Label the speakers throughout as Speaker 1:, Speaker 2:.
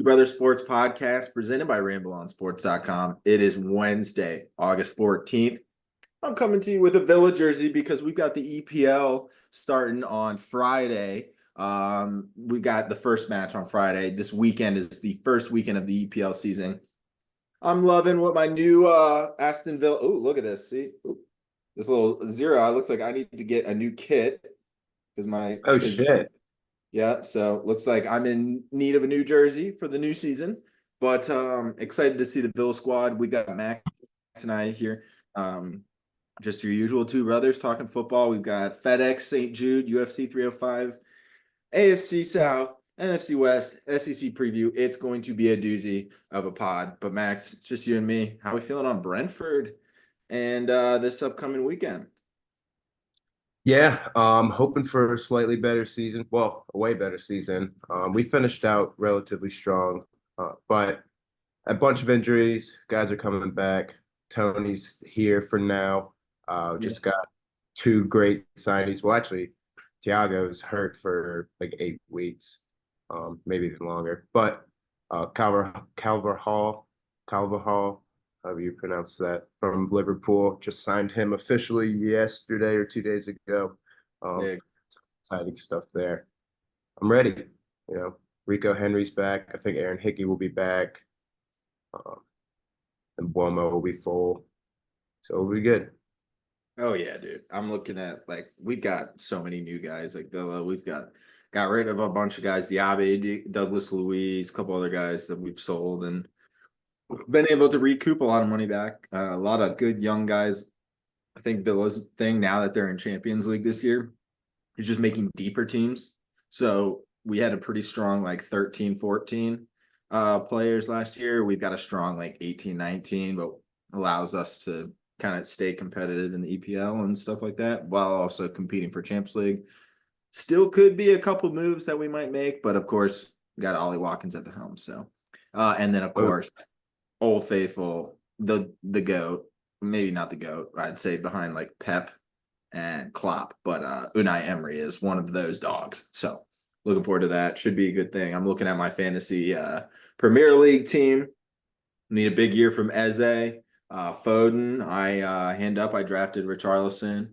Speaker 1: Brother Sports Podcast presented by RambleOnSports.com. It is Wednesday, August 14th. I'm coming to you with a Villa jersey because we've got the EPL starting on Friday. We got the first match on Friday. This weekend is the first weekend of the EPL season. I'm loving what my new Aston Villa. Oh, look at this. See? Ooh, this little zero. It looks like I need to get a new kit because my
Speaker 2: Oh shit.
Speaker 1: yeah, so looks like I'm in need of a new jersey for the new season, but excited to see the Bill squad. We got Max and I here. Just your usual two brothers talking football. We've got FedEx St. Jude, UFC 305, AFC South, NFC West, SEC preview. It's going to be a doozy of a pod. But Max, it's just you and me. How are we feeling on Brentford and this upcoming weekend?
Speaker 2: Yeah, hoping for a slightly better season. Well, a way better season. We finished out relatively strong, but a bunch of injuries. Guys are coming back. Tony's here for now.
Speaker 1: Yeah.
Speaker 2: Just got two great signings. Well, actually, Thiago's hurt for like 8 weeks, maybe even longer. But Calver Hall, however you pronounce that, from Liverpool, just signed him officially yesterday or 2 days ago. Um,
Speaker 1: Big.
Speaker 2: Exciting stuff there. I'm ready. Rico Henry's back. I think Aaron Hickey will be back. Um, and Buomo will be full. So we'll be good.
Speaker 1: Oh yeah, dude. I'm looking at we've got so many new guys. Like Villa, we've got rid of a bunch of guys, Diaby, Douglas Luiz, a couple other guys that we've sold and been able to recoup a lot of money back. A lot of good young guys. I think Villa's thing now that they're in Champions League this year is just making deeper teams. So we had a pretty strong 13, 14 players last year. We've got a strong 18, 19, but allows us to kind of stay competitive in the EPL and stuff like that while also competing for Champions League. Still could be a couple moves that we might make, but of course, we got Ollie Watkins at the helm. So, and then of
Speaker 2: Oh,
Speaker 1: course, Old Faithful, the GOAT, maybe not the GOAT, I'd say behind Pep and Klopp, but Unai Emery is one of those dogs. So looking forward to that. Should be a good thing. I'm looking at my fantasy Premier League team. Need a big year from Eze. Foden, I drafted Richarlison,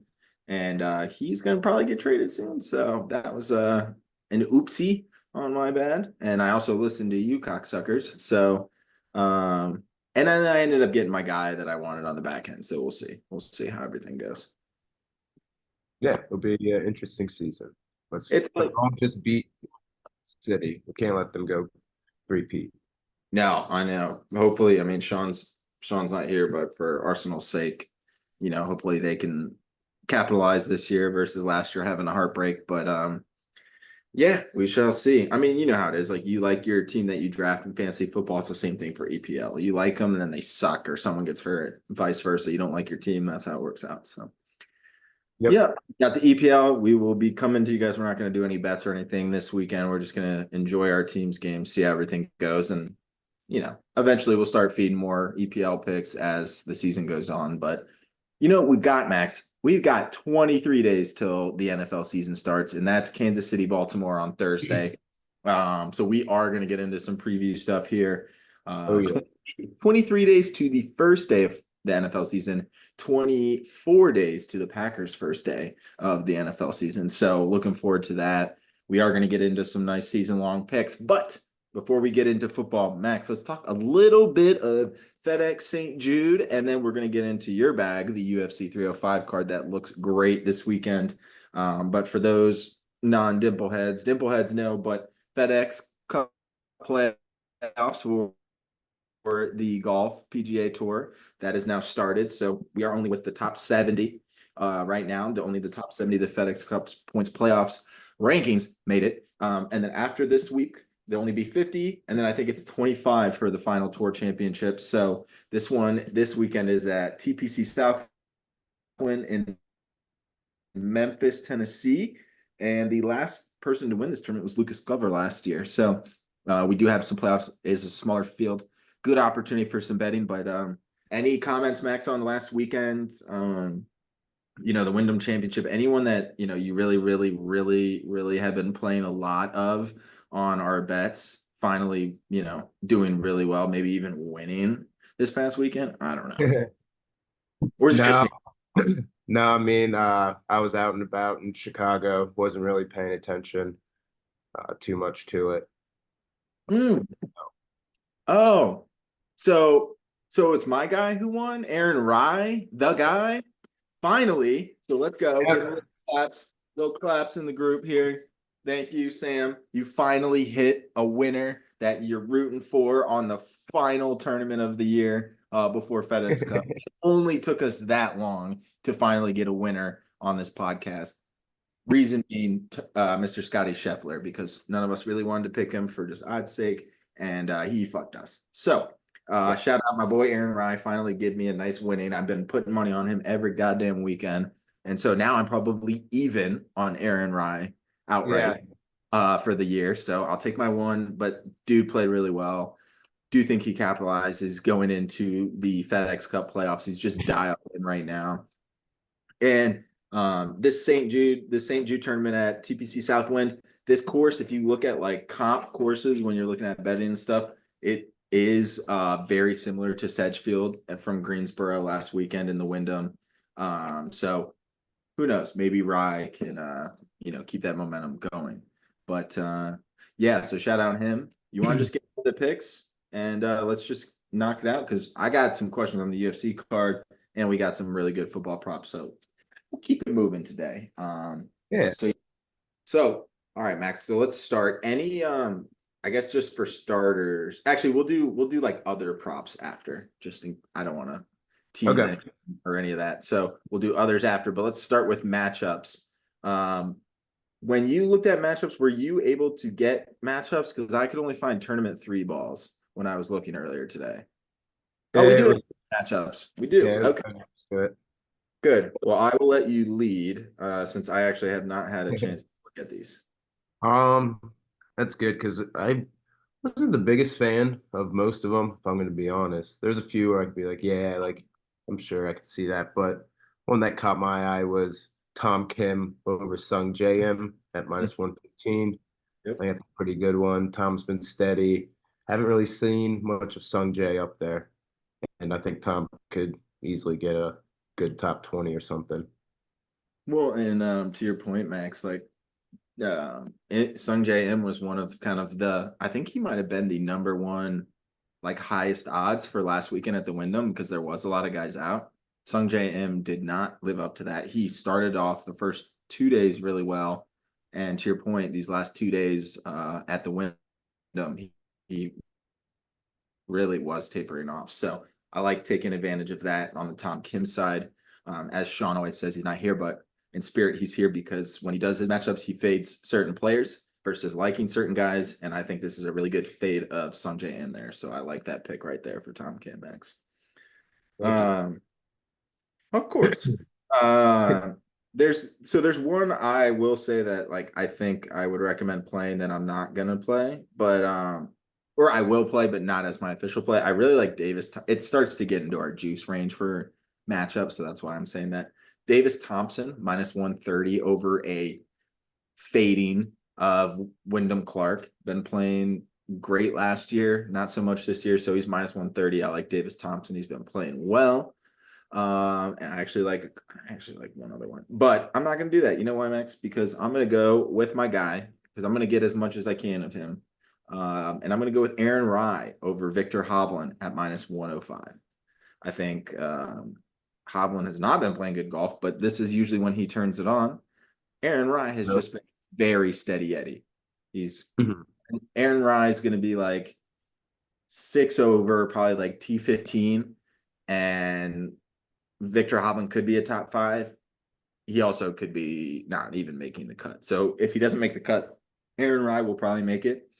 Speaker 1: and he's going to probably get traded soon. So that was an oopsie on my bad. And I also listened to you cocksuckers. So, and then I ended up getting my guy that I wanted on the back end. So we'll see. We'll see how everything goes.
Speaker 2: yeah, it'll be an interesting season. Let's
Speaker 1: It's
Speaker 2: let's all just beat City. We can't let them go repeat.
Speaker 1: no, I know. Hopefully, I mean Sean's not here, but for Arsenal's sake, hopefully they can capitalize this year versus last year having a heartbreak. But yeah, we shall see. I mean, you know how it is. Like you like your team that you draft in fantasy football. It's the same thing for EPL. You like them and then they suck or someone gets hurt. Vice versa. You don't like your team. That's how it works out. So
Speaker 2: Yep.
Speaker 1: yeah, got the EPL. We will be coming to you guys. We're not going to do any bets or anything this weekend. We're just going to enjoy our team's game, see how everything goes, and eventually we'll start feeding more EPL picks as the season goes on. But what we've got, Max? We've got 23 days till the NFL season starts, and that's Kansas City, Baltimore on Thursday. So we are going to get into some preview stuff here.
Speaker 2: Oh yeah.
Speaker 1: 23 days to the first day of the NFL season, 24 days to the Packers' first day of the NFL season. So looking forward to that. We are going to get into some nice season-long picks, but before we get into football, Max, let's talk a little bit of FedEx St. Jude, and then we're going to get into your bag, the UFC 305 card that looks great this weekend. But for those non-Dimpleheads, Dimpleheads know, but FedEx Cup playoffs for the golf PGA Tour that is now started. So we are only with the top 70 right now. Only the top 70 of the FedEx Cup points playoffs rankings made it. And then after this week, there'll only be 50, and then I think it's 25 for the final tour championship. So this weekend is at TPC South in Memphis, Tennessee. And the last person to win this tournament was Lucas Glover last year. So we do have some playoffs. It's a smaller field. Good opportunity for some betting. But any comments, Max, on the last weekend? The Wyndham Championship, anyone that, you really, really, really, really have been playing a lot of on our bets finally, doing really well, maybe even winning this past weekend. I don't know. Or is it just
Speaker 2: No,
Speaker 1: me?
Speaker 2: no, I mean, I was out and about in Chicago, wasn't really paying attention too much to it.
Speaker 1: Mm. Oh, so it's my guy who won, Aaron Rye, the guy. Finally. So let's go. Give him a
Speaker 2: Yeah.
Speaker 1: little claps in the group here. Thank you, Sam. You finally hit a winner that you're rooting for on the final tournament of the year before FedEx Cup. It only took us that long to finally get a winner on this podcast. Reason being, Mr. Scotty Scheffler, because none of us really wanted to pick him for just odds sake, and he fucked us. So,
Speaker 2: Yeah.
Speaker 1: shout out my boy Aaron Rye, finally give me a nice winning. I've been putting money on him every goddamn weekend, and so now I'm probably even on Aaron Rye
Speaker 2: Yeah.
Speaker 1: outright for the year. So I'll take my one, but dude played really well. Do think he capitalizes going into the FedEx Cup playoffs. He's just dialed in right now. And this St. Jude tournament at TPC Southwind, this course, if you look at like comp courses when you're looking at betting and stuff, it is very similar to Sedgefield from Greensboro last weekend in the Wyndham. So who knows? Maybe Rye can keep that momentum going. But yeah, so shout out him. You want to just get the picks and let's just knock it out because I got some questions on the UFC card and we got some really good football props. So we'll keep it moving today.
Speaker 2: Yeah.
Speaker 1: So all right, Max. So let's start. Any I guess just for starters. Actually, we'll do like other props after. I don't want to tease
Speaker 2: Okay.
Speaker 1: it or any of that. So we'll do others after, but let's start with matchups. Um when you looked at matchups, were you able to get matchups? Because I could only find tournament three balls when I was looking earlier today. Oh, we
Speaker 2: Yeah,
Speaker 1: do have matchups. We do.
Speaker 2: yeah,
Speaker 1: Okay.
Speaker 2: good.
Speaker 1: Good. Well, I will let you lead since I actually have not had a chance to look at these.
Speaker 2: Um, that's good because I wasn't the biggest fan of most of them, if I'm going to be honest. There's a few where I could be like, yeah, like I'm sure I could see that, but one that caught my eye was Tom Kim over Sung JM at minus 115.
Speaker 1: Yep.
Speaker 2: I think that's a pretty good one. Tom's been steady. Haven't really seen much of Sung J up there, and I think Tom could easily get a good top 20 or something.
Speaker 1: Well, and to your point, Max, like Sung J M was one of kind of I think he might have been the number one like highest odds for last weekend at the Wyndham because there was a lot of guys out. Sung J M did not live up to that. He started off the first 2 days really well. And to your point, these last 2 days at the Wyndham, he really was tapering off. So I like taking advantage of that on the Tom Kim side. As Sean always says, he's not here, but in spirit, he's here because when he does his matchups, he fades certain players versus liking certain guys. And I think this is a really good fade of Sanjay in there. So I like that pick right there for Tom Kim Max.
Speaker 2: Thank you.
Speaker 1: Of course. Uh, there's one I will say that like I think I would recommend playing that I'm not gonna play, but or I will play, but not as my official play. I really like Davis. It starts to get into our juice range for matchups, so that's why I'm saying that. Davis Thompson minus 130 over a fading of Wyndham Clark. Been playing great last year, not so much this year, so he's minus 130. I like Davis Thompson. He's been playing well. And I actually like one other one, but I'm not gonna do that. You know why, Max? Because I'm gonna go with my guy because I'm gonna get as much as I can of him. And I'm gonna go with Aaron Rye over Victor Hovland at minus 105. I think Hovland has not been playing good golf, but this is usually when he turns it on. Aaron Rye has
Speaker 2: Nope.
Speaker 1: just been very steady Eddie. He's
Speaker 2: Mhm.
Speaker 1: Aaron Rye is gonna be like six over, probably like T15, and Victor Hovland could be a top five. He also could be not even making the cut. So if he doesn't make the cut, Aaron Rye will probably make it.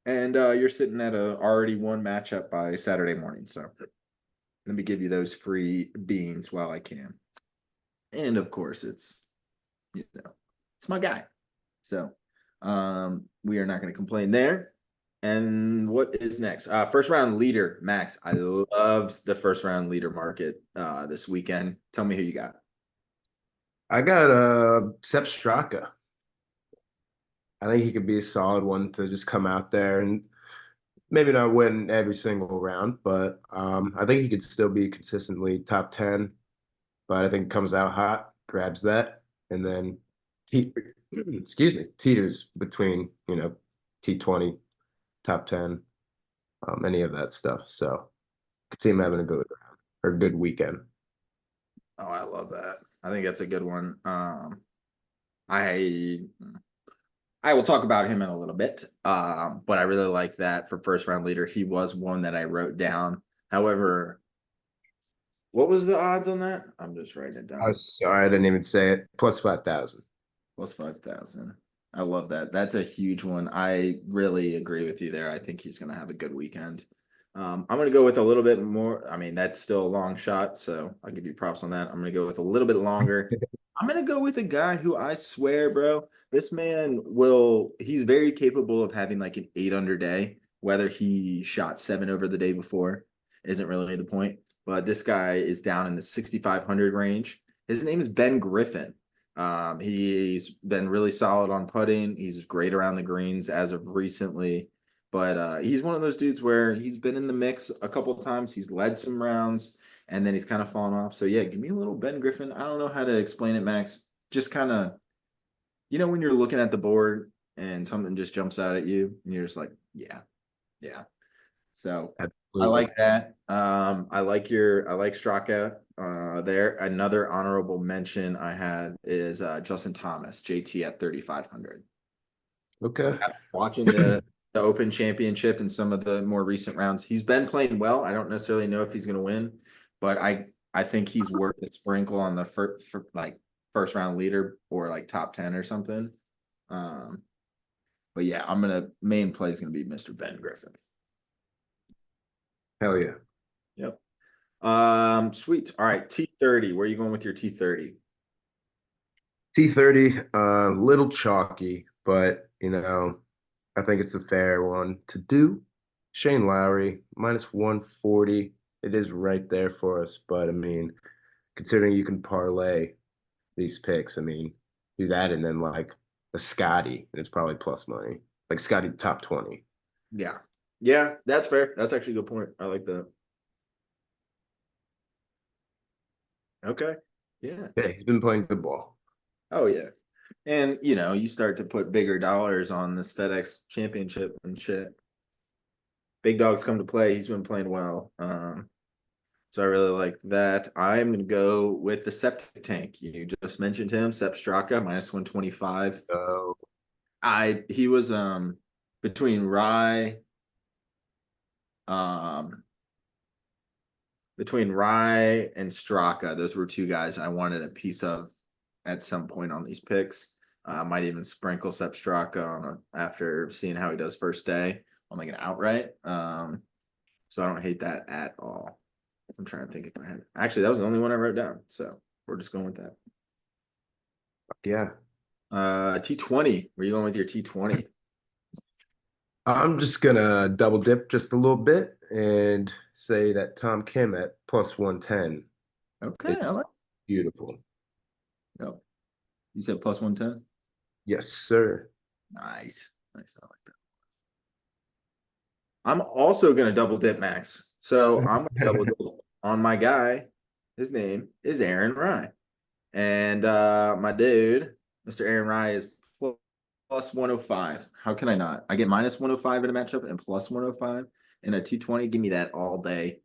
Speaker 1: And you're sitting at a already one matchup by Saturday morning. So let me give you those free beans while I can. And of course, it's my guy. So we are not going to complain there. And what is next? First round leader, Max. I love the first round leader market this weekend. Tell me who you got.
Speaker 2: I got Sepp Straka. I think he could be a solid one to just come out there and maybe not win every single round, but I think he could still be consistently top 10. But I think comes out hot, grabs that, and then te excuse me, teeters between, T20, top 10, any of that stuff. So I could see him having a good round or good weekend.
Speaker 1: Oh, I love that. I think that's a good one. I I will talk about him in a little bit. But I really like that for first round leader. He was one that I wrote down. However, what was the odds on that? I'm just writing it
Speaker 2: I
Speaker 1: down.
Speaker 2: was sorry, I didn't even say it. Plus 5,000.
Speaker 1: Plus 5,000. I love that. That's a huge one. I really agree with you there. I think he's going to have a good weekend. I'm going to go with a little bit more. I mean, that's still a long shot, so I'll give you props on that. I'm going to go with a little bit longer. I'm going to go with a guy who I swear, bro, this man he's very capable of having like an 8 under day, whether he shot 7 over the day before isn't really the point. But this guy is down in the 6,500 range. His name is Ben Griffin. He's been really solid on putting. He's great around the greens as of recently. But he's one of those dudes where he's been in the mix a couple of times. He's led some rounds and then he's kind of fallen off. So yeah, give me a little Ben Griffin. I don't know how to explain it, Max. Just kind of, when you're looking at the board and something just jumps out at you and you're just like, yeah, yeah. So I
Speaker 2: Absolutely.
Speaker 1: like that. I like Straka there. Another honorable mention I had is Justin Thomas, JT at 3,500.
Speaker 2: Okay.
Speaker 1: Watching the Open Championship and some of the more recent rounds, he's been playing well. I don't necessarily know if he's going to win, but I think he's worth a sprinkle on the first round leader or like top 10 or something. Um, but yeah, main play is gonna be Mr. Ben Griffin.
Speaker 2: Hell yeah.
Speaker 1: Yep. Sweet. All right, T30. Where are you going with your T30?
Speaker 2: T30, little chalky, but I think it's a fair one to do. Shane Lowry, minus 140. It is right there for us, but I mean, considering you can parlay these picks, I mean, do that and then like a Scotty, and it's probably plus money. Like Scotty top 20.
Speaker 1: Yeah. Yeah, that's fair. That's actually a good point. I like that. Okay. Yeah.
Speaker 2: Yeah, he's been playing good ball.
Speaker 1: Oh yeah. And you start to put bigger dollars on this FedEx championship and shit. Big dogs come to play. He's been playing well. So I really like that. I'm gonna go with the septic tank. You just mentioned him, Sepp Straka, minus 125.
Speaker 2: So
Speaker 1: He was between Rye, um between Rye and Straka. Those were two guys I wanted a piece of at some point on these picks. Might even sprinkle Sepp Straka after seeing how he does first day on like an outright. So I don't hate that at all. I'm trying to think if I had. Actually, that was the only one I wrote down. So we're just going with that.
Speaker 2: yeah,
Speaker 1: T20. Where are you going with your T20?
Speaker 2: I'm just gonna double dip just a little bit and say that Tom Kim at plus 110
Speaker 1: Okay,
Speaker 2: is
Speaker 1: I like.
Speaker 2: beautiful.
Speaker 1: Yep. You said plus 110.
Speaker 2: Yes, sir.
Speaker 1: Nice, nice. I like that. I'm also gonna double dip, Max. So I'm gonna double dip on my guy. His name is Aaron Rye. And my dude, Mr. Aaron Rye, is plus 105. How can I not? I get minus 105 in a matchup and plus 105 in a T20. Give me that all day.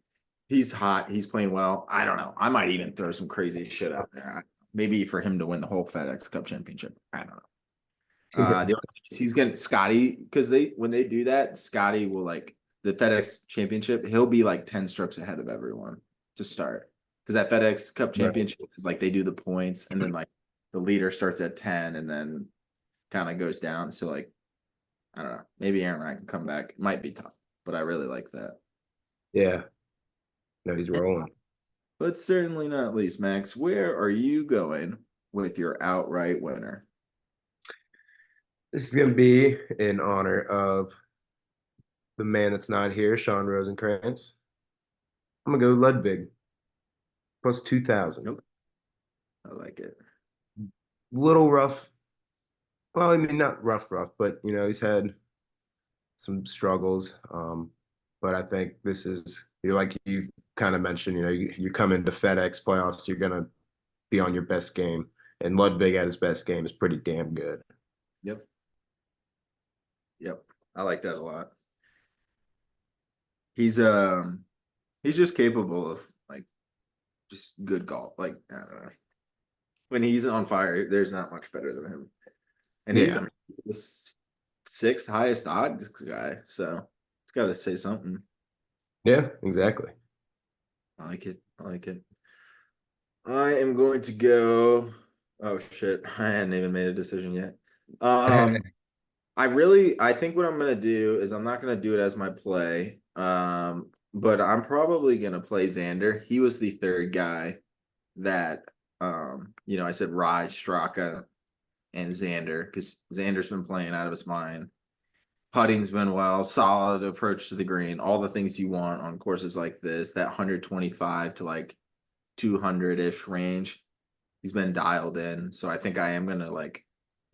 Speaker 1: He's hot. He's playing well. I don't know. I might even throw some crazy shit out there. Maybe for him to win the whole FedEx Cup championship. I don't know. The only thing is he's getting Scotty because when they do that, Scotty will like the FedEx championship, he'll be like 10 strokes ahead of everyone to start. Because that FedEx Cup
Speaker 2: Right.
Speaker 1: championship is like they do the points and then like the leader starts at 10 and then kind of goes down. So like I don't know. Maybe Aaron and I can come back. It might be tough, but I really like that.
Speaker 2: Yeah, no, he's rolling.
Speaker 1: But certainly not least, Max. Where are you going with your outright winner?
Speaker 2: This is gonna be in honor of the man that's not here, Sean Rosenkrantz. I'm gonna go Ludwig plus 2,000.
Speaker 1: Nope. I like it.
Speaker 2: Little rough. Well, I mean, not rough, but he's had some struggles. but I think this is you're like you kind of mentioned, you come into FedEx playoffs, you're gonna be on your best game. And Ludwig at his best game is pretty damn good.
Speaker 1: Yep. Yep. I like that a lot. He's he's just capable of like just good golf. Like I don't know. When he's on fire, there's not much better than him. And he's
Speaker 2: Yeah.
Speaker 1: the sixth highest odds guy, so it's got to say something.
Speaker 2: Yeah, exactly.
Speaker 1: I like it. I like it. I am going to go. Oh shit! I hadn't even made a decision yet. I think what I'm gonna do is I'm not gonna do it as my play. But I'm probably gonna play Xander. He was the third guy that I said Rye, Straka, and Xander because Xander's been playing out of his mind. Putting's been well, solid approach to the green, all the things you want on courses like this, that 125 to like 200-ish range. He's been dialed in. So I think I am gonna like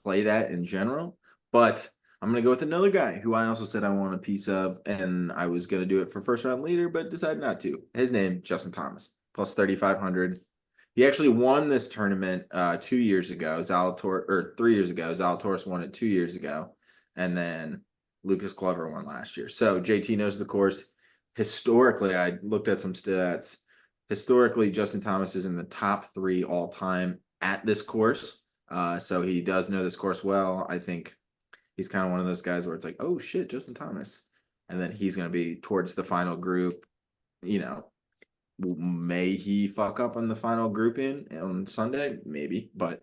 Speaker 1: play that in general. But I'm gonna go with another guy who I also said I want a piece of, and I was gonna do it for first round leader, but decided not to. His name, Justin Thomas, plus 3,500. He actually won this tournament 2 years ago. Zalator or 3 years ago. Zalatoris won it 2 years ago, and then Lucas Glover won last year. So JT knows the course. Historically, I looked at some stats. Historically, Justin Thomas is in the top 3 all time at this course. So he does know this course well. I think he's kind of one of those guys where it's like, oh shit, Justin Thomas. And then he's going to be towards the final group. May he fuck up on the final grouping on Sunday? Maybe, but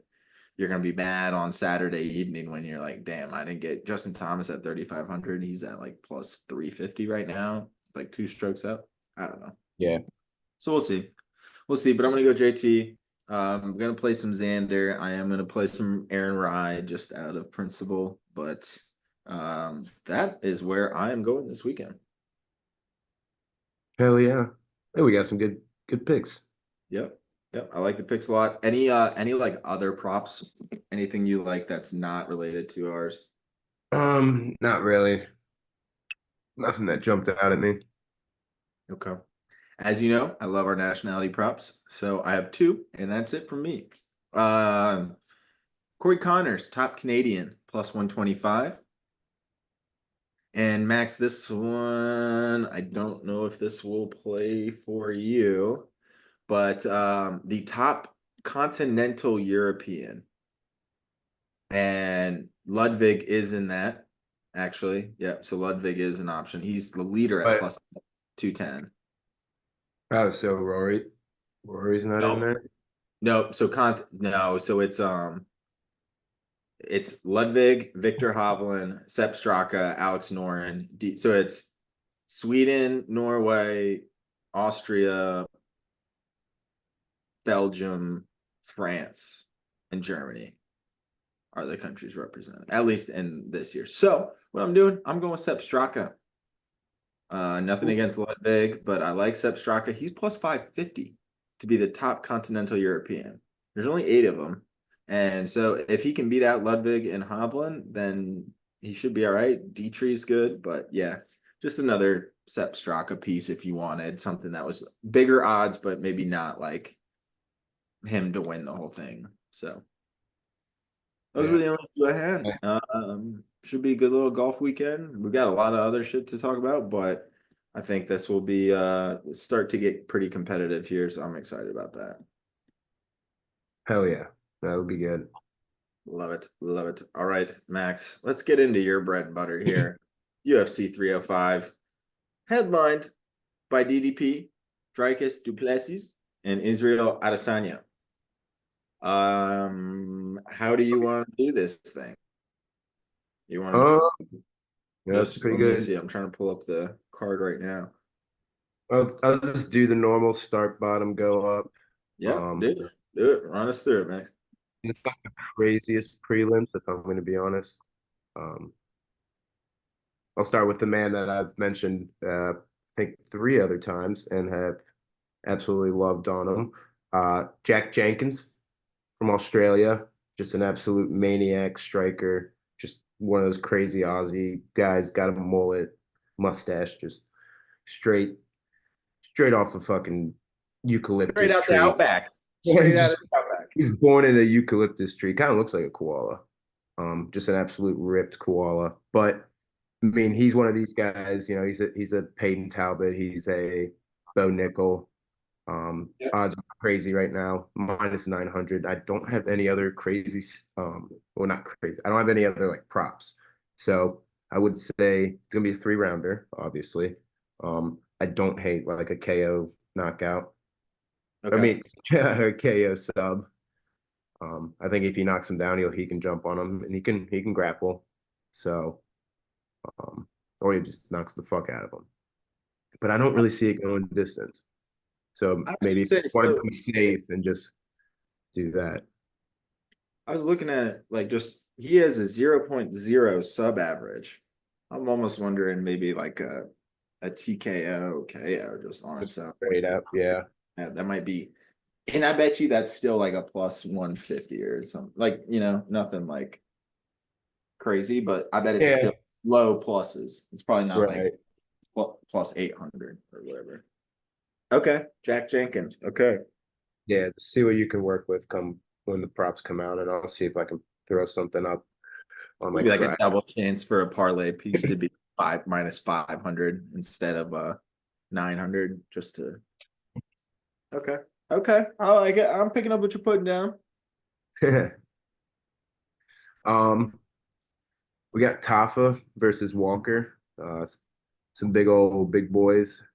Speaker 1: you're going to be mad on Saturday evening when you're like, damn, I didn't get Justin Thomas at 3,500. He's at like plus 350 right now, like 2 strokes up. I don't know.
Speaker 2: Yeah.
Speaker 1: So we'll see. We'll see, but I'm going to go JT. I'm going to play some Xander. I am going to play some Aaron Rye just out of principle, but that is where I am going this weekend.
Speaker 2: Hell yeah. Hey, we got some good picks.
Speaker 1: Yep. Yep. I like the picks a lot. Any like other props? Anything you like that's not related to ours?
Speaker 2: Not really. Nothing that jumped out at me.
Speaker 1: Okay. As you know, I love our nationality props. So I have 2, and that's it from me. Corey Connors, top Canadian, plus 125. And Max, this one, I don't know if this will play for you, but the top continental European. And Ludwig is in that, actually. Yep. So Ludwig is an option. He's the leader at
Speaker 2: But
Speaker 1: plus 210.
Speaker 2: oh, so Rory's not in
Speaker 1: No.
Speaker 2: there.
Speaker 1: No. So no. So it's Ludwig, Victor Hovland, Sepp Straka, Alex Noren. So it's Sweden, Norway, Austria, Belgium, France, and Germany are the countries represented, at least in this year. So what I'm doing, I'm going with Sepp Straka. Nothing against Ludwig, but I like Sepp Straka. He's plus 550 to be the top continental European. There's only 8 of them. And so if he can beat out Ludwig and Hovland, then he should be all right. Dietrich's good, but yeah, just another Sepp Straka piece if you wanted something that was bigger odds, but maybe not like him to win the whole thing. So those were the only 2 I had. Should be a good little golf weekend. We've got a lot of other shit to talk about, but I think this will be start to get pretty competitive here, so I'm excited about that.
Speaker 2: Hell yeah. That would be good.
Speaker 1: Love it. Love it. All right, Max, let's get into your bread and butter here. UFC 305, headlined by DDP, Dricus Duplessis, and Israel Adesanya. How do you want to do this thing? You want to
Speaker 2: Yeah, that's pretty
Speaker 1: let me
Speaker 2: good.
Speaker 1: see. I'm trying to pull up the card right now.
Speaker 2: I'll just do the normal start bottom go up.
Speaker 1: Yeah, do it. Run us through it, Max.
Speaker 2: It's not the craziest prelims, if I'm going to be honest. Um, I'll start with the man that I've mentioned, I think 3 other times and have absolutely loved on him. Jack Jenkins from Australia, just an absolute maniac striker, just one of those crazy Aussie guys, got a mullet, mustache, just straight off a fucking
Speaker 1: Straight
Speaker 2: eucalyptus
Speaker 1: out the
Speaker 2: tree.
Speaker 1: outback.
Speaker 2: Yeah,
Speaker 1: Straight out of the outback.
Speaker 2: he's born in a eucalyptus tree. Kind of looks like a koala. Just an absolute ripped koala. But I mean, he's one of these guys. He's a Peyton Talbot. He's a Bo Nickel.
Speaker 1: Yeah.
Speaker 2: Odds are crazy right now, -900. I don't have any other crazy. Well, not crazy. I don't have any other like props. So I would say it's gonna be a 3 rounder, obviously. I don't hate like a KO knockout. I
Speaker 1: Okay.
Speaker 2: mean, a KO sub. I think if he knocks him down, he can jump on him and he can grapple. So, um, or he just knocks the fuck out of him. But I don't really see it going distance. So
Speaker 1: I would
Speaker 2: maybe if
Speaker 1: say
Speaker 2: you want
Speaker 1: so.
Speaker 2: to be safe and just do that.
Speaker 1: I was looking at it like just he has a 0.0 sub average. I'm almost wondering maybe like a TKO KO just on its
Speaker 2: Just
Speaker 1: own.
Speaker 2: straight up, yeah.
Speaker 1: Yeah, that might be, and I bet you that's still like a plus 150 or something. Like, nothing like crazy, but I bet it's
Speaker 2: Yeah,
Speaker 1: still low pluses. It's probably not like
Speaker 2: right.
Speaker 1: plus 800 or whatever. Okay, Jack Jenkins. Okay.
Speaker 2: Yeah, just see what you can work with come when the props come out, and I'll see if I can throw something up on
Speaker 1: Maybe
Speaker 2: like
Speaker 1: like a
Speaker 2: Friday.
Speaker 1: double chance for a parlay piece to be five minus 500 instead of 900 just to. Okay. Okay. I like it. I'm picking up what you're putting down.
Speaker 2: um, we got Tafa versus Walker. Some big boys.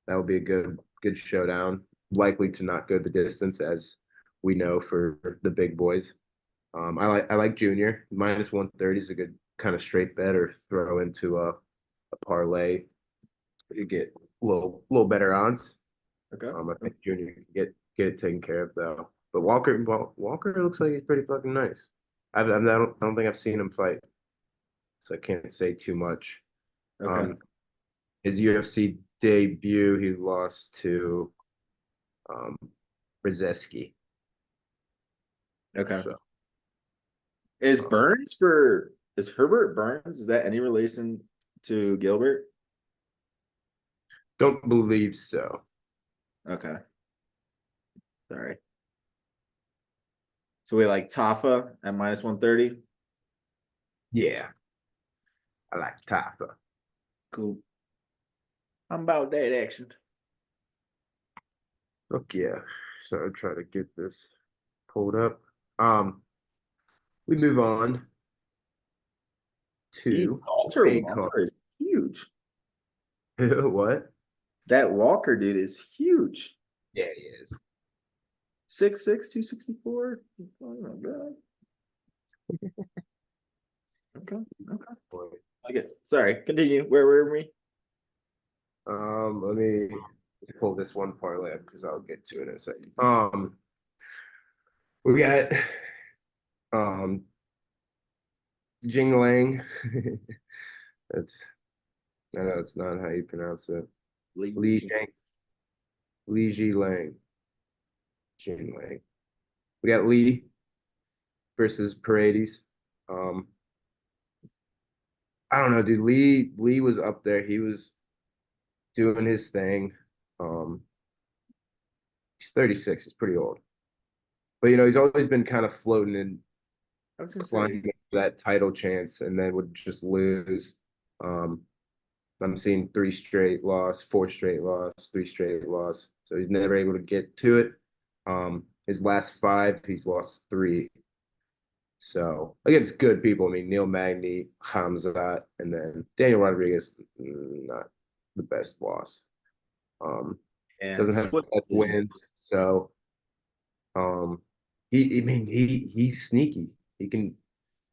Speaker 2: That would be a good showdown. Likely to not go the distance, as we know for the big boys. I like Junior. -130 is a good kind of straight bet or throw into a parlay. You get a little better odds.
Speaker 1: Okay.
Speaker 2: I think Junior can get it taken care of though. But Walker looks like he's pretty fucking nice. I don't think I've seen him fight, so I can't say too much.
Speaker 1: Okay.
Speaker 2: Um, his UFC debut, he lost to um Brzezinski.
Speaker 1: Okay.
Speaker 2: So
Speaker 1: Is
Speaker 2: um,
Speaker 1: Burns is Herbert Burns? Is that any relation to Gilbert?
Speaker 2: don't believe so.
Speaker 1: Okay. Sorry. So we like Tafa at minus 130.
Speaker 2: Yeah, I like Tafa.
Speaker 1: Cool. I'm about that action.
Speaker 2: Look, yeah. So I'll try to get this pulled up. Um, we move on
Speaker 1: Gee,
Speaker 2: to
Speaker 1: Walter
Speaker 2: a card.
Speaker 1: Walker is huge.
Speaker 2: What?
Speaker 1: That Walker dude is huge.
Speaker 2: Yeah, he is.
Speaker 1: 6'6", 264. Oh my god. Okay. Okay.
Speaker 2: Boy.
Speaker 1: Like it. Sorry. Continue. Where were we?
Speaker 2: Let me pull this one parlay up because I'll get to it in a second. We got um Jing Lang. That's I know it's not how you pronounce it. Li
Speaker 1: Lee.
Speaker 2: Jing Li Ji Lang. Jing Lang. We got Lee versus Paredes. Um, I don't know, dude. Lee was up there. He was doing his thing. Um, he's 36. He's pretty old, but he's always been kind of floating and
Speaker 1: I was gonna say.
Speaker 2: climbing that title chance, and then would just lose. Um, I'm seeing 3 straight loss, 4 straight loss, 3 straight loss. So he's never able to get to it. His last 5, he's lost 3. So against good people, I mean Neil Magny, Hamzat, and then Daniel Rodriguez, not the best loss. Um,
Speaker 1: Yeah.
Speaker 2: doesn't have
Speaker 1: Split
Speaker 2: best
Speaker 1: decision.
Speaker 2: wins, so um, he's sneaky. He can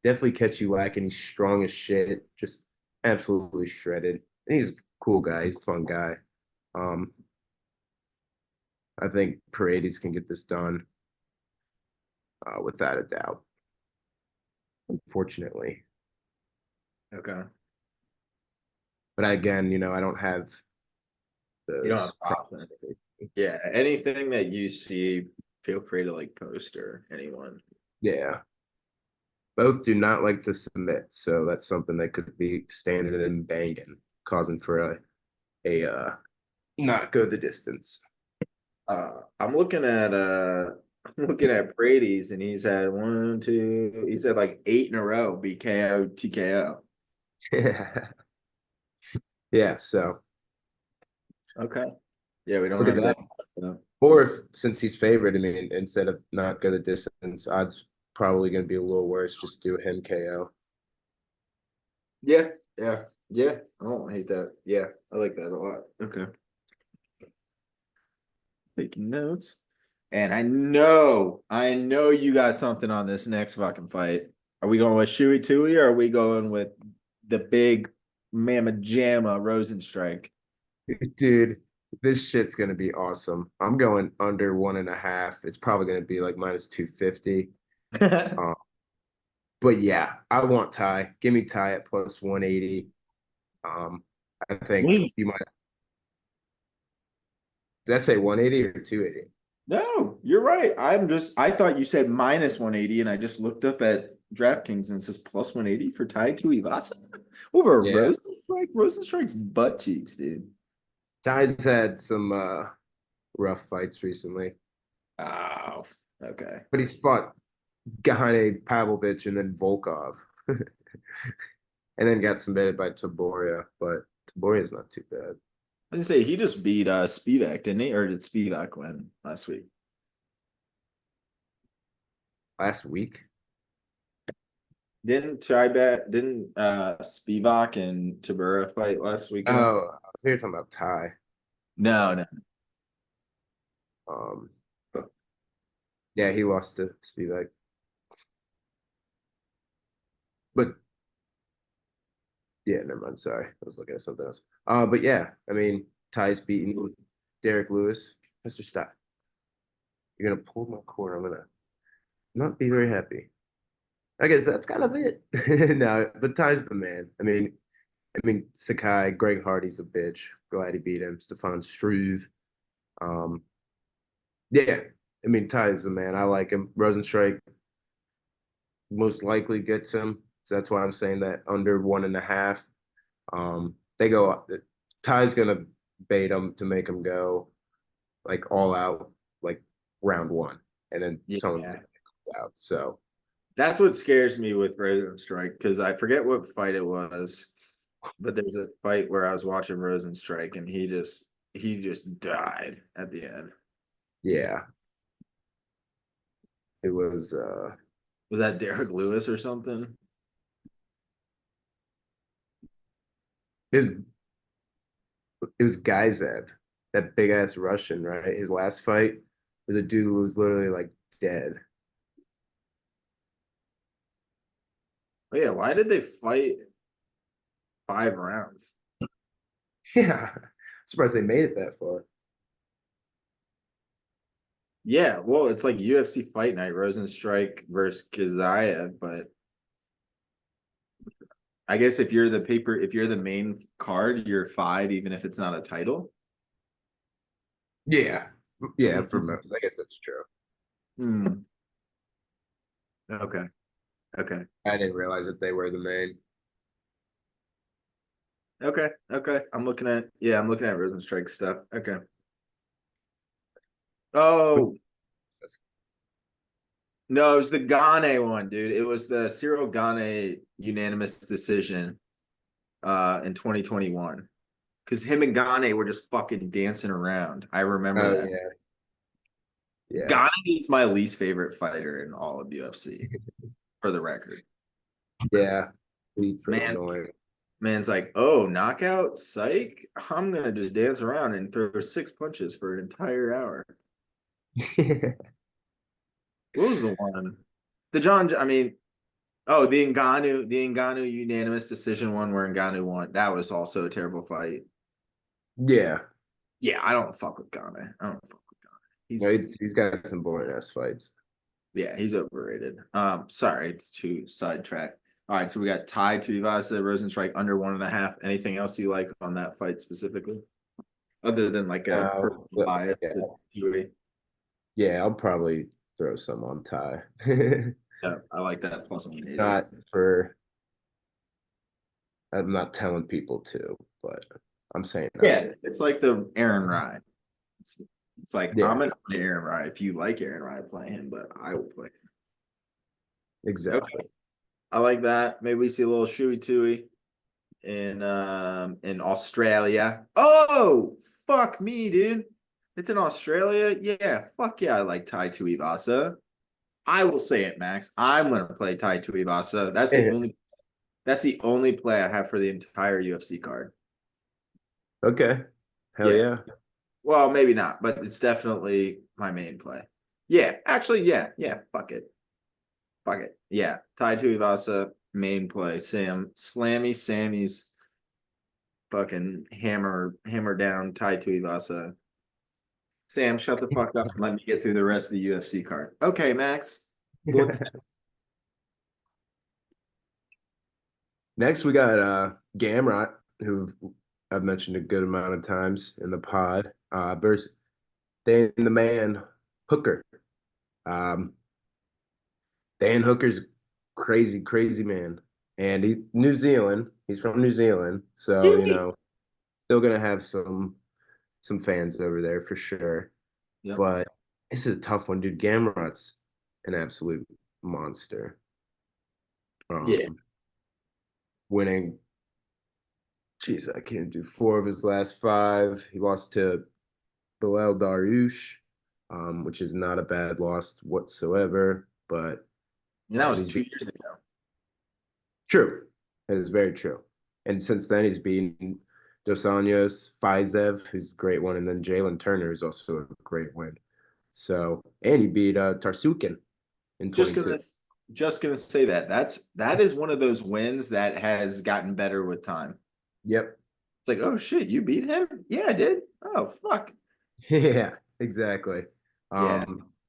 Speaker 2: definitely catch you lacking. He's strong as shit, just absolutely shredded. And he's a cool guy. He's a fun guy. Um, I think Paredes can get this done without a doubt. Unfortunately,
Speaker 1: Okay.
Speaker 2: but again, I don't have
Speaker 1: You don't
Speaker 2: those
Speaker 1: have
Speaker 2: props.
Speaker 1: options. Yeah. Anything that you see, feel free to like post or anyone.
Speaker 2: Yeah, both do not like to submit, so that's something that could be standing and banging, causing for a a not go the distance.
Speaker 1: I'm looking at I'm looking at Brady's and he's had one, two, he's had like 8 in a row BKO, TKO.
Speaker 2: Yeah, so
Speaker 1: Okay. Yeah, we don't
Speaker 2: look at
Speaker 1: have
Speaker 2: that.
Speaker 1: that. So.
Speaker 2: Or if since he's favored, I mean, instead of not go the distance, odds probably going to be a little worse. Just do him KO.
Speaker 1: Yeah, yeah, yeah. I don't hate that. Yeah, I like that a lot. Okay. Taking notes. And I know you got something on this next fucking fight. Are we going with Shui Tui or are we going with the big Mama Jamma Rosenstrike?
Speaker 2: Dude, this shit's going to be awesome. I'm going under 1.5. It's probably going to be like minus 250. Um, but yeah, I want Ty. Give me Ty at plus 180. Um, I think
Speaker 1: Wait.
Speaker 2: you might. Did I say 180 or 280?
Speaker 1: No, you're right. I thought you said minus 180, and I just looked up at DraftKings and it says plus 180 for Tai Tuivasa over
Speaker 2: Yeah.
Speaker 1: Rosenstrike. Rosenstrike's butt cheeks, dude.
Speaker 2: Ty's had some rough fights recently,
Speaker 1: Oh, okay.
Speaker 2: but he's fought Gane Pavlovich and then Volkov, and then got submitted by Taboria. But Taboria's not too bad.
Speaker 1: I was gonna say he just beat Spivak, didn't he? Or did Spivak win last week?
Speaker 2: Last week.
Speaker 1: Didn't Spivak and Tabura fight last weekend?
Speaker 2: Oh, I think you're talking about Ty.
Speaker 1: No, no.
Speaker 2: Um, yeah, he lost to Spivak. But yeah, never mind. Sorry, I was looking at something else. But yeah, I mean, Ty's beating Derek Lewis. Mr. Stop. You're gonna pull my cord. I'm gonna not be very happy. I guess that's kind of it. No, but Ty's the man. I mean, Sakai, Greg Hardy's a bitch. Glad he beat him. Stefan Struve. Um, yeah, I mean, Ty's the man. I like him. Rosenstrike most likely gets him. So that's why I'm saying that under 1.5. They go. Ty's gonna bait him to make him go like all out, like round one, and then someone's
Speaker 1: Yeah.
Speaker 2: out. So
Speaker 1: That's what scares me with Rosenstrike because I forget what fight it was, but there's a fight where I was watching Rosenstrike and he just died at the end.
Speaker 2: yeah, it was.
Speaker 1: Was that Derek Lewis or something?
Speaker 2: It was it was Gaizev, that big ass Russian, right? His last fight, where the dude was literally like dead.
Speaker 1: Oh yeah, why did they fight 5 rounds?
Speaker 2: Yeah, surprised they made it that far.
Speaker 1: Yeah, well, it's like UFC Fight Night, Rosenstrike versus Kazayev, but I guess if you're the main card, you're 5, even if it's not a title.
Speaker 2: Yeah, yeah, for
Speaker 1: Mhm.
Speaker 2: most, I guess that's true.
Speaker 1: Hmm. Okay. Okay.
Speaker 2: I didn't realize that they were the main.
Speaker 1: Okay. Okay. I'm looking at Rosenstrike stuff. Okay. Oh, no, it was the Gane one, dude. It was the Cyril Gane unanimous decision in 2021. Because him and Gane were just fucking dancing around. I remember
Speaker 2: Oh
Speaker 1: that.
Speaker 2: yeah, yeah,
Speaker 1: Gane is my least favorite fighter in all of UFC, for the record.
Speaker 2: yeah. He's pretty
Speaker 1: Man,
Speaker 2: annoying.
Speaker 1: man's like, oh, knockout, psych. I'm gonna just dance around and throw 6 punches for an entire hour. What was the one? The John, I mean, oh, the Ngannou unanimous decision one where Ngannou won. That was also a terrible fight.
Speaker 2: Yeah,
Speaker 1: Yeah, I don't fuck with Gane. I don't fuck with Gane. He's
Speaker 2: no, he's got some boring ass fights.
Speaker 1: Yeah, he's overrated. Sorry to sidetrack. All right, so we got Ty Tuivasa, Rosenstrike under 1.5. Anything else you like on that fight specifically, other than like a personal bias
Speaker 2: Yeah,
Speaker 1: to Huey?
Speaker 2: yeah, I'll probably throw some on Ty.
Speaker 1: Yeah, I like that plus 180.
Speaker 2: Not for, I'm not telling people to, but I'm saying no.
Speaker 1: Yeah, it's like the Aaron Ryan. It's, it's like I'm
Speaker 2: Yeah,
Speaker 1: gonna play Aaron Ryan if you like Aaron Ryan, play him, but I will play him.
Speaker 2: exactly.
Speaker 1: Okay, I like that. Maybe we see a little Shuey Tui in Australia. Oh, fuck me, dude. It's in Australia. Yeah, fuck yeah, I like Tai Tuivasa. I will say it, Max. I'm gonna play Tai Tuivasa. That's the only play I have for the entire UFC card.
Speaker 2: Okay. Hell
Speaker 1: Yeah.
Speaker 2: yeah.
Speaker 1: Well, maybe not, but it's definitely my main play. Yeah, actually, yeah. Fuck it. Fuck it. Yeah. Tai Tuivasa, main play. Sammy's fucking hammer down Tai Tuivasa. Sam, shut the fuck up and let me get through the rest of the UFC card. Okay, Max. What's
Speaker 2: Next, we got Gamrot, who I've mentioned a good amount of times in the pod, versus Dan the Man Hooker. Um, Dan Hooker's crazy, crazy man. And he's New Zealand. He's from New Zealand. So, still gonna have some fans over there for sure.
Speaker 1: Yep.
Speaker 2: But this is a tough one, dude. Gamrot's an absolute monster.
Speaker 1: Yeah.
Speaker 2: Um, winning, geez, I can't do four of his last five. He lost to Bilal Darush, which is not a bad loss whatsoever. But
Speaker 1: And that was
Speaker 2: he's
Speaker 1: 2 years ago.
Speaker 2: true. That is very true. And since then, he's beaten Dos Anjos, Fizev, who's a great one, and then Jalen Turner is also a great win. So, and he beat Tarsukin in
Speaker 1: Just
Speaker 2: 22.
Speaker 1: gonna just gonna say that is one of those wins that has gotten better with time.
Speaker 2: Yep.
Speaker 1: It's like, oh shit, you beat him? Yeah, I did. Oh fuck.
Speaker 2: Yeah, exactly.
Speaker 1: Yeah.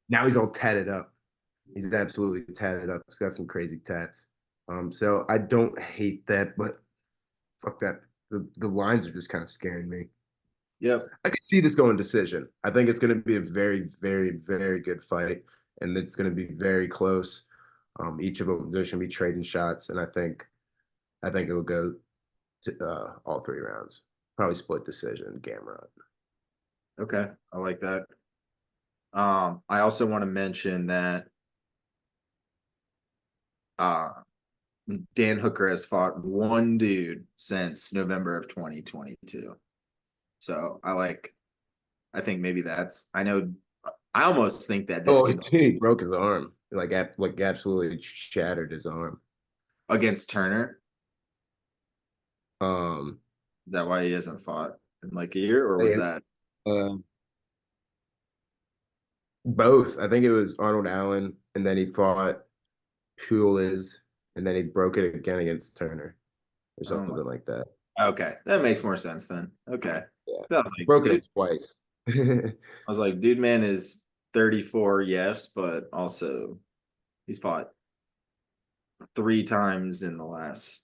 Speaker 2: Now he's all tatted up. He's absolutely tatted up. He's got some crazy tats. So I don't hate that, but fuck that. The lines are just kind of scaring me.
Speaker 1: Yep.
Speaker 2: I could see this going decision. I think it's going to be a very, very, very good fight, and it's going to be very close. Each of them, there's going to be trading shots, and I think it will go to all three rounds. Probably split decision, Gamrot.
Speaker 1: Okay. I like that. I also want to mention that uh Dan Hooker has fought one dude since November of 2022. So I think maybe I know I almost think that this
Speaker 2: Oh,
Speaker 1: could
Speaker 2: dude, he broke his arm. Like absolutely shattered his arm.
Speaker 1: against Turner.
Speaker 2: Um,
Speaker 1: Is that why he hasn't fought in like a year, or was
Speaker 2: they,
Speaker 1: that
Speaker 2: uh, both. I think it was Arnold Allen, and then he fought Pulis, and then he broke it again against Turner or
Speaker 1: oh my
Speaker 2: something like that.
Speaker 1: okay. That makes more sense then. Okay.
Speaker 2: Yeah,
Speaker 1: So I was like,
Speaker 2: broke
Speaker 1: dude,
Speaker 2: it twice.
Speaker 1: dude man is 34, yes, but also he's fought 3 times in the last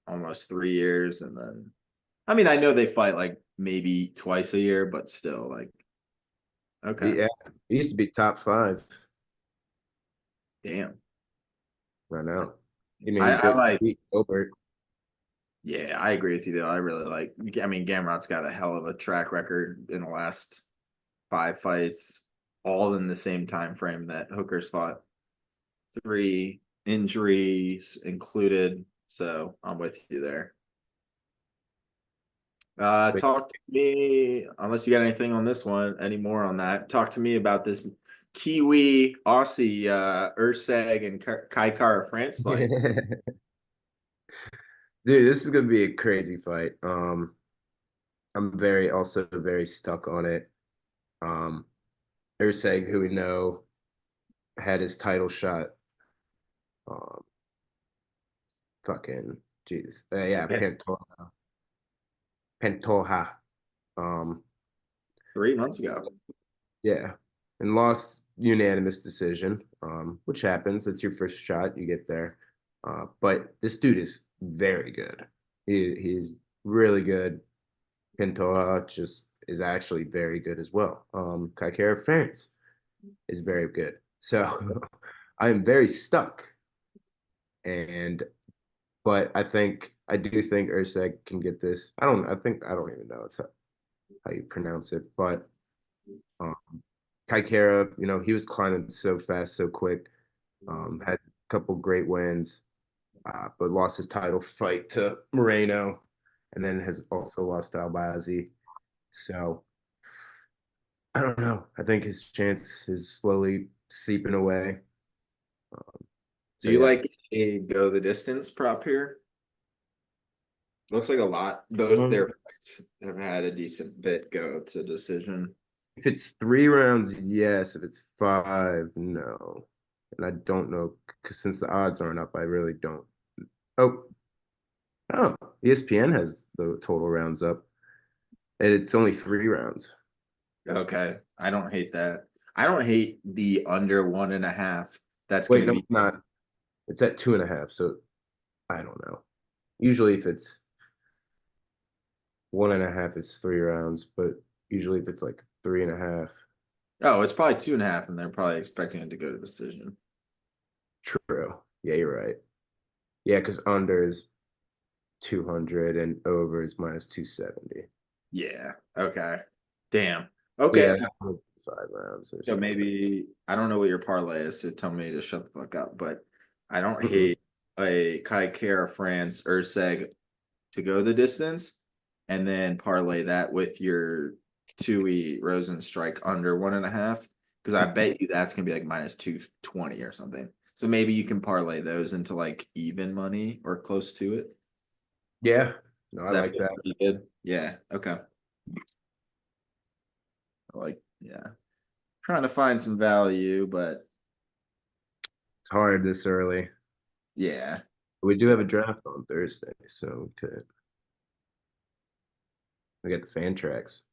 Speaker 1: almost 3 years. And then I mean I know they fight like maybe twice a year, but still like okay.
Speaker 2: Yeah, he used to be top five
Speaker 1: Damn.
Speaker 2: right now. You know,
Speaker 1: I,
Speaker 2: he
Speaker 1: I like
Speaker 2: beat Gilbert.
Speaker 1: yeah, I agree with you though. I really like I mean Gamrot's got a hell of a track record in the last 5 fights, all in the same time frame that Hooker's fought. 3 injuries included. So I'm with you there.
Speaker 2: But
Speaker 1: Talk to me, unless you got anything on this one, any more on that. Talk to me about this Kiwi Aussie Ursag and Kai Kara France fight.
Speaker 2: dude, this is gonna be a crazy fight. I'm also very stuck on it. Um, Urseg, who we know had his title shot. Um, fucking Jesus, yeah,
Speaker 1: Yeah.
Speaker 2: Pantoja. Um,
Speaker 1: 3 months ago.
Speaker 2: yeah, and lost unanimous decision. Which happens. It's your first shot. You get there. But this dude is very good. He's really good. Pantoja just is actually very good as well. Kaikara France is very good. So I am very stuck. And but I do think Urseg can get this. I don't even know how you pronounce it, but um, Kaikara, he was climbing so fast, so quick. Had a couple great wins, but lost his title fight to Moreno, and then has also lost to Albazi. So I don't know. I think his chance is slowly seeping away. Um,
Speaker 1: Do
Speaker 2: so
Speaker 1: you
Speaker 2: yeah,
Speaker 1: like a go the distance prop here? Looks like a lot. Both their
Speaker 2: um,
Speaker 1: fights have had a decent bit go to decision.
Speaker 2: if it's 3 rounds, yes. If it's five, no. And I don't know because since the odds aren't up, I really don't. Oh, oh, ESPN has the total rounds up, and it's only 3 rounds.
Speaker 1: Okay. I don't hate that. I don't hate the under 1.5. That's going
Speaker 2: Wait,
Speaker 1: to
Speaker 2: no,
Speaker 1: be,
Speaker 2: it's not. It's at 2.5. So I don't know. Usually, if it's 1.5, it's 3 rounds, but usually if it's like 3.5,
Speaker 1: oh, it's probably 2.5, and they're probably expecting it to go to decision.
Speaker 2: true. Yeah, you're right. Yeah, because under is 200 and over is minus 270.
Speaker 1: Yeah. Okay. Damn.
Speaker 2: So yeah,
Speaker 1: Okay.
Speaker 2: that's 5 rounds or
Speaker 1: So
Speaker 2: something.
Speaker 1: maybe I don't know what your parlay is, so tell me to shut the fuck up. But I don't
Speaker 2: Mm-mm.
Speaker 1: hate a Kai Kara France Urseg to go the distance, and then parlay that with your Tui Rosenstrike under 1.5. Because I bet you that's gonna be like minus 220 or something. So maybe you can parlay those into like even money or close to it.
Speaker 2: Yeah, no, I
Speaker 1: Does that
Speaker 2: like
Speaker 1: feel
Speaker 2: that.
Speaker 1: pretty good? Yeah. Okay. Yeah. Trying to find some value, but
Speaker 2: It's hard this early.
Speaker 1: yeah.
Speaker 2: We do have a draft on Thursday, so we got the fan tracks.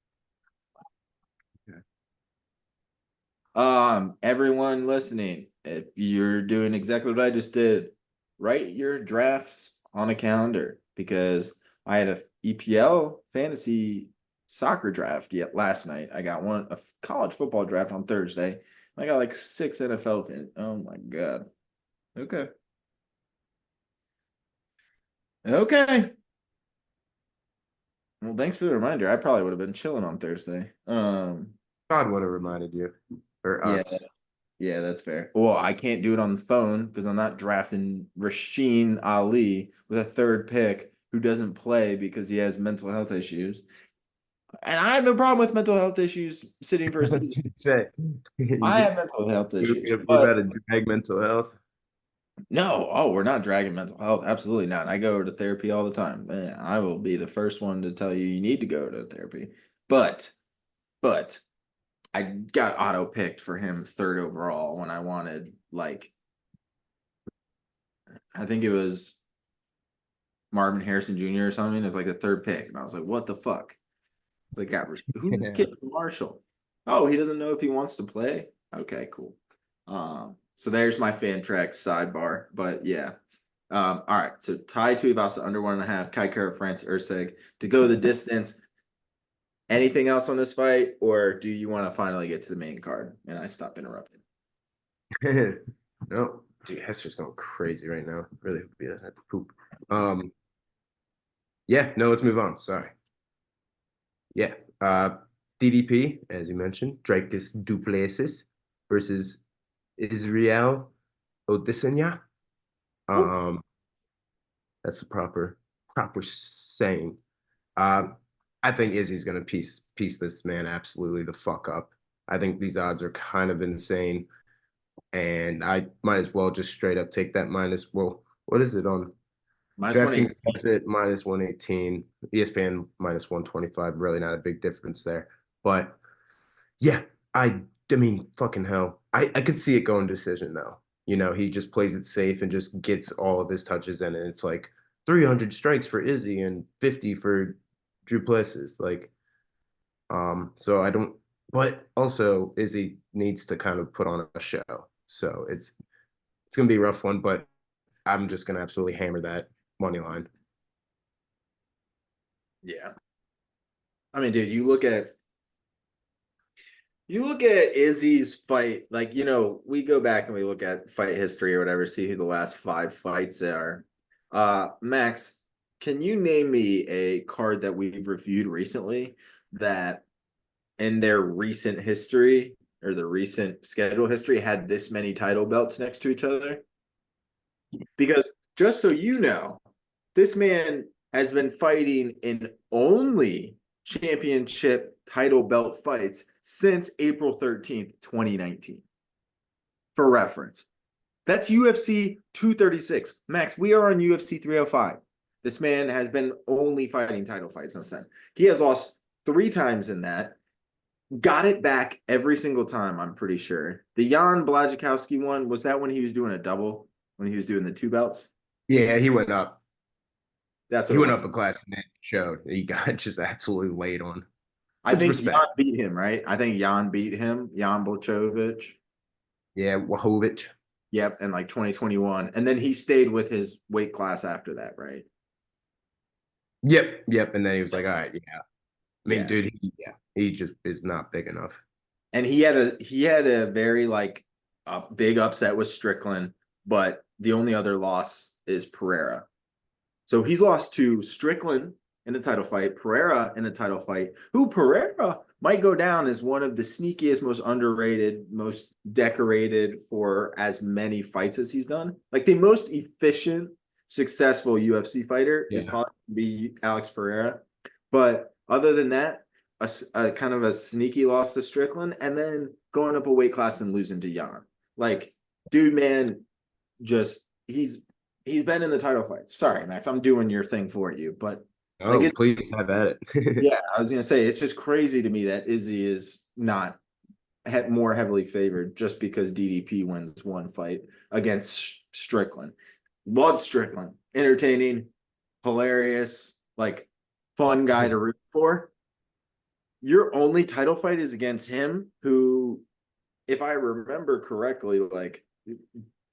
Speaker 1: Everyone listening, if you're doing exactly what I just did, write your drafts on a calendar because I had a EPL fantasy soccer draft yet last night. I got a college football draft on Thursday. I got like 6 NFL Oh my God. Okay. Okay. Well, thanks for the reminder. I probably would have been chilling on Thursday.
Speaker 2: God would have reminded you or
Speaker 1: Yeah.
Speaker 2: us.
Speaker 1: Yeah, that's fair. Well, I can't do it on the phone because I'm not drafting Rasheen Ali with a third pick who doesn't play because he has mental health issues. And I have no problem with mental health issues sitting for a
Speaker 2: That's
Speaker 1: season.
Speaker 2: what you say.
Speaker 1: I have mental health issues,
Speaker 2: You're
Speaker 1: but
Speaker 2: about to drag mental health.
Speaker 1: no, oh, we're not dragging mental health. Absolutely not. I go to therapy all the time. I will be the first one to tell you need to go to therapy. But, but I got auto picked for him third overall when I wanted like I think it was Marvin Harrison Jr. or something. It was like the third pick. And I was like, what the fuck? It's like, who's this
Speaker 2: Yeah.
Speaker 1: kid from Marshall? Oh, he doesn't know if he wants to play. Okay, cool. So there's my fan track sidebar. But yeah. All right. So Tai Tuivasa under 1.5, Kai Kara France Urseg to go the distance. Anything else on this fight, or do you want to finally get to the main card? And I stop interrupting.
Speaker 2: No, dude, Hester's going crazy right now. Really hope he doesn't have to poop. Um, yeah, no, let's move on. Sorry. Yeah. DDP, as you mentioned, Dricus Duplessis versus Israel Odesanya. Um, that's the proper saying. Uh, I think Izzy's gonna piece this man absolutely the fuck up. I think these odds are kind of insane, and I might as well just straight up take that minus. Well, what is it on
Speaker 1: Minus
Speaker 2: DraftKings?
Speaker 1: 180.
Speaker 2: Has it minus 118, ESPN minus 125. Really not a big difference there, but yeah, I mean, fucking hell. I could see it going decision though. He just plays it safe and just gets all of his touches in, and it's like 300 strikes for Izzy and 50 for Drew Plessis. Like, so I don't, but also Izzy needs to kind of put on a show. So it's gonna be a rough one, but I'm just gonna absolutely hammer that money line.
Speaker 1: Yeah. I mean, dude, you look at Izzy's fight, we go back and we look at fight history or whatever, see who the last 5 fights are. Max, can you name me a card that we've reviewed recently that in their recent history or the recent schedule history had this many title belts next to each other? Because just so you know, this man has been fighting in only championship title belt fights since April 13th, 2019. For reference, that's UFC 236. Max, we are on UFC 305. This man has been only fighting title fights since then. He has lost 3 times in that. Got it back every single time, I'm pretty sure. The Jan Blachowski one, was that when he was doing a double? When he was doing the 2 belts?
Speaker 2: Yeah, he went up.
Speaker 1: That's what
Speaker 2: He
Speaker 1: it
Speaker 2: went
Speaker 1: was.
Speaker 2: up a class and then showed he got just absolutely laid on.
Speaker 1: I
Speaker 2: It's
Speaker 1: think Jan
Speaker 2: respect.
Speaker 1: beat him, right? I think Jan beat him, Jan Blachowicz.
Speaker 2: Yeah, Wahovich.
Speaker 1: Yep, in like 2021. And then he stayed with his weight class after that, right?
Speaker 2: Yep. And then he was like, all right, yeah. I mean,
Speaker 1: Yeah.
Speaker 2: dude, he just is not big enough.
Speaker 1: And he had a very like a big upset with Strickland, but the only other loss is Pereira. So he's lost to Strickland in a title fight, Pereira in a title fight, who Pereira might go down as one of the sneakiest, most underrated, most decorated for as many fights as he's done. Like the most efficient, successful UFC fighter is
Speaker 2: Yeah.
Speaker 1: probably be Alex Pereira. But other than that, a kind of a sneaky loss to Strickland, and then going up a weight class and losing to Jan. Like, dude, man, just he's been in the title fight. Sorry, Max, I'm doing your thing for you, but like
Speaker 2: Oh, please have at it.
Speaker 1: yeah, I was gonna say it's just crazy to me that Izzy is not more heavily favored just because DDP wins one fight against Strickland. Love Strickland, entertaining, hilarious, like fun guy to root for. Your only title fight is against him, who, if I remember correctly, like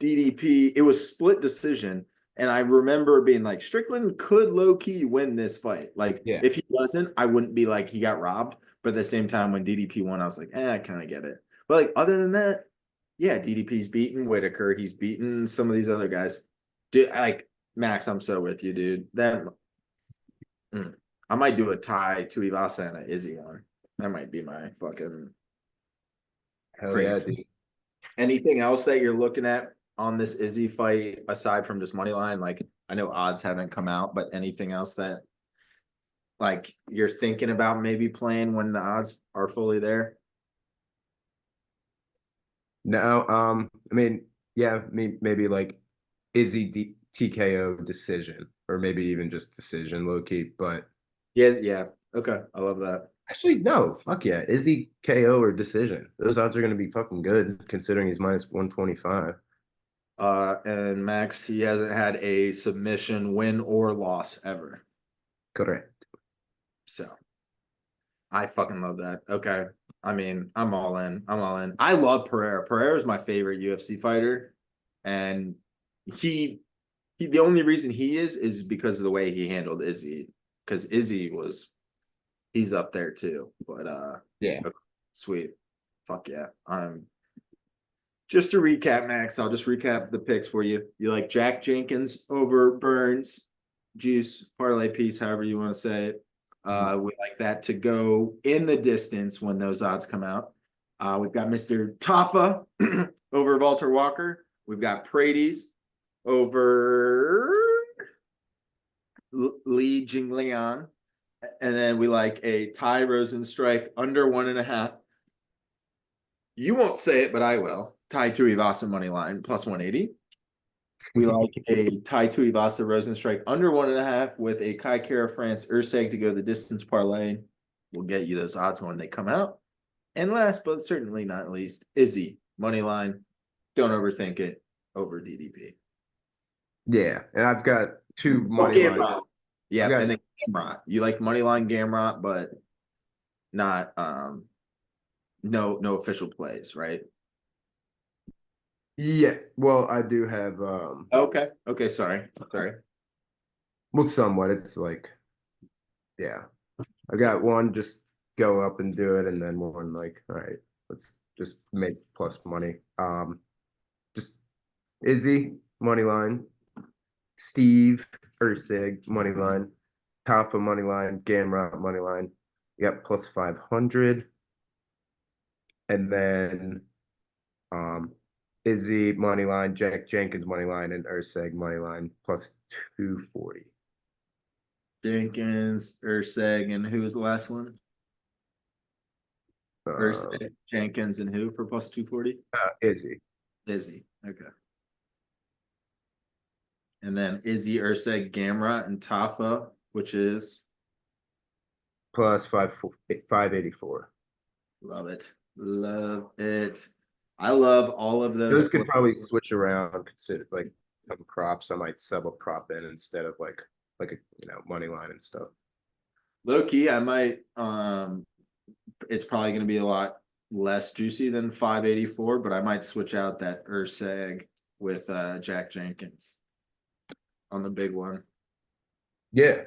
Speaker 1: DDP, it was split decision. And I remember being like, Strickland could low key win this fight. Like,
Speaker 2: Yeah.
Speaker 1: if he wasn't, I wouldn't be like, he got robbed. But at the same time, when DDP won, I was like, I kind of get it. But like, other than that, yeah, DDP's beaten Whitaker. He's beaten some of these other guys. Dude, like, Max, I'm so with you, dude. I might do a tie to Ivasa and an Izzy one. That might be my fucking
Speaker 2: Hell
Speaker 1: crazy.
Speaker 2: yeah, dude.
Speaker 1: Anything else that you're looking at on this Izzy fight aside from just money line? Like, I know odds haven't come out, but anything else that like you're thinking about maybe playing when the odds are fully there?
Speaker 2: No, I mean, yeah, maybe like TKO decision, or maybe even just decision, low key. But
Speaker 1: Yeah. Okay. I love that.
Speaker 2: actually, no, fuck yeah. Izzy KO or decision? Those odds are gonna be fucking good considering he's minus 125.
Speaker 1: And Max, he hasn't had a submission win or loss ever.
Speaker 2: Correct.
Speaker 1: So I fucking love that. Okay. I mean, I'm all in. I'm all in. I love Pereira. Pereira is my favorite UFC fighter. And he the only reason he is because of the way he handled Izzy. Because Izzy he's up there too. But
Speaker 2: Yeah.
Speaker 1: okay, sweet. Fuck yeah. Just to recap, Max, I'll just recap the picks for you. You like Jack Jenkins over Burns, juice, parlay piece, however you want to say it. We like that to go in the distance when those odds come out. We've got Mr. Tafa over Walter Walker. We've got Praties over Li Jingliang. And then we like a Ty Rosenstrike under 1.5. You won't say it, but I will. Ty Tuivasa money line plus 180. We like a Ty Tuivasa Rosenstrike under 1.5 with a Kai Kara France Urseg to go the distance parlay. We'll get you those odds when they come out. And last but certainly not least, Izzy money line. Don't overthink it over DDP.
Speaker 2: Yeah, and I've got two
Speaker 1: Oh,
Speaker 2: money lines.
Speaker 1: Gamrot. Yeah,
Speaker 2: got
Speaker 1: and then Gamrot. You like money line Gamrot, but not no official plays, right?
Speaker 2: Yeah, well, I do have
Speaker 1: Okay, sorry.
Speaker 2: well, somewhat. It's like, yeah, I got one just go up and do it, and then one like, all right, let's just make plus money. Just Izzy money line, Steve Ursig money line, Tafa money line, Gamrot money line. Yep, plus 500. And then um Izzy money line, Jack Jenkins money line, and Urseg money line plus 240.
Speaker 1: Jenkins, Urseg, and who was the last one?
Speaker 2: Um,
Speaker 1: Urseg, Jenkins, and who for plus 240?
Speaker 2: Izzy
Speaker 1: Izzy. Okay. And then Izzy, Urseg, Gamrot, and Tafa, which is
Speaker 2: plus 584.
Speaker 1: love it. Love it. I love all of those
Speaker 2: Those could
Speaker 1: plays.
Speaker 2: probably switch around, consider like some props. I might sub a prop in instead of like a money line and stuff.
Speaker 1: Low key, I might it's probably gonna be a lot less juicy than 584, but I might switch out that Urseg with Jack Jenkins on the big one.
Speaker 2: Yeah,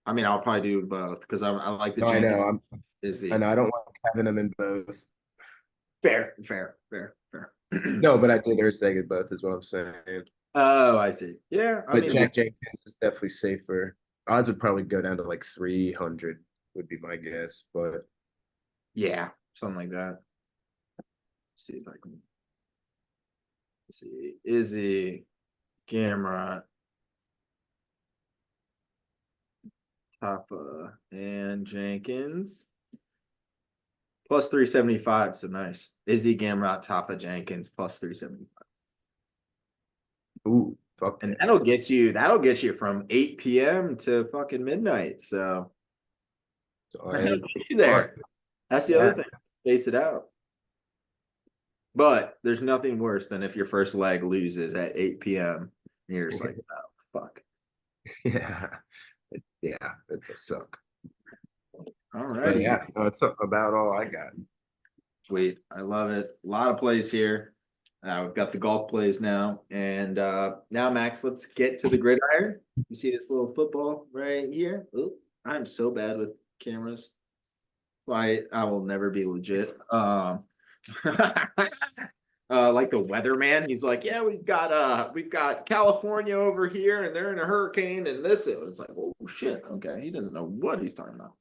Speaker 1: I mean, I'll probably do both because I like the
Speaker 2: no, I
Speaker 1: Jenkins
Speaker 2: know. I
Speaker 1: Izzy.
Speaker 2: know. I don't like having them in both.
Speaker 1: Fair.
Speaker 2: No, but I did Urseg in both, is what I'm saying.
Speaker 1: Oh, I see. Yeah, I
Speaker 2: But
Speaker 1: mean,
Speaker 2: Jack Jenkins is definitely safer. Odds would probably go down to like 300 would be my guess. But
Speaker 1: yeah, something like that. See if I can see Izzy, Gamrot, Tapa, and Jenkins. Plus 375, so nice. Izzy, Gamrot, Tapa, Jenkins, plus 375.
Speaker 2: ooh, fuck
Speaker 1: And
Speaker 2: that.
Speaker 1: that'll get you from 8 p.m. to fucking midnight. So
Speaker 2: So
Speaker 1: that'll
Speaker 2: hey,
Speaker 1: get you there. That's the other
Speaker 2: yeah,
Speaker 1: thing. Space it out. But there's nothing worse than if your first leg loses at 8 p.m. and you're just like, oh fuck.
Speaker 2: yeah, yeah, it does suck.
Speaker 1: All
Speaker 2: But
Speaker 1: righty.
Speaker 2: yeah, no, it's about all I got.
Speaker 1: Sweet. I love it. A lot of plays here. We've got the golf plays now. And now, Max, let's get to the gridiron. You see this little football right here? Oh, I'm so bad with cameras. I will never be legit. Like the weatherman, he's like, yeah, we've got California over here, and they're in a hurricane, and this it's like, oh shit, okay, he doesn't know what he's talking about.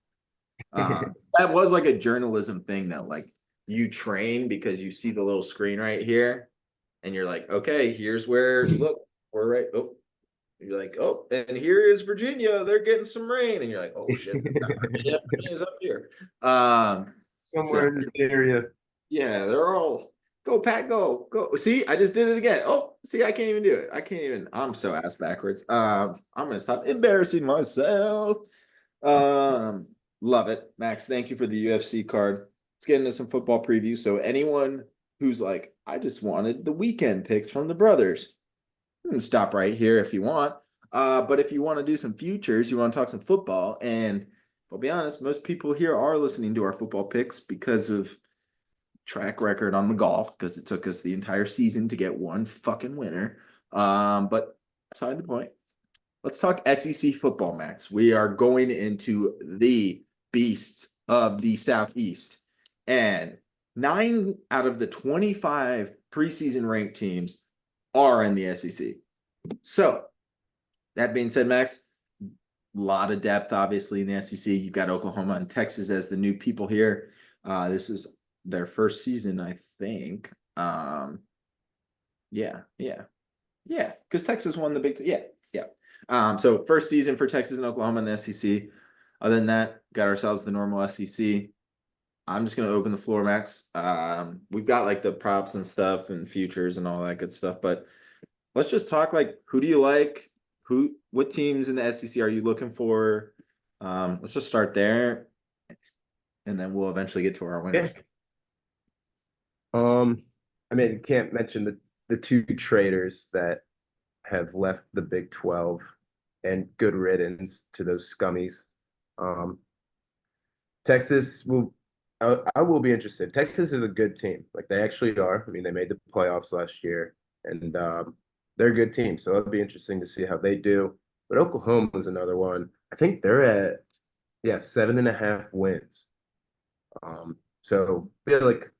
Speaker 1: That was like a journalism thing that like you train because you see the little screen right here, and you're like, okay, here's where look, we're right. Oh, you're like, oh, and here is Virginia. They're getting some rain, and you're like, oh shit, Virginia's up here. So
Speaker 2: Somewhere in this area.
Speaker 1: yeah, they're all go Pat, go. See, I just did it again. Oh, see, I can't even do it. I can't even. I'm so ass backwards. I'm gonna stop embarrassing myself. Um, love it, Max. Thank you for the UFC card. Let's get into some football preview. So anyone who's like, I just wanted the weekend picks from the brothers, you can stop right here if you want. But if you want to do some futures, you want to talk some football, and I'll be honest, most people here are listening to our football picks because of track record on the golf, because it took us the entire season to get one fucking winner. But aside the point, let's talk SEC football, Max. We are going into the beasts of the Southeast. And 9 out of the 25 preseason ranked teams are in the SEC. So, that being said, Max, a lot of depth, obviously, in the SEC. You've got Oklahoma and Texas as the new people here. This is their first season, I think. Yeah. Because Texas won the Big Ten. Yeah. So first season for Texas and Oklahoma in the SEC. Other than that, got ourselves the normal SEC. I'm just gonna open the floor, Max. We've got like the props and stuff and futures and all that good stuff, but let's just talk like who do you like? What teams in the SEC are you looking for? Let's just start there, and then we'll eventually get to our winners.
Speaker 2: Yeah. I mean, you can't mention the two traders that have left the Big 12, and good riddance to those scummies. Um, Texas will, I will be interested. Texas is a good team. Like they actually are. I mean, they made the playoffs last year, and they're a good team. So it'll be interesting to see how they do. But Oklahoma is another one. I think they're at, yeah, 7.5 wins. So I feel like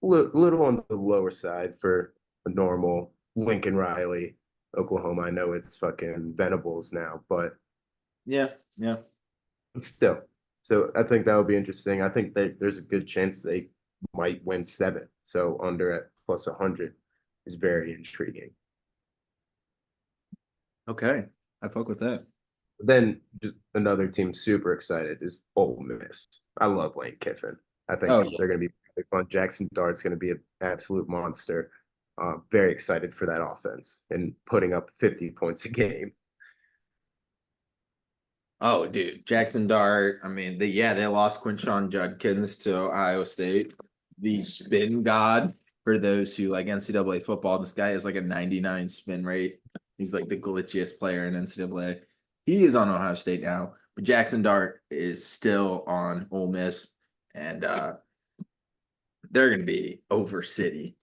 Speaker 2: a little on the lower side for a normal Lincoln Riley Oklahoma. I know it's fucking Venables now, but
Speaker 1: Yeah, yeah.
Speaker 2: still. So I think that would be interesting. I think that there's a good chance they might win 7. So under at plus 100 is very intriguing.
Speaker 1: Okay. I fuck with that.
Speaker 2: Then just another team super excited is Ole Miss. I love Lane Kiffin. I think
Speaker 1: Oh yeah.
Speaker 2: they're going to be really fun. Jackson Dart's going to be an absolute monster. Very excited for that offense and putting up 50 points a game.
Speaker 1: Oh, dude, Jackson Dart. I mean, they lost Quinshon Judkins to Ohio State, the spin god for those who like NCAA football. This guy has like a 99 spin rate. He's like the glitchiest player in NCAA. He is on Ohio State now, but Jackson Dart is still on Ole Miss, and they're going to be over city.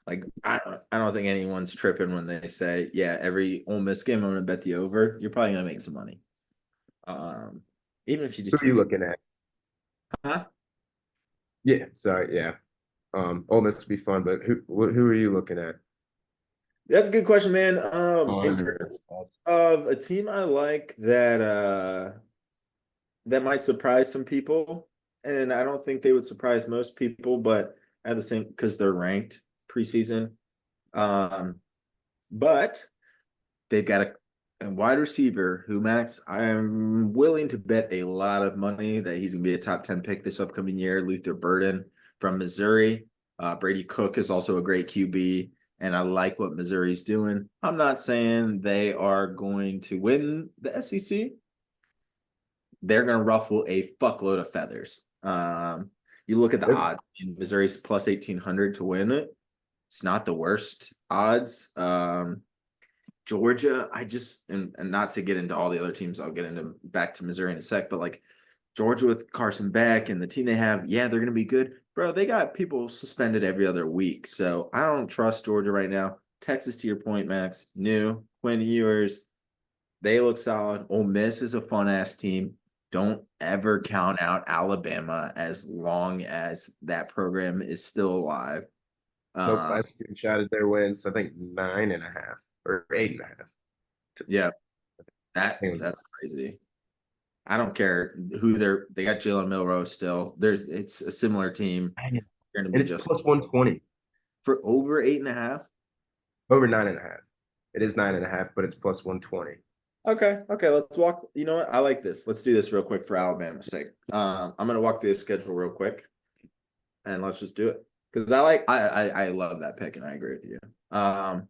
Speaker 1: Like I don't think anyone's tripping when they say, yeah, every Ole Miss game I'm going to bet the over. You're probably going to make some money. Um, Even if you
Speaker 2: Who
Speaker 1: just
Speaker 2: are you
Speaker 1: take
Speaker 2: looking at?
Speaker 1: huh?
Speaker 2: Yeah, sorry, yeah. Ole Miss would be fun, but who are you looking at?
Speaker 1: That's a good question, man. In
Speaker 2: On
Speaker 1: terms of a team I like that might surprise some people, and I don't think they would surprise most people, but at the same because they're ranked preseason. Um, but they've got a wide receiver who Max, I'm willing to bet a lot of money that he's gonna be a top 10 pick this upcoming year. Luther Burden from Missouri. Brady Cook is also a great QB, and I like what Missouri's doing. I'm not saying they are going to win the SEC. They're gonna ruffle a fuckload of feathers. You look at the odds in Missouri's plus 1800 to win it. It's not the worst odds. Georgia, I just and not to get into all the other teams, I'll get into back to Missouri in a sec, but like Georgia with Carson Beck and the team they have, yeah, they're gonna be good. Bro, they got people suspended every other week. So I don't trust Georgia right now. Texas, to your point, Max, new Quinn Ewers, they look solid. Ole Miss is a fun ass team. Don't ever count out Alabama as long as that program is still alive.
Speaker 2: Nope,
Speaker 1: Uh,
Speaker 2: I screenshotted their wins. I think 9.5 or 8.5.
Speaker 1: yeah, that's crazy. I don't care who they got Jalen Milroe still. It's a similar team.
Speaker 2: And
Speaker 1: They're gonna be
Speaker 2: it's
Speaker 1: just
Speaker 2: plus 120
Speaker 1: for over 8.5.
Speaker 2: over 9.5. It is 9.5, but it's plus 120.
Speaker 1: Okay, let's walk. You know what? I like this. Let's do this real quick for Alabama's sake. I'm gonna walk through the schedule real quick, and let's just do it because I love that pick, and I agree with you. All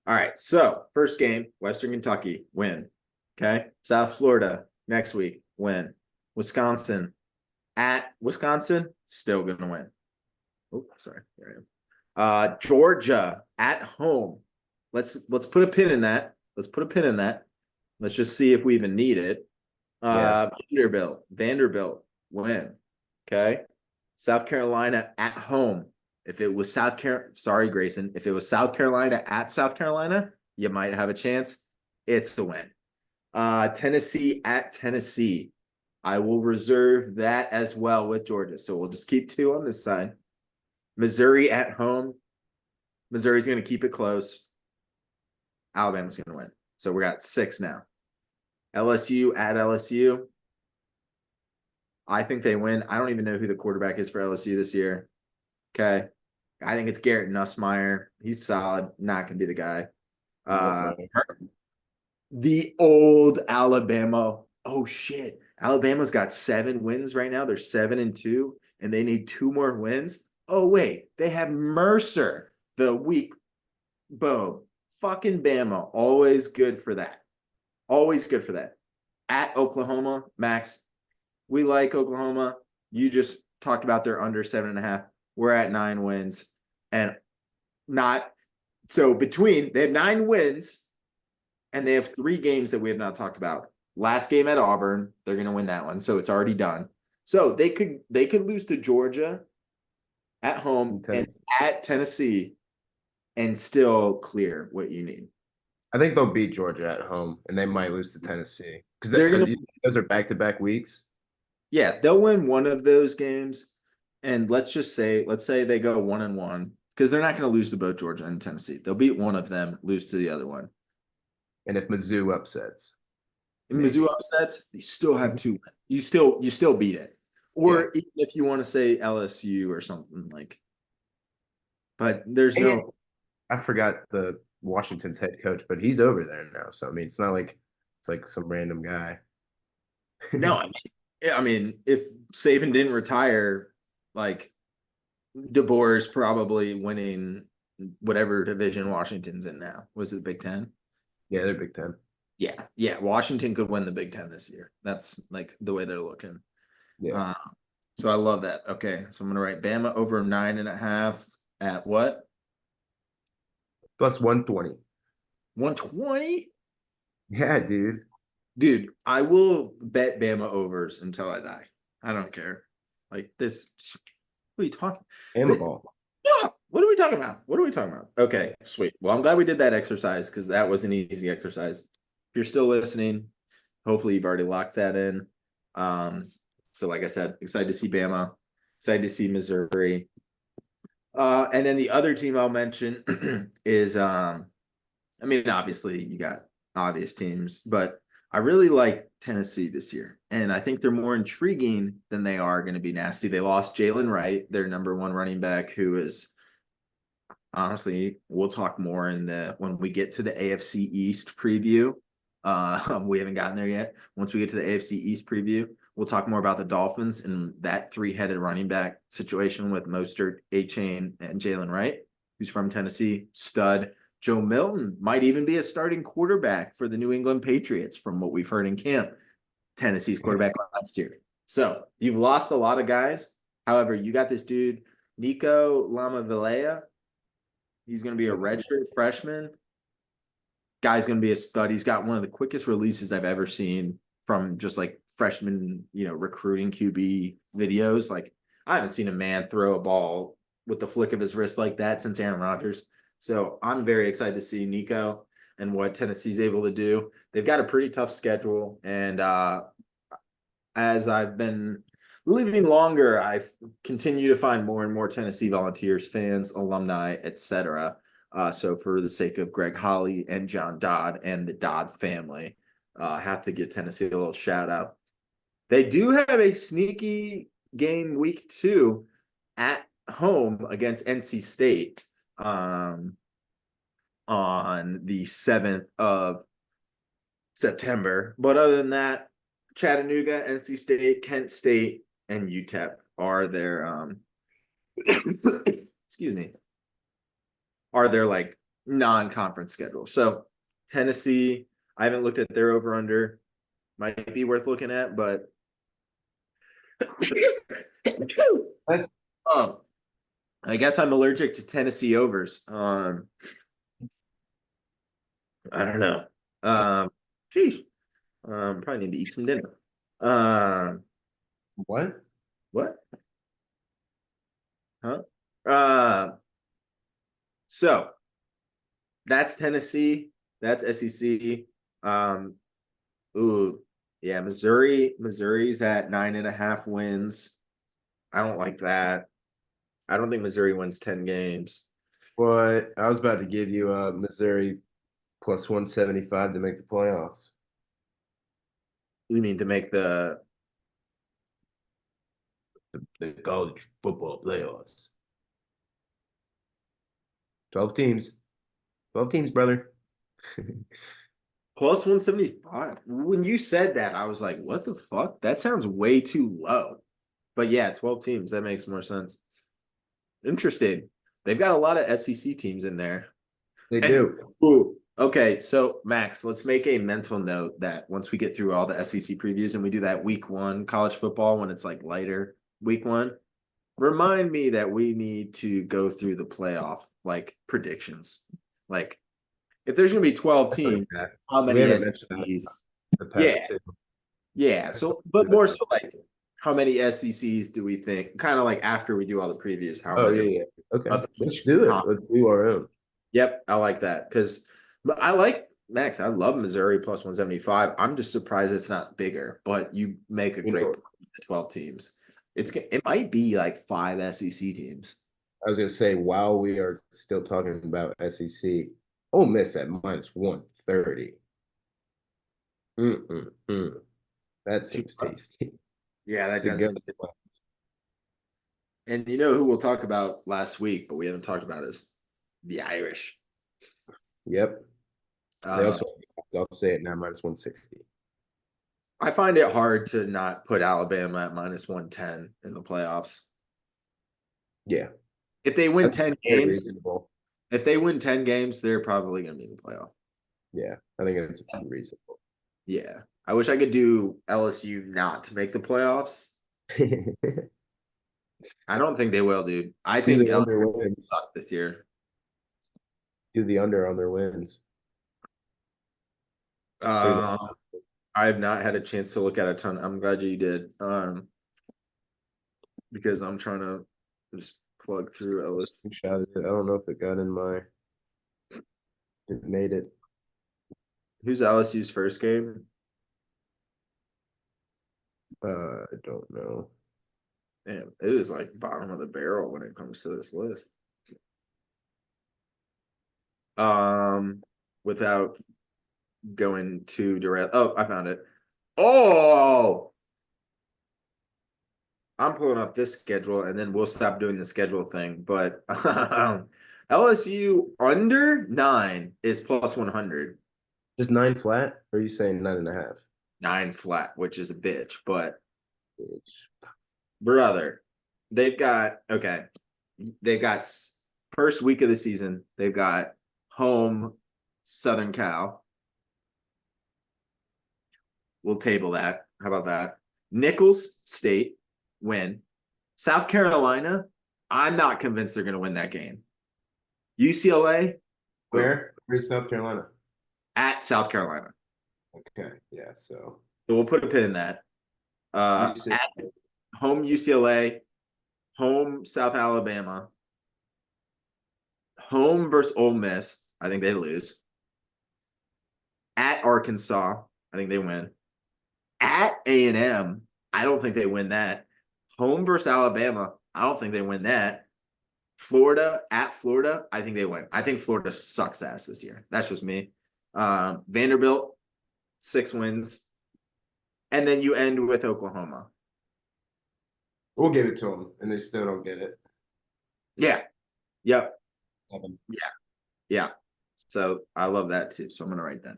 Speaker 1: right. So first game, Western Kentucky win. Okay, South Florida next week win. Wisconsin at Wisconsin still gonna win. Oh, sorry. Here I am. Georgia at home. Let's put a pin in that. Let's put a pin in that. Let's just see if we even need it.
Speaker 2: Yeah.
Speaker 1: Vanderbilt win. Okay. South Carolina at home. If it was South Carolina, sorry, Grayson. If it was South Carolina at South Carolina, you might have a chance. It's the win. Tennessee at Tennessee. I will reserve that as well with Georgia. So we'll just keep 2 on this side. Missouri at home. Missouri's going to keep it close. Alabama's going to win. So we got 6 now. LSU at LSU. I think they win. I don't even know who the quarterback is for LSU this year. Okay. I think it's Garrett Nussmeier. He's solid. Not going to be the guy. The old Alabama. Oh, shit. Alabama's got 7 wins right now. They're 7-2, and they need 2 more wins. Oh, wait. They have Mercer the week. Boom. Fucking Bama. Always good for that. Always good for that. At Oklahoma, Max, we like Oklahoma. You just talked about their under 7.5. We're at 9 wins. And not so between they have 9 wins and they have 3 games that we have not talked about. Last game at Auburn, they're gonna win that one. So it's already done. So they could lose to Georgia at home and at Tennessee and still clear what you need.
Speaker 2: I think they'll beat Georgia at home, and they might lose to Tennessee because those are back-to-back weeks.
Speaker 1: Yeah, they'll win one of those games, and let's say they go 1-1. because they're not going to lose to both Georgia and Tennessee. They'll beat one of them, lose to the other one.
Speaker 2: And if Mizzou upsets,
Speaker 1: If
Speaker 2: maybe.
Speaker 1: Mizzou upsets, you still have two. You still beat it.
Speaker 2: Yeah.
Speaker 1: Or even if you want to say LSU or something like, but there's
Speaker 2: And
Speaker 1: no.
Speaker 2: I forgot the Washington's head coach, but he's over there now. So I mean, it's not like it's like some random guy.
Speaker 1: No, I mean, if Saban didn't retire, like DeBoer is probably winning whatever division Washington's in now. Was it Big Ten?
Speaker 2: Yeah, they're Big Ten.
Speaker 1: Yeah. Washington could win the Big Ten this year. That's like the way they're looking.
Speaker 2: Yeah.
Speaker 1: Uh, so I love that. Okay, so I'm gonna write Bama over 9.5 at what?
Speaker 2: Plus 120.
Speaker 1: 120?
Speaker 2: Yeah, dude.
Speaker 1: Dude, I will bet Bama overs until I die. I don't care. Like this. What are you talking?
Speaker 2: Bama ball.
Speaker 1: What are we talking about? What are we talking about? Okay, sweet. Well, I'm glad we did that exercise because that was an easy exercise. If you're still listening, hopefully you've already locked that in. So like I said, excited to see Bama, excited to see Missouri. And then the other team I'll mention is I mean, obviously you got obvious teams, but I really like Tennessee this year. And I think they're more intriguing than they are going to be nasty. They lost Jalen Wright, their number one running back, who is honestly, we'll talk more in the when we get to the AFC East preview. We haven't gotten there yet. Once we get to the AFC East preview, we'll talk more about the Dolphins and that three-headed running back situation with Mostert, A-Chain, and Jalen Wright, who's from Tennessee, stud. Joe Milton might even be a starting quarterback for the New England Patriots, from what we've heard in camp. Tennessee's quarterback last year. So you've lost a lot of guys. However, you got this dude, Nico Lamavilea. He's going to be a redshirt freshman. Guy's going to be a stud. He's got one of the quickest releases I've ever seen from just like freshman, recruiting QB videos. Like I haven't seen a man throw a ball with the flick of his wrist like that since Aaron Rodgers. So I'm very excited to see Nico and what Tennessee's able to do. They've got a pretty tough schedule. And as I've been living longer, I continue to find more and more Tennessee Volunteers fans, alumni, etc. So for the sake of Greg Holly and John Dodd and the Dodd family, have to give Tennessee a little shout out. They do have a sneaky game week 2 at home against NC State on the 7th of September. But other than that, Chattanooga, NC State, Kent State, and UTEP are their excuse me, are their like non-conference schedule. So Tennessee, I haven't looked at their over-under. Might be worth looking at, but
Speaker 2: That's
Speaker 1: I guess I'm allergic to Tennessee overs. I don't know. Sheesh. Probably need to eat some dinner.
Speaker 2: what?
Speaker 1: What? Huh? So that's Tennessee. That's SEC. Ooh, yeah, Missouri. Missouri's at 9.5 wins. I don't like that. I don't think Missouri wins 10 games.
Speaker 2: What? I was about to give you Missouri plus 175 to make the playoffs.
Speaker 1: You mean to make the
Speaker 2: college football playoffs. 12 teams. 12 teams, brother.
Speaker 1: plus 175? When you said that, I was like, what the fuck? That sounds way too low. But yeah, 12 teams. That makes more sense. Interesting. They've got a lot of SEC teams in there.
Speaker 2: They do.
Speaker 1: Ooh, okay, so Max, let's make a mental note that once we get through all the SEC previews and we do that week 1 college football when it's like lighter week 1, remind me that we need to go through the playoff like predictions. Like if there's going to be 12 teams, how many SECs?
Speaker 2: The past two.
Speaker 1: Yeah. So, but more so like how many SECs do we think? Kind of like after we do all the previews, how many?
Speaker 2: Yeah. Okay. Let's do it. Let's do our own.
Speaker 1: Yep, I like that because I like Max. I love Missouri plus 175. I'm just surprised it's not bigger, but you make a great point with the 12 teams. It might be like 5 SEC teams.
Speaker 2: I was gonna say while we are still talking about SEC, Ole Miss at minus 130. Mm-mm-mm. That seems tasty
Speaker 1: Yeah, that
Speaker 2: to
Speaker 1: does.
Speaker 2: go.
Speaker 1: And you know who we'll talk about last week, but we haven't talked about is the Irish.
Speaker 2: Yep. They
Speaker 1: Uh,
Speaker 2: also, I'll say it now, minus 160.
Speaker 1: I find it hard to not put Alabama at minus 110 in the playoffs.
Speaker 2: Yeah,
Speaker 1: If they win
Speaker 2: that's
Speaker 1: 10
Speaker 2: very
Speaker 1: games,
Speaker 2: reasonable.
Speaker 1: if they win 10 games, they're probably going to be in the playoff.
Speaker 2: Yeah, I think it's reasonable.
Speaker 1: Yeah. I wish I could do LSU not to make the playoffs. I don't think they will, dude. I
Speaker 2: Do
Speaker 1: think
Speaker 2: the under
Speaker 1: LSU
Speaker 2: wins.
Speaker 1: suck this year.
Speaker 2: Do the under on their wins. Or the,
Speaker 1: Uh, I have not had a chance to look at a ton. I'm glad you did. Because I'm trying to just plug through Ellis.
Speaker 2: screenshot it. I don't know if it got in my. It made it.
Speaker 1: Who's LSU's first game?
Speaker 2: I don't know.
Speaker 1: Damn, it is like bottom of the barrel when it comes to this list. Without going too direct. Oh, I found it. Oh, I'm pulling up this schedule and then we'll stop doing the schedule thing. But LSU under 9 is plus 100.
Speaker 2: Just 9 flat? Or are you saying 9.5?
Speaker 1: 9 flat, which is a bitch. But
Speaker 2: Bitch.
Speaker 1: brother, they've got they've got first week of the season, they've got home Southern Cal. We'll table that. How about that? Nichols State win. South Carolina, I'm not convinced they're going to win that game. UCLA, boom,
Speaker 2: Where's South Carolina?
Speaker 1: at South Carolina.
Speaker 2: Okay, yeah. So
Speaker 1: So we'll put a pin in that.
Speaker 2: you said
Speaker 1: At home UCLA, home South Alabama, home versus Ole Miss. I think they lose. At Arkansas, I think they win. At A&M, I don't think they win that. Home versus Alabama, I don't think they win that. Florida, at Florida, I think they win. I think Florida sucks ass this year. That's just me. Vanderbilt, 6 wins. And then you end with Oklahoma.
Speaker 2: we'll give it to them, and they still don't get it.
Speaker 1: Yeah. Yep.
Speaker 2: 7.
Speaker 1: Yeah. Yeah. So I love that too. So I'm gonna write that.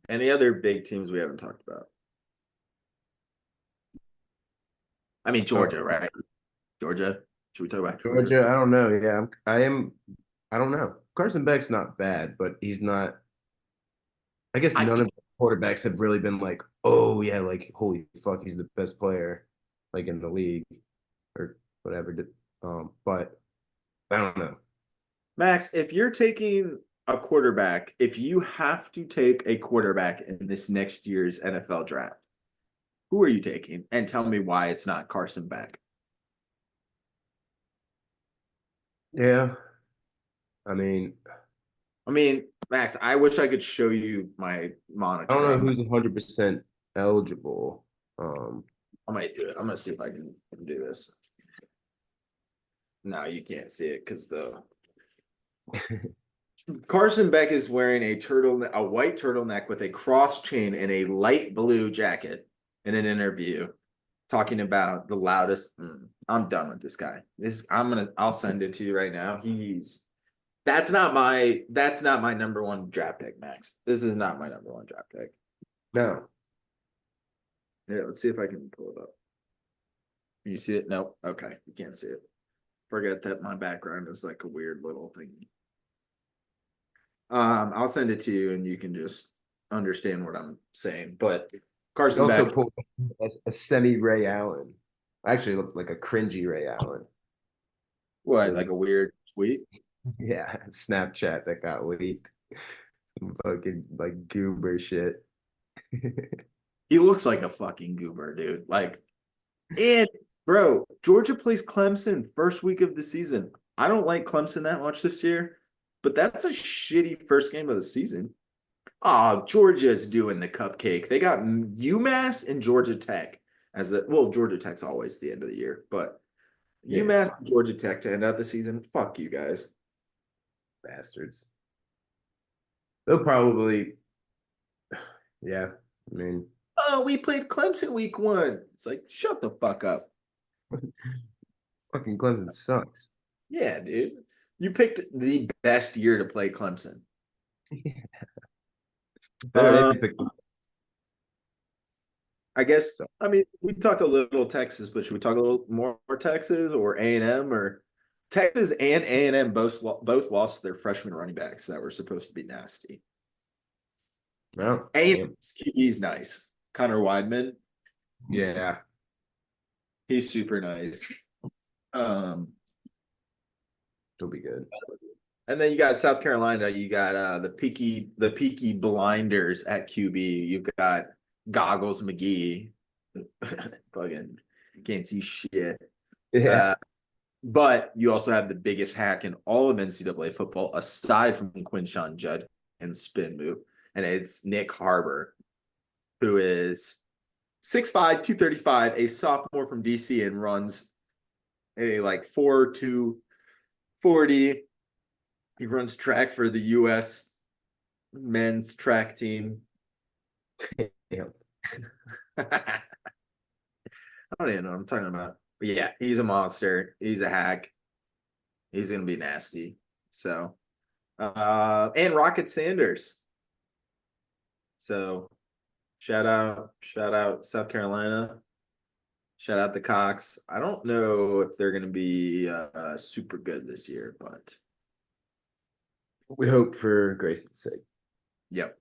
Speaker 1: Any other big teams we haven't talked about? I mean Georgia, right? Georgia. Should we talk about Georgia?
Speaker 2: Georgia, I don't know. Yeah, I am. I don't know. Carson Beck's not bad, but he's not. I guess
Speaker 1: I
Speaker 2: none of the quarterbacks have really been like, oh yeah, like holy fuck, he's the best player, like in the league or whatever. But I don't know.
Speaker 1: Max, if you're taking a quarterback, if you have to take a quarterback in this next year's NFL draft, who are you taking? And tell me why it's not Carson Beck.
Speaker 2: Yeah, I mean,
Speaker 1: Max, I wish I could show you my
Speaker 2: I don't
Speaker 1: monitor.
Speaker 2: know who's 100% eligible.
Speaker 1: I might do it. I'm gonna see if I can do this. No, you can't see it because the Carson Beck is wearing a white turtleneck with a cross chain and a light blue jacket in an interview, talking about the loudest. I'm done with this guy. I'll send it to you right now. That's not my number one draft pick, Max. This is not my number one draft pick.
Speaker 2: No,
Speaker 1: Yeah, let's see if I can pull it up. Can you see it? Nope. Okay, you can't see it. Forget that my background is like a weird little thing. I'll send it to you and you can just understand what I'm saying. But
Speaker 2: he
Speaker 1: Carson
Speaker 2: also
Speaker 1: Beck,
Speaker 2: pulled a semi Ray Allen. Actually, looked like a cringy Ray Allen.
Speaker 1: what,
Speaker 2: Really,
Speaker 1: like a weird tweet?
Speaker 2: yeah, Snapchat that got leaked. Some fucking like goober shit.
Speaker 1: He looks like a fucking goober, dude. Like, and bro, Georgia plays Clemson first week of the season. I don't like Clemson that much this year, but that's a shitty first game of the season. Oh, Georgia's doing the cupcake. They got UMass and Georgia Tech. Georgia Tech's always the end of the year, but
Speaker 2: Yeah,
Speaker 1: UMass and Georgia Tech to end out the season. Fuck you guys.
Speaker 2: bastards. They'll probably, yeah. I mean,
Speaker 1: Oh, we played Clemson week 1. It's like, shut the fuck up.
Speaker 2: fucking Clemson sucks.
Speaker 1: Yeah, dude. You picked the best year to play Clemson.
Speaker 2: They
Speaker 1: Uh,
Speaker 2: picked
Speaker 1: I guess,
Speaker 2: so.
Speaker 1: I mean, we talked a little Texas, but should we talk a little more Texas or A&M or Texas and A&M both lost their freshman running backs that were supposed to be nasty.
Speaker 2: Well,
Speaker 1: A&M's QB's nice. Connor Weidman,
Speaker 2: yeah.
Speaker 1: he's super nice. Um,
Speaker 2: It'll be good.
Speaker 1: and then you got South Carolina. You got the Peaky Blinders at QB. You've got Goggles McGee. Fucking can't see shit.
Speaker 2: Yeah.
Speaker 1: But you also have the biggest hack in all of NCAA football, aside from Quinshawn Judd and spin move, and it's Nick Harbor, who is 6'5", 235, a sophomore from DC, and runs a like 4.2 40. He runs track for the U.S. men's track team.
Speaker 2: Yeah.
Speaker 1: I don't even know what I'm talking about. But yeah, he's a monster. He's a hack. He's gonna be nasty. So and Rocket Sanders. So shout out South Carolina. Shout out the Cox. I don't know if they're gonna be super good this year, but
Speaker 2: We hope for Grayson's sake.
Speaker 1: yep.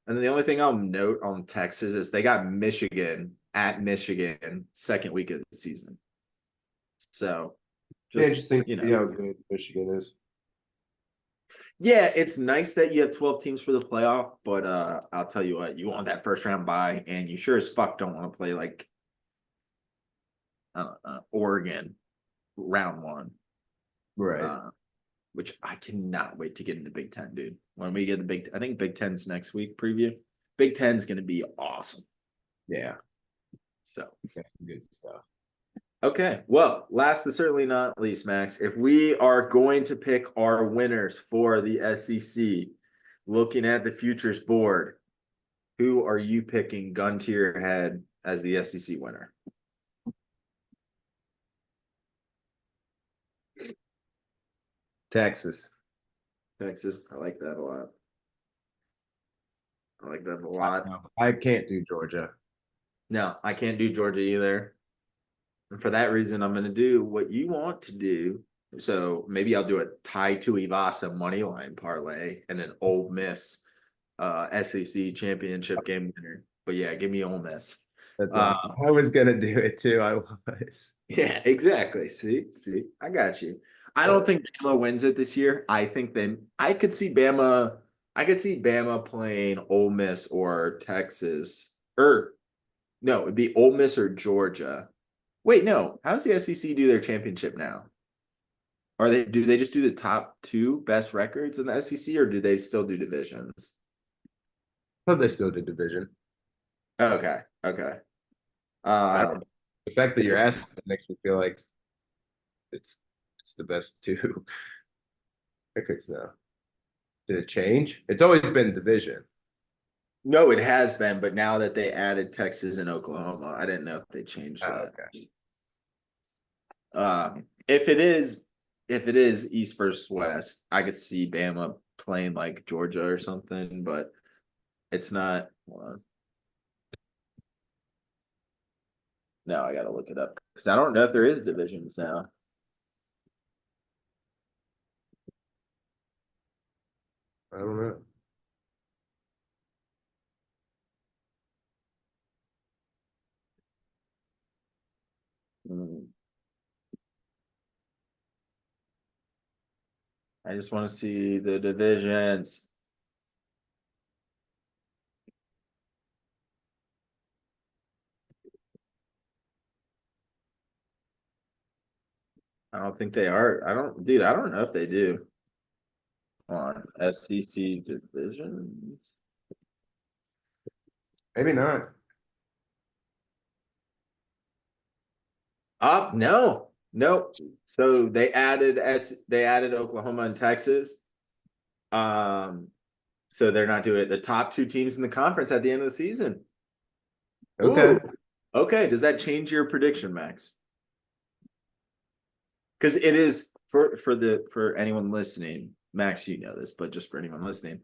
Speaker 1: And then the only thing I'll note on Texas is they got Michigan at Michigan second week of the season. So
Speaker 2: Yeah,
Speaker 1: just
Speaker 2: interesting to see how good Michigan is.
Speaker 1: yeah, it's nice that you have 12 teams for the playoff, but I'll tell you what, you want that first round bye, and you sure as fuck don't want to play like Oregon round 1.
Speaker 2: Right.
Speaker 1: Which I cannot wait to get in the Big Ten, dude. When we get the I think Big Ten's next week preview. Big Ten's gonna be awesome.
Speaker 2: Yeah.
Speaker 1: So
Speaker 2: That's some good stuff.
Speaker 1: okay. Well, last but certainly not least, Max, if we are going to pick our winners for the SEC, looking at the futures board, who are you picking gun to your head as the SEC winner?
Speaker 2: Texas.
Speaker 1: Texas. I like that a lot. I like that a lot.
Speaker 2: I can't do Georgia.
Speaker 1: No, I can't do Georgia either. And for that reason, I'm going to do what you want to do. So maybe I'll do a tie to Ivasa money line parlay and an Ole Miss SEC championship game winner. But yeah, give me Ole Miss.
Speaker 2: That's awesome. I was gonna do it too. I was.
Speaker 1: Yeah, exactly. See, I got you. I don't think Bama wins it this year. I think I could see Bama. I could see Bama playing Ole Miss or Texas. Or no, it'd be Ole Miss or Georgia. Wait, no. How does the SEC do their championship now? Do they just do the top 2 best records in the SEC, or do they still do divisions?
Speaker 2: But they still did division.
Speaker 1: Okay.
Speaker 2: The fact that you're asking makes me feel like it's the best 2 records now. Did it change? It's always been division.
Speaker 1: No, it has been, but now that they added Texas and Oklahoma, I didn't know if they changed that.
Speaker 2: Okay.
Speaker 1: If it is East versus West, I could see Bama playing like Georgia or something, but it's not. Hold on. No, I gotta look it up because I don't know if there is divisions now.
Speaker 2: I don't know.
Speaker 1: I just want to see the divisions. I don't think they are. I don't know if they do. On SEC divisions.
Speaker 2: Maybe not.
Speaker 1: No, no. So they added Oklahoma and Texas. Um, so they're not doing it. The top two teams in the conference at the end of the season.
Speaker 2: Okay.
Speaker 1: Ooh. Okay. Does that change your prediction, Max? Because it is for anyone listening, Max, you know this, but just for anyone listening,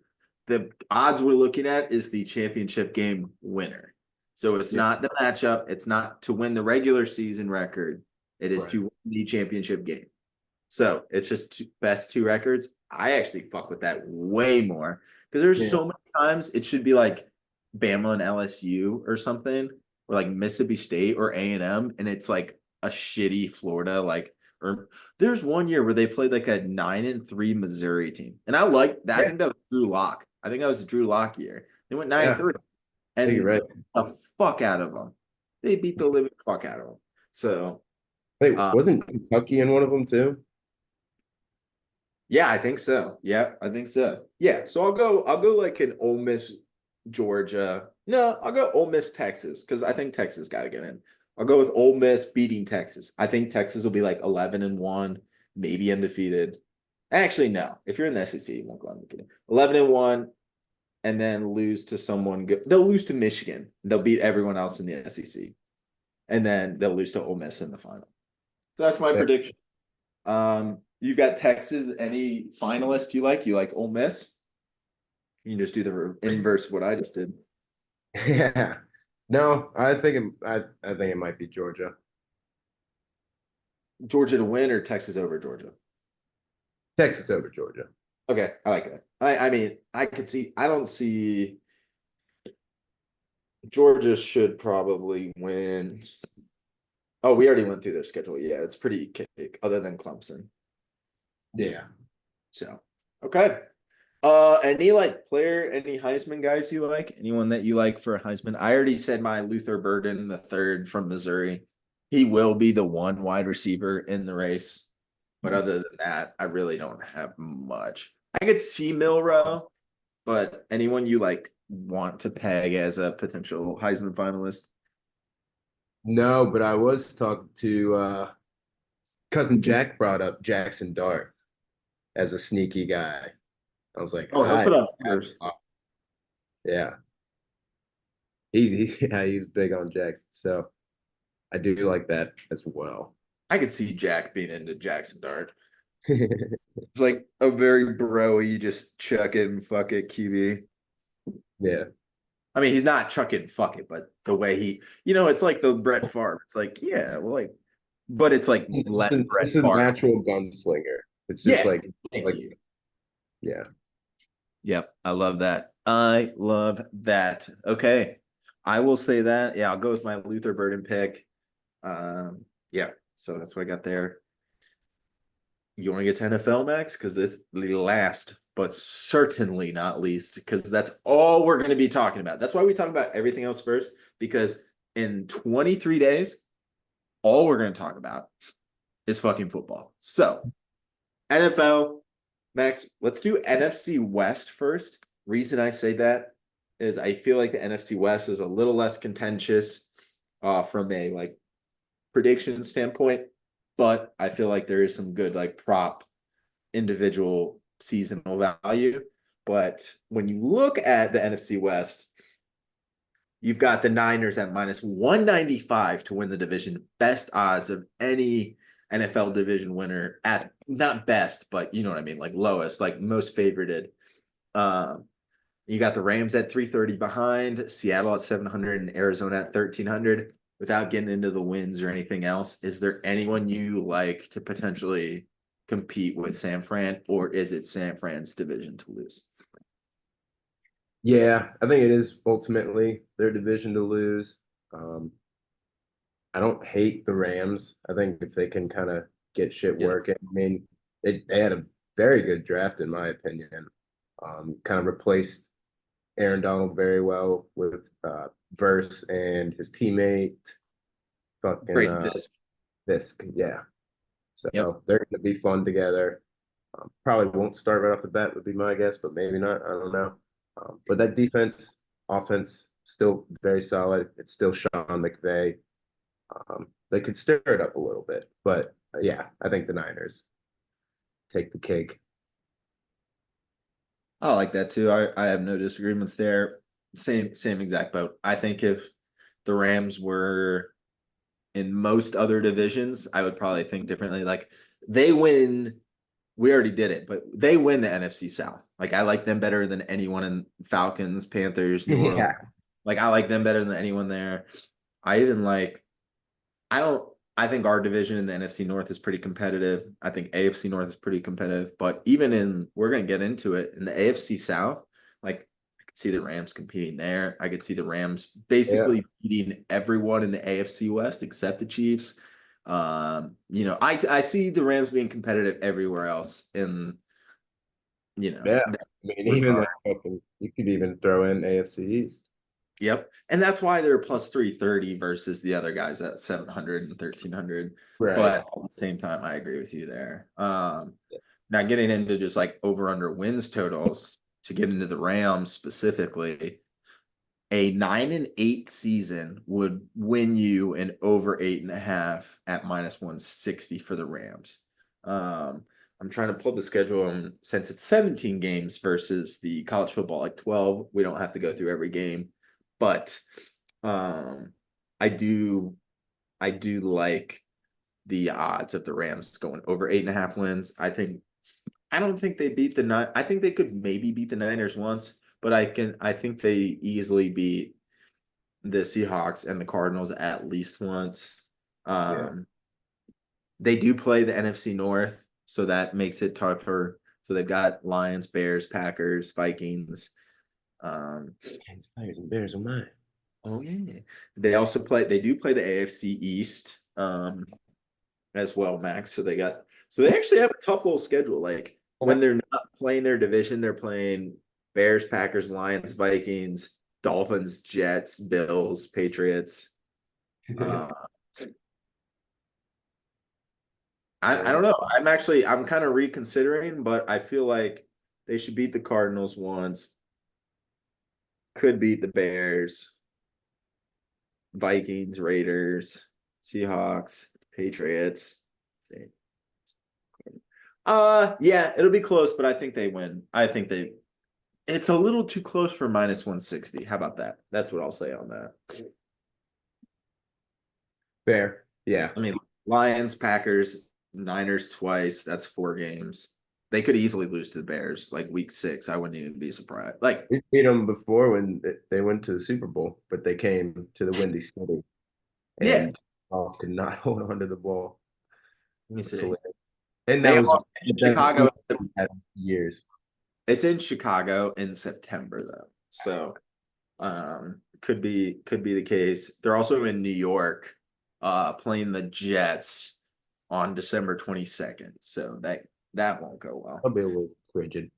Speaker 1: the odds we're looking at is the championship game winner. So it's
Speaker 2: Yeah.
Speaker 1: not the matchup, it's not to win the regular season record, it is
Speaker 2: Right.
Speaker 1: to win the championship game. So it's just best two records. I actually fuck with that way more because there's
Speaker 2: Yeah.
Speaker 1: so many times it should be like Bama and LSU or something, or like Mississippi State or A&M, and it's like a shitty Florida like. Or there's one year where they played like a 9-3 Missouri team, and I like that. I
Speaker 2: Yeah.
Speaker 1: think that was Drew Lock. I think that was the Drew Lock year. They went nine
Speaker 2: Yeah.
Speaker 1: three,
Speaker 2: I think you're
Speaker 1: and
Speaker 2: right.
Speaker 1: the fuck out of them. They beat the living fuck out of them. So.
Speaker 2: Wait,
Speaker 1: uh,
Speaker 2: wasn't Kentucky in one of them too?
Speaker 1: Yeah, I think so. Yeah, I think so. Yeah, so I'll go like an Ole Miss Georgia. No, I'll go Ole Miss Texas because I think Texas got to get in. I'll go with Ole Miss beating Texas. I think Texas will be like 11-1, maybe undefeated. Actually, no. If you're in the SEC, you won't go undefeated. 11-1 and then lose to someone good. They'll lose to Michigan. They'll beat everyone else in the SEC. And then they'll lose to Ole Miss in the final. So that's my
Speaker 2: Yeah.
Speaker 1: prediction. You've got Texas. Any finalist you like? You like Ole Miss? You can just do the inverse of what I just did.
Speaker 2: Yeah. No, I think it might be Georgia.
Speaker 1: Georgia to win or Texas over Georgia?
Speaker 2: Texas over Georgia.
Speaker 1: Okay, I like that. I mean, I could see. I don't see. Georgia should probably win. Oh, we already went through their schedule. Yeah, it's pretty cake, other than Clemson.
Speaker 2: Yeah.
Speaker 1: So, okay. Any like player, any Heisman guys you like? Anyone that you like for a Heisman? I already said my Luther Burden, the third from Missouri. He will be the one wide receiver in the race. But other than that, I really don't have much. I could see Milrow, but anyone you like want to peg as a potential Heisman finalist?
Speaker 2: No, but I was talking to cousin Jack brought up Jackson Dart as a sneaky guy. I was like,
Speaker 1: Oh, he'll put up numbers.
Speaker 2: yeah. Yeah, he's big on Jackson. So I do like that as well.
Speaker 1: I could see Jack being into Jackson Dart. It's like a very bro-y, just chuck it and fuck it QB.
Speaker 2: Yeah.
Speaker 1: I mean, he's not chuck it and fuck it, but the way it's like the Brett Favre. It's like, yeah, well, like, but it's like less Brett
Speaker 2: This is a
Speaker 1: Favre.
Speaker 2: natural gunslinger. It's just
Speaker 1: Yeah, thank
Speaker 2: like
Speaker 1: you.
Speaker 2: yeah.
Speaker 1: Yep, I love that. I love that. Okay, I will say that. Yeah, I'll go with my Luther Burden pick. Yeah, so that's what I got there. You want to get to NFL, Max? Because it's the last, but certainly not least, because that's all we're going to be talking about. That's why we talk about everything else first, because in 23 days, all we're going to talk about is fucking football. So, NFL, Max, let's do NFC West first. Reason I say that is I feel like the NFC West is a little less contentious from a like prediction standpoint, but I feel like there is some good like prop individual seasonal value. But when you look at the NFC West, you've got the Niners at minus 195 to win the division, best odds of any NFL division winner at not best, but you know what I mean, like lowest, like most favorited. Um, you got the Rams at 330 behind, Seattle at 700, and Arizona at 1300. Without getting into the wins or anything else, is there anyone you like to potentially compete with San Fran, or is it San Fran's division to lose?
Speaker 2: Yeah, I think it is ultimately their division to lose. Um, I don't hate the Rams. I think if they can kind of get shit
Speaker 1: Yeah,
Speaker 2: working, I mean, they had a very good draft in my opinion. Kind of replaced Aaron Donald very well with Verse and his teammate, fucking
Speaker 1: Braden Fisk.
Speaker 2: Fisk. Yeah. So
Speaker 1: Yep.
Speaker 2: they're going to be fun together. Probably won't start right off the bat, would be my guess, but maybe not. I don't know. But that offense, still very solid. It's still Sean McVay. They could stir it up a little bit, but yeah, I think the Niners take the cake.
Speaker 1: I like that too. I have no disagreements there. Same exact boat. I think if the Rams were in most other divisions, I would probably think differently. Like they win, we already did it, but they win the NFC South. Like I like them better than anyone in Falcons, Panthers, New Orleans.
Speaker 2: Yeah,
Speaker 1: Like I like them better than anyone there. I even like I don't I think our division in the NFC North is pretty competitive. I think AFC North is pretty competitive, but even in we're gonna get into it in the AFC South, like I could see the Rams competing there. I could see the Rams
Speaker 2: yeah,
Speaker 1: basically beating everyone in the AFC West except the Chiefs. I see the Rams being competitive everywhere else in
Speaker 2: yeah.
Speaker 1: that
Speaker 2: I mean, even
Speaker 1: regard.
Speaker 2: like you could even throw in AFC East.
Speaker 1: Yep. And that's why they're plus 330 versus the other guys at 700 and 1300.
Speaker 2: Right.
Speaker 1: But at the same time, I agree with you there. Now getting into just like over under wins totals to get into the Rams specifically, a 9-8 season would win you an over 8.5 at minus 160 for the Rams. I'm trying to pull the schedule, and since it's 17 games versus the college football like 12, we don't have to go through every game. But um, I do I do like the odds of the Rams going over 8.5 wins. I don't think they beat the nine. I think they could maybe beat the Niners once, but I think they easily beat the Seahawks and the Cardinals at least once.
Speaker 2: Yeah.
Speaker 1: Um, they do play the NFC North, so that makes it tougher. So they've got Lions, Bears, Packers, Vikings. Um,
Speaker 2: Kansas Tigers and Bears are mine.
Speaker 1: oh yeah. They do play the AFC East as well, Max. So they actually have a tough little schedule. Like when they're not playing their division, they're playing Bears, Packers, Lions, Vikings, Dolphins, Jets, Bills, Patriots. Uh, I
Speaker 2: Yeah.
Speaker 1: don't know. I'm kind of reconsidering, but I feel like they should beat the Cardinals once, could beat the Bears, Vikings, Raiders, Seahawks, Patriots. Yeah, it'll be close, but I think they win. It's a little too close for minus 160. How about that? That's what I'll say on that.
Speaker 2: Fair. Yeah.
Speaker 1: I mean, Lions, Packers, Niners twice. That's 4 games. They could easily lose to the Bears like week 6. I wouldn't even be surprised. Like,
Speaker 2: We beat them before when they went to the Super Bowl, but they came to the Windy City
Speaker 1: yeah.
Speaker 2: and could not hold on to the ball.
Speaker 1: Let me
Speaker 2: It's
Speaker 1: see.
Speaker 2: hilarious. And that
Speaker 1: They
Speaker 2: was
Speaker 1: are
Speaker 2: the
Speaker 1: in
Speaker 2: best
Speaker 1: Chicago.
Speaker 2: season we've had in years.
Speaker 1: It's in Chicago in September though. So could be the case. They're also in New York, playing the Jets on December 22nd. So that won't go well.
Speaker 2: I'll be a little frigid.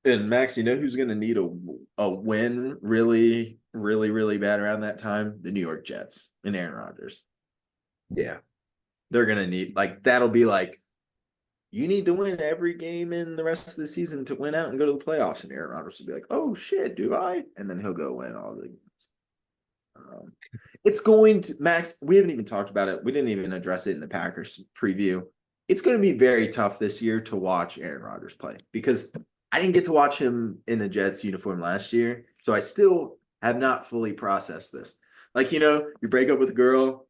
Speaker 1: And Max, you know who's gonna need a win really, really, really bad around that time? The New York Jets and Aaron Rodgers.
Speaker 2: Yeah.
Speaker 1: They're gonna need like that'll be like you need to win every game in the rest of the season to win out and go to the playoffs. And Aaron Rodgers will be like, "Oh shit, do I?" And then he'll go win all the games. Um, it's going to Max. We haven't even talked about it. We didn't even address it in the Packers preview. It's going to be very tough this year to watch Aaron Rodgers play because I didn't get to watch him in a Jets uniform last year, so I still have not fully processed this. Like you break up with a girl,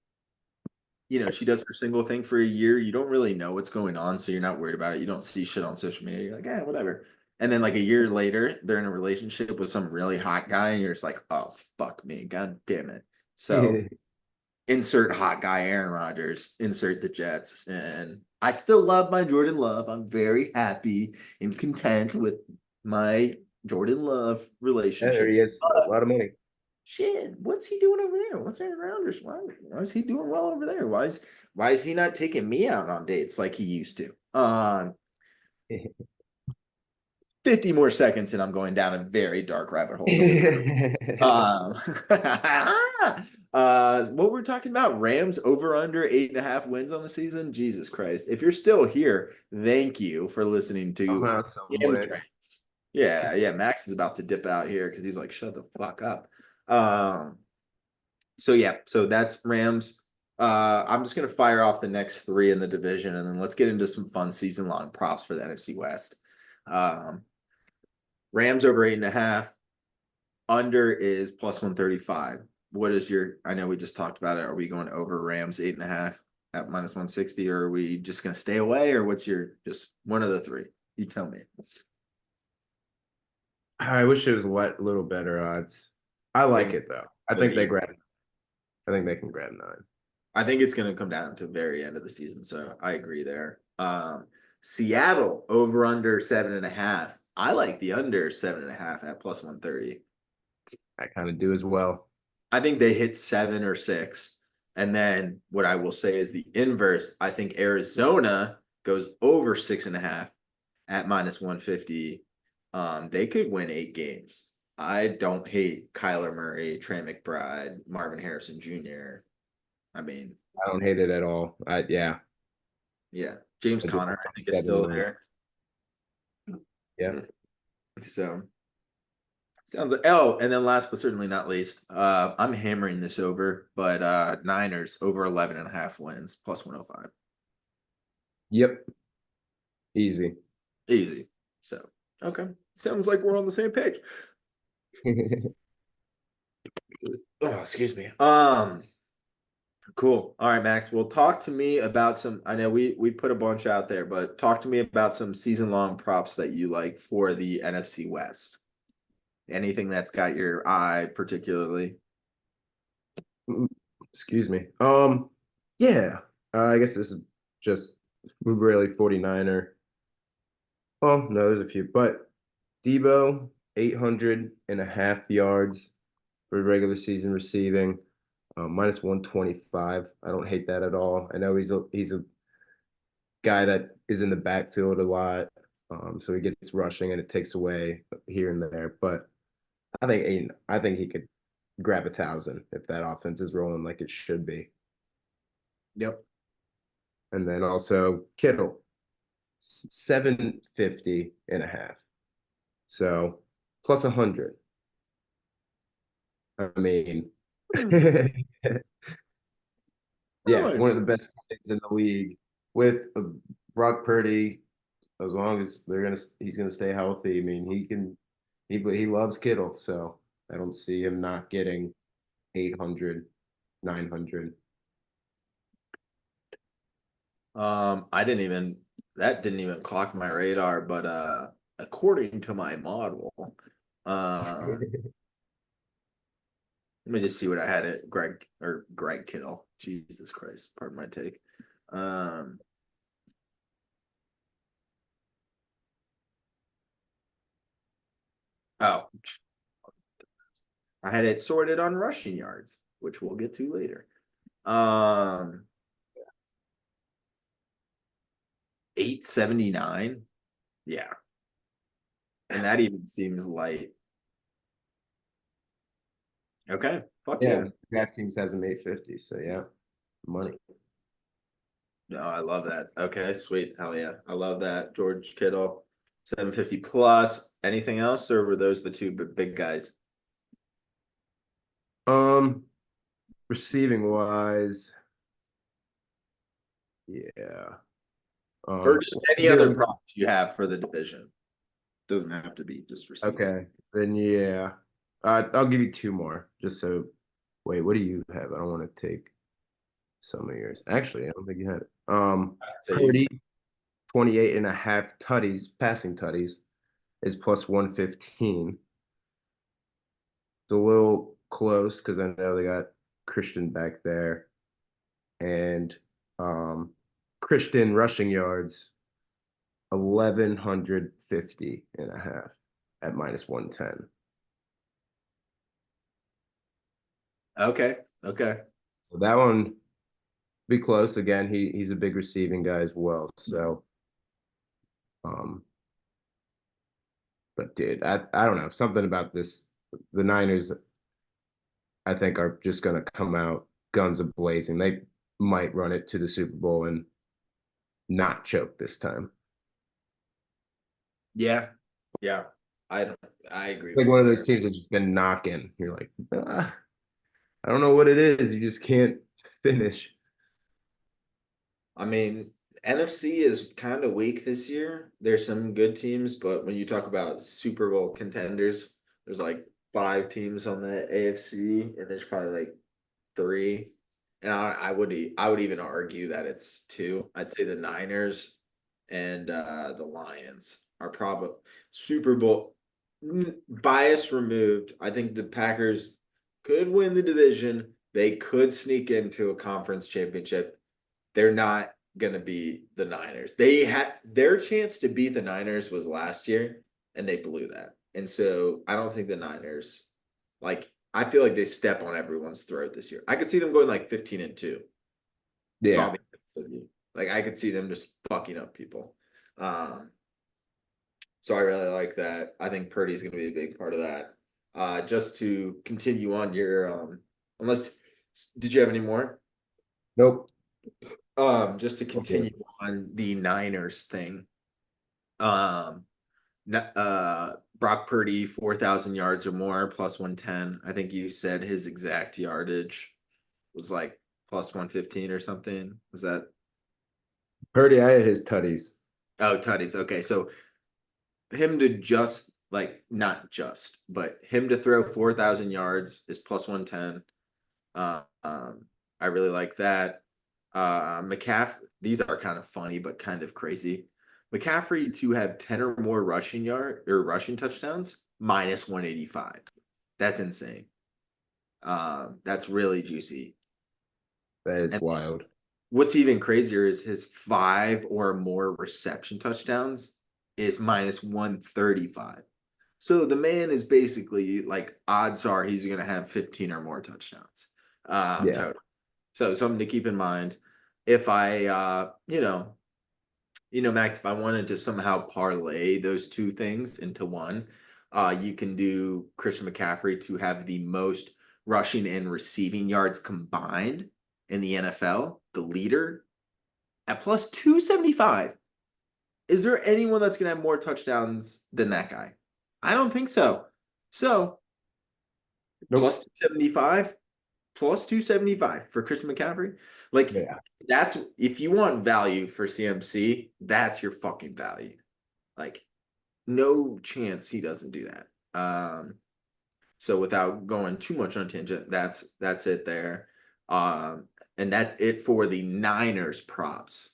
Speaker 1: she does her single thing for a year. You don't really know what's going on, so you're not worried about it. You don't see shit on social media. You're like, whatever. And then like a year later, they're in a relationship with some really hot guy, and you're just like, oh fuck me, god damn it. So insert hot guy Aaron Rodgers, insert the Jets, and I still love my Jordan Love. I'm very happy and content with my Jordan Love
Speaker 2: There
Speaker 1: relationship.
Speaker 2: he is. A lot of money.
Speaker 1: Shit, what's he doing over there? What's Aaron Rodgers? Why is he doing well over there? Why is he not taking me out on dates like he used to? 50 more seconds and I'm going down a very dark rabbit hole. Um, what we're talking about, Rams over under 8.5 wins on the season. Jesus Christ. If you're still here, thank you for listening to
Speaker 2: Somehow,
Speaker 1: Game
Speaker 2: somewhere.
Speaker 1: Trends. Yeah, Max is about to dip out here because he's like, shut the fuck up. Um, so that's Rams. I'm just gonna fire off the next three in the division, and then let's get into some fun season long props for the NFC West. Um, Rams over 8.5. Under is plus 135. What is your? I know we just talked about it. Are we going over Rams 8.5 at minus 160, or are we just gonna stay away, or what's your just one of the three? You tell me.
Speaker 2: I wish it was a little better odds. I like
Speaker 1: Think
Speaker 2: it though. I
Speaker 1: they're
Speaker 2: think they
Speaker 1: even.
Speaker 2: grab. I think they can grab 9.
Speaker 1: I think it's going to come down to the very end of the season. So I agree there. Seattle over under 7.5. I like the under 7.5 at plus 130.
Speaker 2: I kind of do as well.
Speaker 1: I think they hit 7 or 6. And then what I will say is the inverse. I think Arizona goes over 6.5 at minus 150. They could win 8 games. I don't hate Kyler Murray, Trey McBride, Marvin Harrison Jr. I mean,
Speaker 2: I don't hate it at all. Yeah,
Speaker 1: yeah, James
Speaker 2: I do
Speaker 1: Conner, I
Speaker 2: like
Speaker 1: think, is still
Speaker 2: 7-9.
Speaker 1: there.
Speaker 2: Yeah.
Speaker 1: So sounds like and then last but certainly not least, I'm hammering this over, but Niners over 11.5 wins plus 105.
Speaker 2: Yep. Easy.
Speaker 1: Easy. So okay. Sounds like we're on the same page. Oh, excuse me. Cool. All right, Max. Well, talk to me about some. I know we put a bunch out there, but talk to me about some season long props that you like for the NFC West. Anything that's got your eye particularly.
Speaker 2: Excuse me. Yeah. I guess this is just really 49er. Well, no, there's a few, but Debo, 800.5 yards for regular season receiving, minus 125. I don't hate that at all. I know he's a guy that is in the backfield a lot, so he gets rushing and it takes away here and there. But I think he could grab 1,000 if that offense is rolling like it should be.
Speaker 1: Yep.
Speaker 2: And then also Kittle, 750.5. So plus 100. I mean,
Speaker 1: Hmm. I
Speaker 2: yeah,
Speaker 1: like
Speaker 2: one of the
Speaker 1: it.
Speaker 2: best things in the league with Brock Purdy. As long as he's gonna stay healthy. I mean, he loves Kittle, so I don't see him not getting 800, 900.
Speaker 1: I didn't even that didn't even clock my radar, but according to my model, let me just see what I had at Greg Kittle. Jesus Christ, pardon my take. Um oh, I had it sorted on rushing yards, which we'll get to later. Um 879. Yeah. And that even seems light. Okay. Fuck
Speaker 2: Yeah,
Speaker 1: yeah.
Speaker 2: DraftKings has him 850, so yeah, money.
Speaker 1: No, I love that. Okay, sweet. Hell yeah. I love that. George Kittle, 750 plus. Anything else, or were those the two big guys?
Speaker 2: Um, Receiving wise, yeah.
Speaker 1: Or just any other
Speaker 2: Really,
Speaker 1: props you have for the division? Doesn't have to be just receiving.
Speaker 2: okay. Then yeah. I'll give you two more, just so. Wait, what do you have? I don't want to take some of yours. Actually, I don't think you had it.
Speaker 1: I'd say you.
Speaker 2: Purdy, 28.5 tutties, passing tutties, is plus 115. It's a little close because I know they got Christian back there. And Christian rushing yards, 1,150.5 at minus 110.
Speaker 1: Okay. Okay.
Speaker 2: So that one be close. Again, he's a big receiving guy as well. So um, but dude, I don't know. Something about this. The Niners, I think, are just gonna come out guns a blazing. They might run it to the Super Bowl and not choke this time.
Speaker 1: Yeah. Yeah. I don't I agree
Speaker 2: Like
Speaker 1: with
Speaker 2: one
Speaker 1: you
Speaker 2: of those
Speaker 1: there.
Speaker 2: teams that's just been knocking. You're like, ah. I don't know what it is. You just can't finish.
Speaker 1: I mean, NFC is kind of weak this year. There's some good teams, but when you talk about Super Bowl contenders, there's like five teams on the AFC, and there's probably like three. And I would even argue that it's two. I'd say the Niners and the Lions are probably Super Bowl bias removed. I think the Packers could win the division. They could sneak into a conference championship. They're not going to be the Niners. They had their chance to beat the Niners was last year, and they blew that. And so I don't think the Niners, like, I feel like they step on everyone's throat this year. I could see them going like 15-2. If I'll
Speaker 2: Yeah.
Speaker 1: be honest with you. Like, I could see them just fucking up people. Um, so I really like that. I think Purdy's going to be a big part of that. Just to continue on your, unless, did you have any more?
Speaker 2: Nope.
Speaker 1: Just to
Speaker 2: Okay.
Speaker 1: continue on the Niners thing. Um, Brock Purdy, 4,000 yards or more, plus 110. I think you said his exact yardage was like plus 115 or something. Was that?
Speaker 2: Purdy, I had his tutties.
Speaker 1: Oh, tutties. Okay. So him to just like, not just, but him to throw 4,000 yards is plus 110. I really like that. McCaffrey, these are kind of funny, but kind of crazy. McCaffrey to have 10 or more rushing yard or rushing touchdowns, minus 185. That's insane. That's really juicy.
Speaker 2: That is
Speaker 1: And
Speaker 2: wild.
Speaker 1: what's even crazier is his five or more reception touchdowns is minus 135. So the man is basically like odds are he's going to have 15 or more touchdowns
Speaker 2: Yeah.
Speaker 1: total. So something to keep in mind. If I, Max, if I wanted to somehow parlay those two things into one, you can do Christian McCaffrey to have the most rushing and receiving yards combined in the NFL, the leader at plus 275. Is there anyone that's going to have more touchdowns than that guy? I don't think so. So plus
Speaker 2: Nope.
Speaker 1: 275, plus 275 for Christian McCaffrey. Like,
Speaker 2: Yeah.
Speaker 1: that's if you want value for CMC, that's your fucking value. Like, no chance he doesn't do that. So without going too much on tangent, that's it there. And that's it for the Niners props.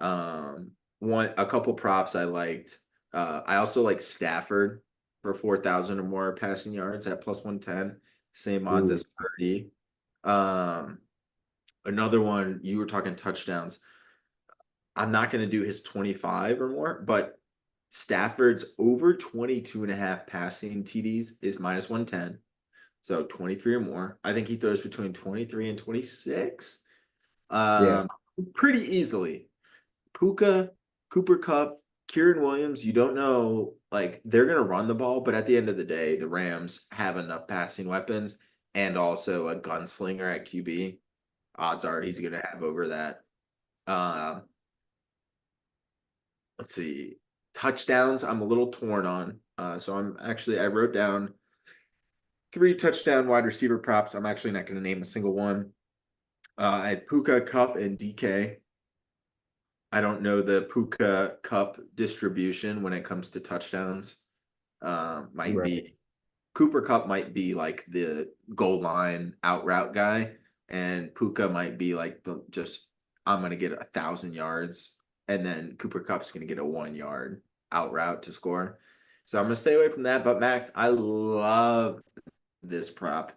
Speaker 1: A couple props I liked. I also like Stafford for 4,000 or more passing yards at plus 110. Same odds
Speaker 2: Ooh.
Speaker 1: as Purdy. Um, Another one, you were talking touchdowns. I'm not going to do his 25 or more, but Stafford's over 22 and a half passing TDs is minus 110. So 23 or more. I think he throws between 23 and 26.
Speaker 2: Yeah.
Speaker 1: Um, Pretty easily. Puka, Cooper Cup, Kieran Williams, you don't know, like, they're going to run the ball, but at the end of the day, the Rams have enough passing weapons and also a gunslinger at QB. Odds are he's going to have over that. Um, let's see. Touchdowns, I'm a little torn on. So I wrote down three touchdown wide receiver props. I'm actually not going to name a single one. I had Puka, Cup, and DK. I don't know the Puka Cup distribution when it comes to touchdowns. Might
Speaker 2: Right.
Speaker 1: be Cooper Cup might be like the goal line out route guy, and Puka might be like the just I'm gonna get 1,000 yards, and then Cooper Cup's gonna get a 1 yard out route to score. So I'm gonna stay away from that. But Max, I love this prop.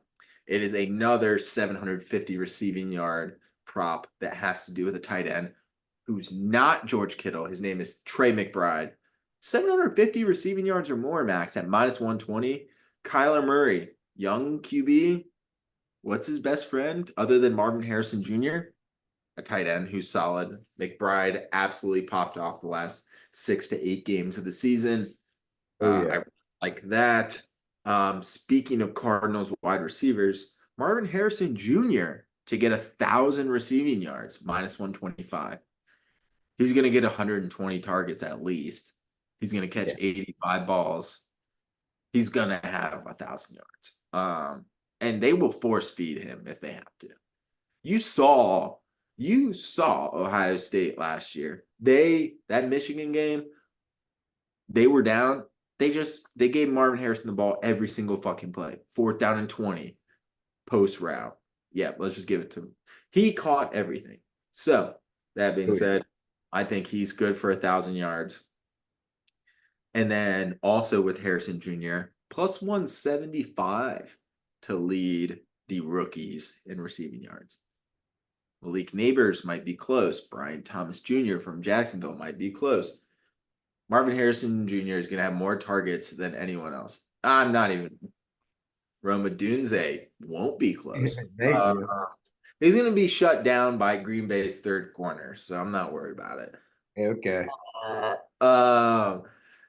Speaker 1: It is another 750 receiving yard prop that has to do with a tight end who's not George Kittle. His name is Trey McBride. 750 receiving yards or more, Max, at minus 120. Kyler Murray, young QB. What's his best friend other than Marvin Harrison Jr.? A tight end who's solid. McBride absolutely popped off the last 6 to 8 games of the season.
Speaker 2: Oh yeah.
Speaker 1: I like that. Speaking of Cardinals wide receivers, Marvin Harrison Jr. to get 1,000 receiving yards, minus 125. He's going to get 120 targets at least. He's going to catch
Speaker 2: Yeah.
Speaker 1: 85 balls. He's going to have 1,000 yards. and they will force feed him if they have to. You saw you saw Ohio State last year. That Michigan game, they were down. They gave Marvin Harrison the ball every single fucking play. 4th down and 20, post route. Yeah, let's just give it to him. He caught everything. So that being
Speaker 2: Oh, yeah.
Speaker 1: said, I think he's good for 1,000 yards. And then also with Harrison Jr., plus 175 to lead the rookies in receiving yards. Malik Neighbors might be close. Brian Thomas Jr. from Jacksonville might be close. Marvin Harrison Jr. is going to have more targets than anyone else. I'm not even. Roma Dunze won't be close.
Speaker 2: Thank you.
Speaker 1: He's going to be shut down by Green Bay's third corner, so I'm not worried about it.
Speaker 2: Okay.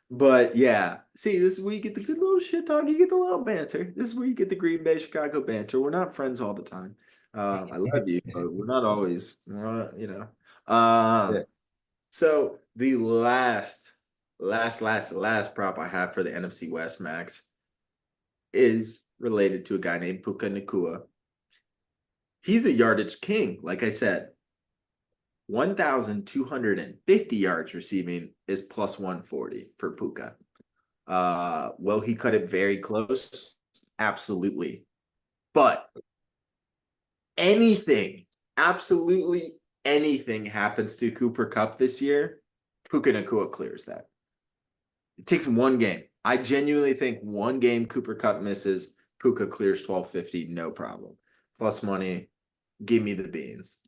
Speaker 1: But yeah, see, this is where you get the good little shit talk. You get the little banter. This is where you get the Green Bay Chicago banter. We're not friends all the time. I love you, but we're not always.
Speaker 2: Yeah.
Speaker 1: So the last prop I have for the NFC West, Max, is related to a guy named Puka Nacua. He's a yardage king, like I said. 1,250 yards receiving is plus 140 for Puka. Will he cut it very close? Absolutely. But absolutely anything happens to Cooper Kupp this year, Puka Nacua clears that. It takes one game. I genuinely think one game Cooper Kupp misses, Puka clears 1,250, no problem. Plus money, give me the beans.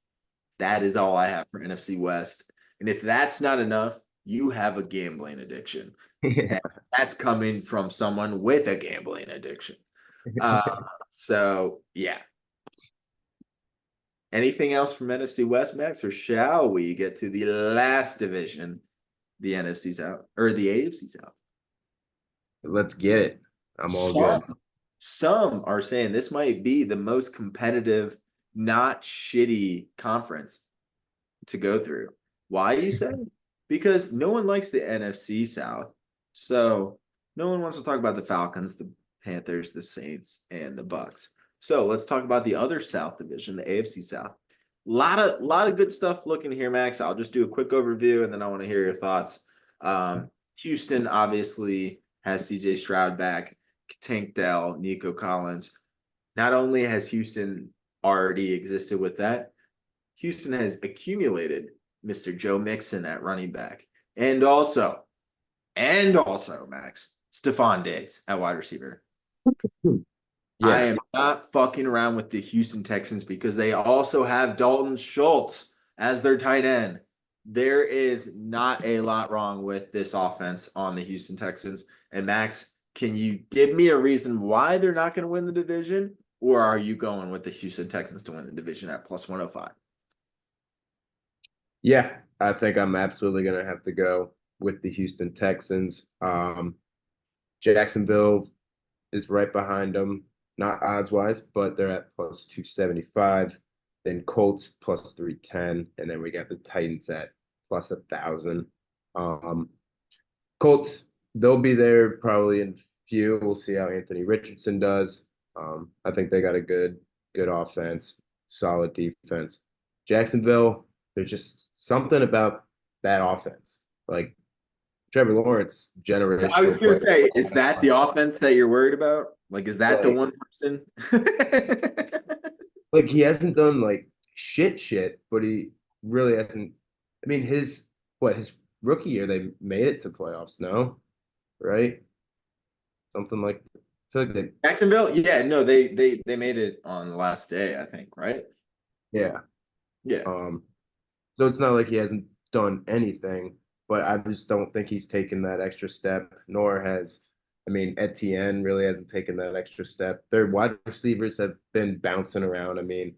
Speaker 1: That is all I have for NFC West. And if that's not enough, you have a gambling addiction.
Speaker 2: Yeah.
Speaker 1: That's coming from someone with a gambling addiction. So, yeah. Anything else from NFC West, Max, or shall we get to the last division, the NFC South, or the AFC South?
Speaker 2: Let's get it. I'm all good.
Speaker 1: Some are saying this might be the most competitive, not shitty conference to go through. Why, you say? Because no one likes the NFC South. So no one wants to talk about the Falcons, the Panthers, the Saints, and the Bucks. So let's talk about the other South division, the AFC South. Lot of good stuff looking here, Max. I'll just do a quick overview and then I want to hear your thoughts. Houston obviously has CJ Stroud back, Tank Dell, Nico Collins. Not only has Houston already existed with that, Houston has accumulated Mr. Joe Mixon at running back. And also, Max, Stephon Diggs at wide receiver.
Speaker 2: Yeah.
Speaker 1: I am not fucking around with the Houston Texans because they also have Dalton Schultz as their tight end. There is not a lot wrong with this offense on the Houston Texans. And Max, can you give me a reason why they're not going to win the division? Or are you going with the Houston Texans to win the division at plus 105?
Speaker 2: Yeah, I think I'm absolutely going to have to go with the Houston Texans. Jacksonville is right behind them, not odds-wise, but they're at plus 275. Then Colts plus 310, and then we got the Titans at plus 1,000. Colts, they'll be there probably in few. We'll see how Anthony Richardson does. I think they got a good offense, solid defense. Jacksonville, there's just something about that offense. Like Trevor Lawrence, generational.
Speaker 1: I was going to say, is that the offense that you're worried about? Like, is that the one person?
Speaker 2: Like he hasn't done like shit, but he really hasn't. I mean, his rookie year they made it to playoffs, no, right? Something like I feel like they,
Speaker 1: Jacksonville? Yeah, no, they made it on the last day, I think, right?
Speaker 2: yeah.
Speaker 1: Yeah.
Speaker 2: So it's not like he hasn't done anything, but I just don't think he's taken that extra step, nor has, I mean, Etienne really hasn't taken that extra step. Their wide receivers have been bouncing around. I mean,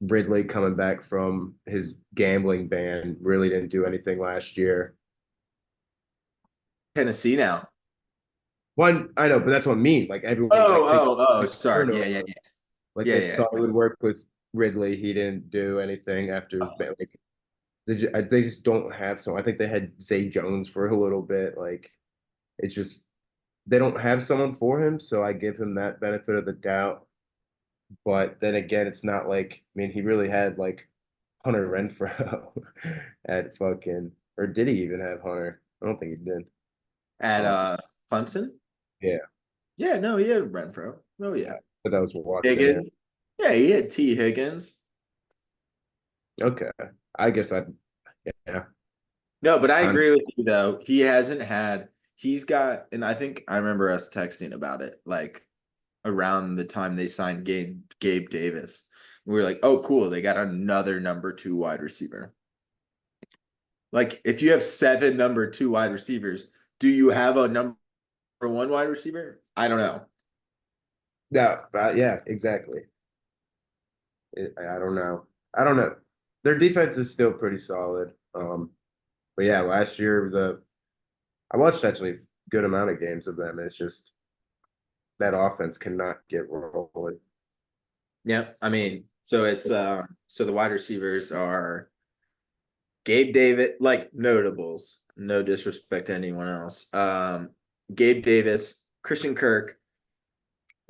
Speaker 2: Ridley coming back from his gambling ban really didn't do anything last year.
Speaker 1: Tennessee now.
Speaker 2: One, I know, but that's what I mean. Like everyone,
Speaker 1: Sorry. Yeah.
Speaker 2: Like
Speaker 1: Yeah,
Speaker 2: they
Speaker 1: yeah.
Speaker 2: thought it would work with Ridley. He didn't do anything after. Like they just don't have some. I think they had Zay Jones for a little bit. Like it's just they don't have someone for him, so I give him that benefit of the doubt. But then again, it's not like, I mean, he really had like Hunter Renfro at fucking, or did he even have Hunter? I don't think he did.
Speaker 1: At
Speaker 2: Um,
Speaker 1: Clemson.
Speaker 2: yeah,
Speaker 1: Yeah, no, he had Renfro. Oh yeah,
Speaker 2: but that was Watson there.
Speaker 1: Higgins. Yeah, he had T Higgins.
Speaker 2: Okay, I guess yeah,
Speaker 1: No, but I
Speaker 2: I'm,
Speaker 1: agree with you though. He hasn't had. He's got, and I think I remember us texting about it, like around the time they signed Gabe Davis. We were like, oh, cool, they got another number two wide receiver. Like, if you have seven number two wide receivers, do you have a number one wide receiver? I don't know.
Speaker 2: yeah, yeah, exactly. I don't know. I don't know. Their defense is still pretty solid. But yeah, last year I watched actually a good amount of games of them. It's just that offense cannot get rolling.
Speaker 1: Yeah, I mean, so it's so the wide receivers are Gabe Davis, like notables, no disrespect to anyone else. Gabe Davis, Christian Kirk,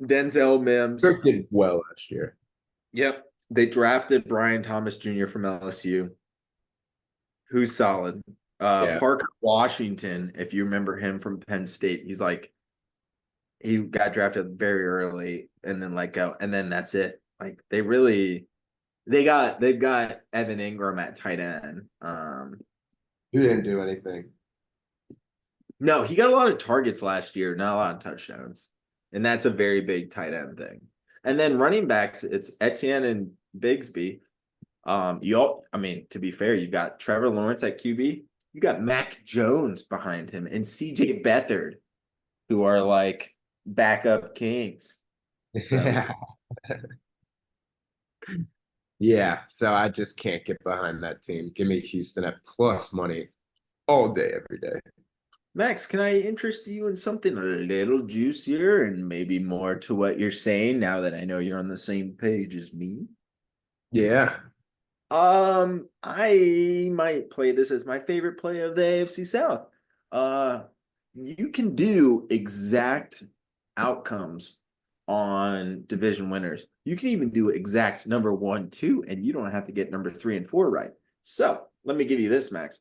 Speaker 1: Denzel Mims.
Speaker 2: Kirk did well last year.
Speaker 1: Yep. They drafted Brian Thomas Jr. from LSU, who's solid.
Speaker 2: Yeah,
Speaker 1: Parker Washington, if you remember him from Penn State, he got drafted very early and then let go, and then that's it. Like they've got Evan Ingram at tight end.
Speaker 2: who didn't do anything.
Speaker 1: No, he got a lot of targets last year, not a lot of touchdowns. And that's a very big tight end thing. And then running backs, it's Etienne and Bigsby. I mean, to be fair, you've got Trevor Lawrence at QB. You got Mac Jones behind him and CJ Beathard, who are like backup kings. So
Speaker 2: Yeah. Yeah, so I just can't get behind that team. Give me Houston at plus money all day, every day.
Speaker 1: Max, can I interest you in something a little juicier and maybe more to what you're saying now that I know you're on the same page as me?
Speaker 2: Yeah.
Speaker 1: I might play this as my favorite play of the AFC South. Uh, you can do exact outcomes on division winners. You can even do exact number one, two, and you don't have to get number three and four right. So let me give you this, Max.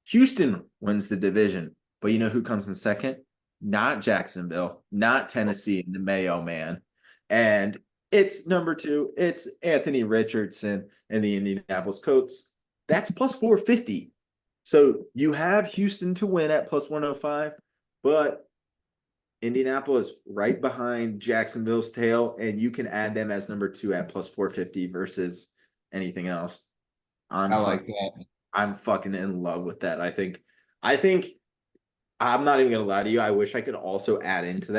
Speaker 1: Houston wins the division, but you know who comes in second? Not Jacksonville, not Tennessee and the Mayo Man. And it's number two. It's Anthony Richardson and the Indianapolis Colts. That's plus 450. So you have Houston to win at plus 105, but Indianapolis right behind Jacksonville's tail, and you can add them as number two at plus 450 versus anything else. I'm
Speaker 2: I like
Speaker 1: fucking
Speaker 2: that.
Speaker 1: I'm fucking in love with that. I think I'm not even gonna lie to you. I wish I could also add into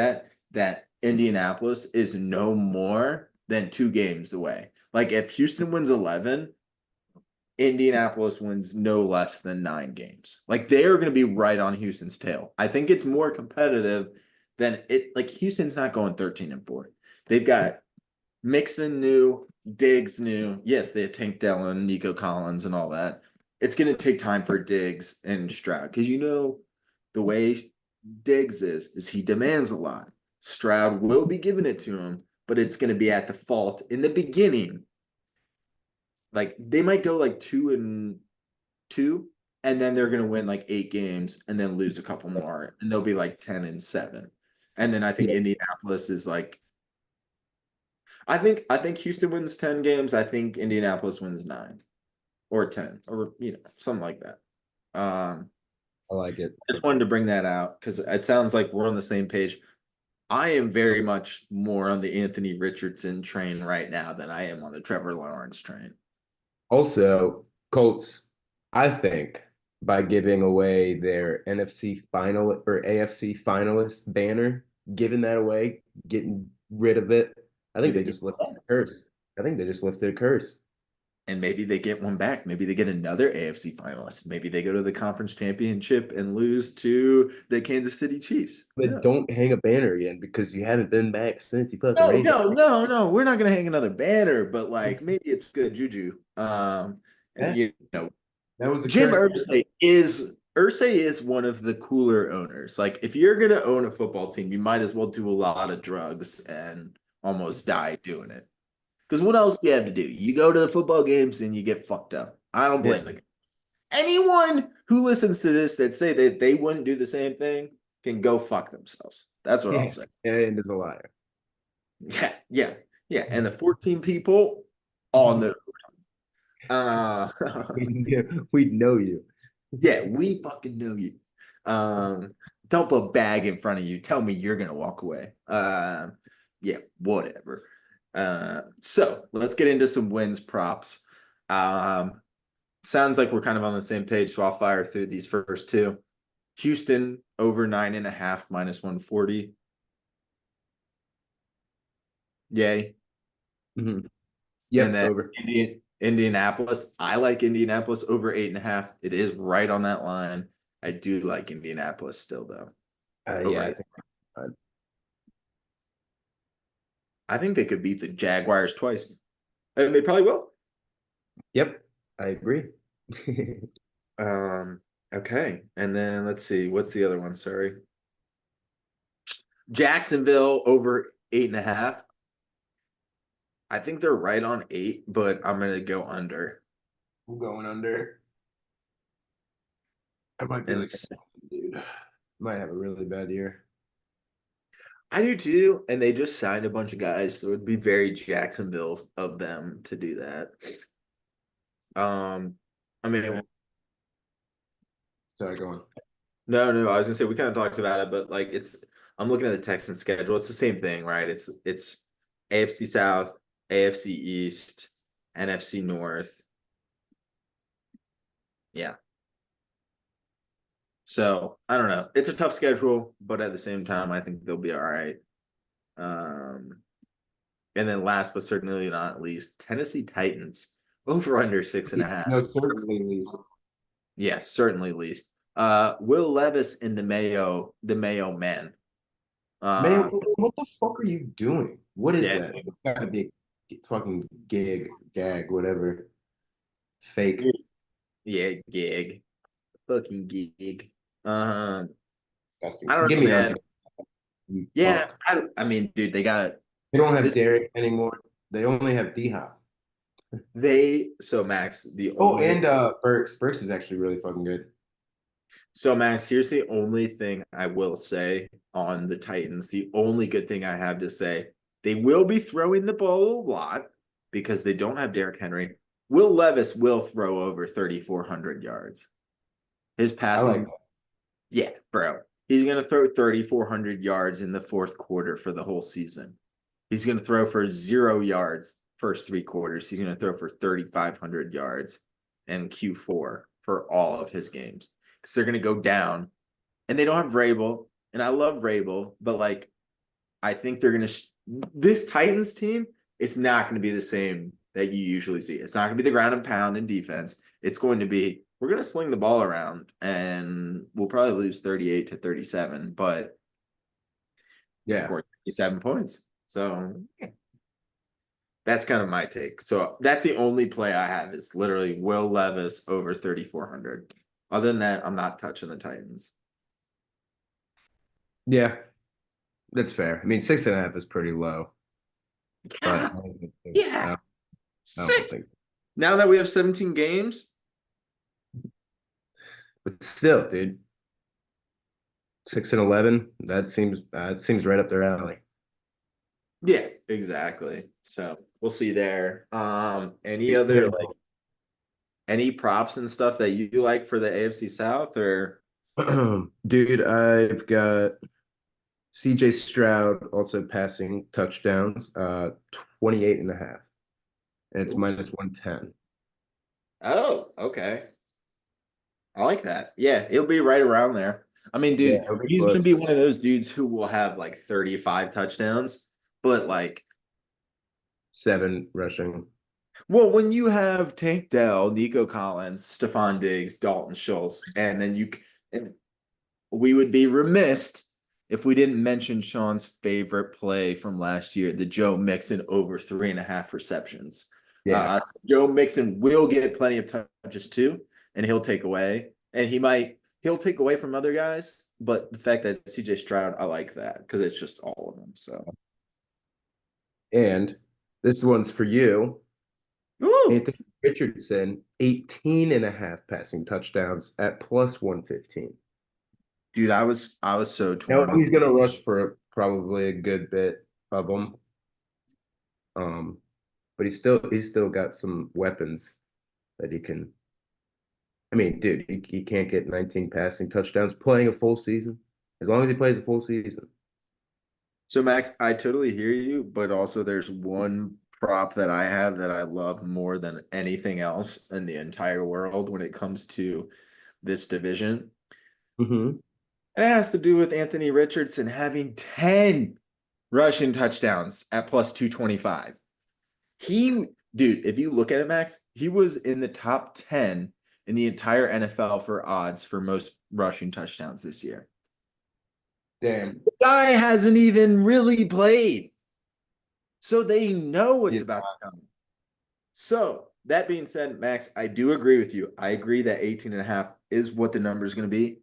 Speaker 1: that Indianapolis is no more than two games away. Like if Houston wins 11, Indianapolis wins no less than 9 games. Like they are going to be right on Houston's tail. I think it's more competitive than it. Like Houston's not going 13-4. They've got Mixon new, Diggs new. Yes, they have Tank Dell, Nico Collins, and all that. It's going to take time for Diggs and Stroud because the way Diggs is he demands a lot. Stroud will be giving it to him, but it's going to be at the fault in the beginning. Like they might go like 2-2, and then they're going to win like 8 games and then lose a couple more, and they'll be like 10-7. And then I think
Speaker 2: Yeah.
Speaker 1: Indianapolis is like I think Houston wins 10 games. I think Indianapolis wins 9 or 10 or something like that.
Speaker 2: I like it.
Speaker 1: I just wanted to bring that out because it sounds like we're on the same page. I am very much more on the Anthony Richardson train right now than I am on the Trevor Lawrence train.
Speaker 2: Also, Colts, I think by giving away their NFC final or AFC finalist banner, giving that away, getting rid of it, I
Speaker 1: Do
Speaker 2: think
Speaker 1: they
Speaker 2: they
Speaker 1: get
Speaker 2: just lifted a curse. I think they just lifted a curse.
Speaker 1: and maybe they get one back. Maybe they get another AFC finalist. Maybe they go to the conference championship and lose to the Kansas City Chiefs. Who
Speaker 2: But
Speaker 1: knows?
Speaker 2: don't hang a banner again because you haven't been back since you fucking
Speaker 1: No,
Speaker 2: raised it.
Speaker 1: no, no, no. We're not gonna hang another banner, but like maybe it's good juju. And
Speaker 2: Yeah,
Speaker 1: you know,
Speaker 2: that was a
Speaker 1: Jim
Speaker 2: curse.
Speaker 1: Irsay is Irsay is one of the cooler owners. Like, if you're gonna own a football team, you might as well do a lot of drugs and almost die doing it. Because what else do you have to do? You go to the football games and you get fucked up. I don't
Speaker 2: Yeah.
Speaker 1: blame the anyone who listens to this that say that they wouldn't do the same thing can go fuck themselves. That's what I'll
Speaker 2: Yeah.
Speaker 1: say.
Speaker 2: And is a liar.
Speaker 1: Yeah, yeah, yeah. And the 14 people all know. Uh,
Speaker 2: We know you.
Speaker 1: yeah, we fucking know you. Dump a bag in front of you. Tell me you're gonna walk away. Yeah, whatever. So let's get into some wins props. Um, sounds like we're kind of on the same page, so I'll fire through these first two. Houston over 9.5 minus 140. Yay.
Speaker 2: Mhm.
Speaker 1: And
Speaker 2: Yep,
Speaker 1: then
Speaker 2: over.
Speaker 1: Indianapolis. I like Indianapolis over 8.5. It is right on that line. I do like Indianapolis still though.
Speaker 2: Yeah,
Speaker 1: Over
Speaker 2: I
Speaker 1: eight.
Speaker 2: think fine.
Speaker 1: I think they could beat the Jaguars twice. And they probably will.
Speaker 2: Yep, I agree.
Speaker 1: Um, okay. And then let's see. What's the other one? Sorry. Jacksonville over 8.5. I think they're right on 8, but I'm gonna go under.
Speaker 2: I'm going under. I might be
Speaker 1: And
Speaker 2: like, dude, might have a really bad year.
Speaker 1: I do too. And they just signed a bunch of guys, so it'd be very Jacksonville of them to do that. I mean,
Speaker 2: Sorry, go on.
Speaker 1: no, I was gonna say we kind of talked about it, but like I'm looking at the Texans schedule. It's the same thing, right? It's AFC South, AFC East, NFC North. Yeah. So I don't know. It's a tough schedule, but at the same time, I think they'll be all right. Um, and then last but certainly not least, Tennessee Titans over under 6.5.
Speaker 2: No, certainly least.
Speaker 1: Yes, certainly least. Will Levis in the Mayo man.
Speaker 2: Man,
Speaker 1: Uh,
Speaker 2: what the fuck are you doing? What is
Speaker 1: yeah,
Speaker 2: that? It's gotta be a fucking gag, whatever. Fake.
Speaker 1: yeah, gig, fucking gig. Um,
Speaker 2: Disgusting.
Speaker 1: I don't
Speaker 2: Give
Speaker 1: know,
Speaker 2: me under,
Speaker 1: man.
Speaker 2: you
Speaker 1: Yeah,
Speaker 2: fuck.
Speaker 1: I mean, dude, they got
Speaker 2: They don't have
Speaker 1: this.
Speaker 2: Derek anymore. They only have D-Hop.
Speaker 1: So Max, the
Speaker 2: Oh,
Speaker 1: only
Speaker 2: and Burks. Burks is actually really fucking good.
Speaker 1: So Max, here's the only thing I will say on the Titans. The only good thing I have to say, they will be throwing the ball a lot because they don't have Derrick Henry. Will Levis will throw over 3,400 yards. His
Speaker 2: I like
Speaker 1: passing, yeah, bro. He's going to throw 3,400 yards in the fourth quarter for the whole season. He's going to throw for 0 yards first 3 quarters. He's going to throw for 3,500 yards in Q4 for all of his games because they're going to go down and they don't have Vrabel. And I love Vrabel, but like, I think they're going to, this Titans team, it's not going to be the same that you usually see. It's not going to be the ground and pound in defense. It's going to be, we're going to sling the ball around and we'll probably lose 38-37, but
Speaker 2: Yeah.
Speaker 1: score 37 points. So that's kind of my take. So that's the only play I have is literally Will Levis over 3,400. Other than that, I'm not touching the Titans.
Speaker 2: Yeah, that's fair. I mean, 6.5 is pretty low, but
Speaker 1: Yeah, yeah.
Speaker 2: I don't
Speaker 1: 6.
Speaker 2: think.
Speaker 1: Now that we have 17 games,
Speaker 2: But still, dude, 6-11. That seems right up their alley.
Speaker 1: yeah, exactly. So we'll see there. Any
Speaker 2: It's
Speaker 1: other
Speaker 2: terrible.
Speaker 1: any props and stuff that you like for the AFC South or
Speaker 2: Dude, I've got CJ Stroud also passing touchdowns, 28.5. And it's minus 110.
Speaker 1: oh, okay. I like that. Yeah, it'll be right around there. I mean,
Speaker 2: Yeah,
Speaker 1: dude,
Speaker 2: it'll be
Speaker 1: he's gonna
Speaker 2: close.
Speaker 1: be one of those dudes who will have like 35 touchdowns, but like,
Speaker 2: 7 rushing.
Speaker 1: well, when you have Tank Dell, Nico Collins, Stephon Diggs, Dalton Schultz, and then and we would be remiss if we didn't mention Sean's favorite play from last year, the Joe Mixon over 3.5 receptions.
Speaker 2: Yeah.
Speaker 1: Joe Mixon will get plenty of touches too, and he'll take away, and he might he'll take away from other guys. But the fact that CJ Stroud, I like that because it's just all of them. So,
Speaker 2: And this one's for you.
Speaker 1: ooh,
Speaker 2: Anthony Richardson, 18 and a half passing touchdowns at plus 115.
Speaker 1: dude, I was so
Speaker 2: Now
Speaker 1: torn.
Speaker 2: he's gonna rush for probably a good bit of them. Um, but he's still got some weapons that he can. I mean, dude, he can't get 19 passing touchdowns playing a full season. As long as he plays a full season.
Speaker 1: So Max, I totally hear you, but also there's one prop that I have that I love more than anything else in the entire world when it comes to this division.
Speaker 2: Mm-hmm.
Speaker 1: And it has to do with Anthony Richardson having 10 rushing touchdowns at plus 225. He, dude, if you look at it, Max, he was in the top 10 in the entire NFL for odds for most rushing touchdowns this year.
Speaker 2: Damn.
Speaker 1: The guy hasn't even really played. So they know what's
Speaker 2: He's
Speaker 1: about to come. So that being said, Max, I do agree with you. I agree that 18 and a half is what the number is going to be.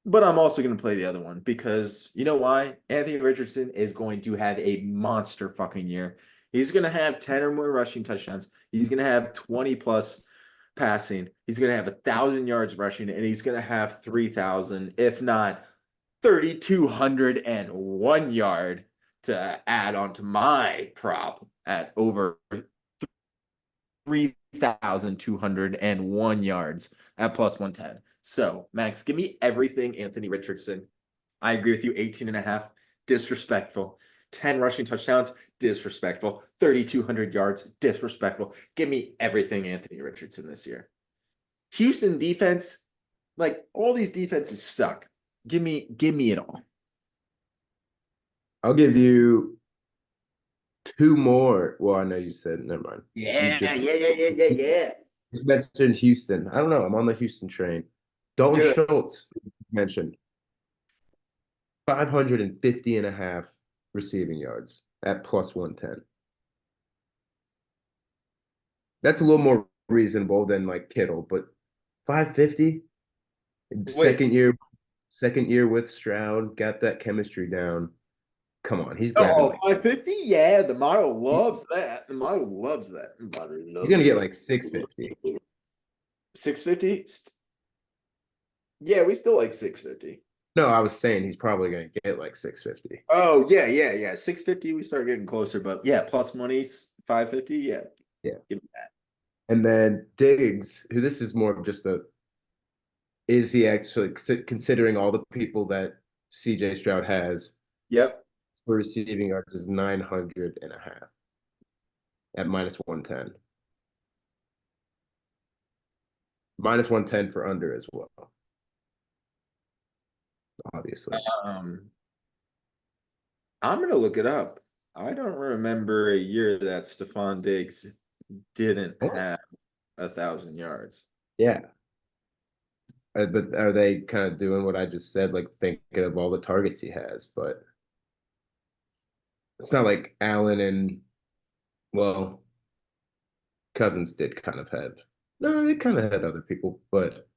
Speaker 1: But I'm also going to play the other one because you know why? Anthony Richardson is going to have a monster fucking year. He's going to have 10 or more rushing touchdowns. He's going to have 20 plus passing. He's going to have 1,000 yards rushing, and he's going to have 3,000, if not 3,201 yard to add onto my prop at over 3,201 yards at plus 110. So, Max, give me everything Anthony Richardson. I agree with you. 18 and a half, disrespectful. 10 rushing touchdowns, disrespectful. 3,200 yards, disrespectful. Give me everything Anthony Richardson this year. Houston defense, like all these defenses suck. Give me it all.
Speaker 2: I'll give you two more. Well, I know you said never mind. You
Speaker 1: Yeah,
Speaker 2: just
Speaker 1: yeah, yeah, yeah, yeah, yeah.
Speaker 2: you mentioned Houston. I don't know. I'm on the Houston train. Dalton
Speaker 1: Do it.
Speaker 2: Schultz mentioned 550 and a half receiving yards at plus 110. That's a little more reasonable than like Kittle, but 550
Speaker 1: Wait.
Speaker 2: second year with Stroud, got that chemistry down. Come on, he's grabbing
Speaker 1: Oh,
Speaker 2: like
Speaker 1: 550? Yeah, the model loves that. The model loves that. The model
Speaker 2: he's gonna
Speaker 1: loves
Speaker 2: get
Speaker 1: that.
Speaker 2: like 650.
Speaker 1: 650? Yeah, we still like 650.
Speaker 2: No, I was saying he's probably gonna get like 650.
Speaker 1: Oh, yeah, yeah, yeah. 650, we start getting closer, but yeah, plus money's 550. Yeah.
Speaker 2: Yeah.
Speaker 1: Give me that.
Speaker 2: And then Diggs, who this is more of just a is he actually considering all the people that CJ Stroud has
Speaker 1: Yep.
Speaker 2: for receiving yards is 900 and a half at minus 110. Minus 110 for under as well, obviously.
Speaker 1: Um, I'm gonna look it up. I don't remember a year that Stephon Diggs didn't
Speaker 2: Oh,
Speaker 1: have 1,000 yards.
Speaker 2: yeah. But are they kind of doing what I just said, like thinking of all the targets he has? But it's not like Allen and, well, Cousins did kind of have. No, they kind of had other people, but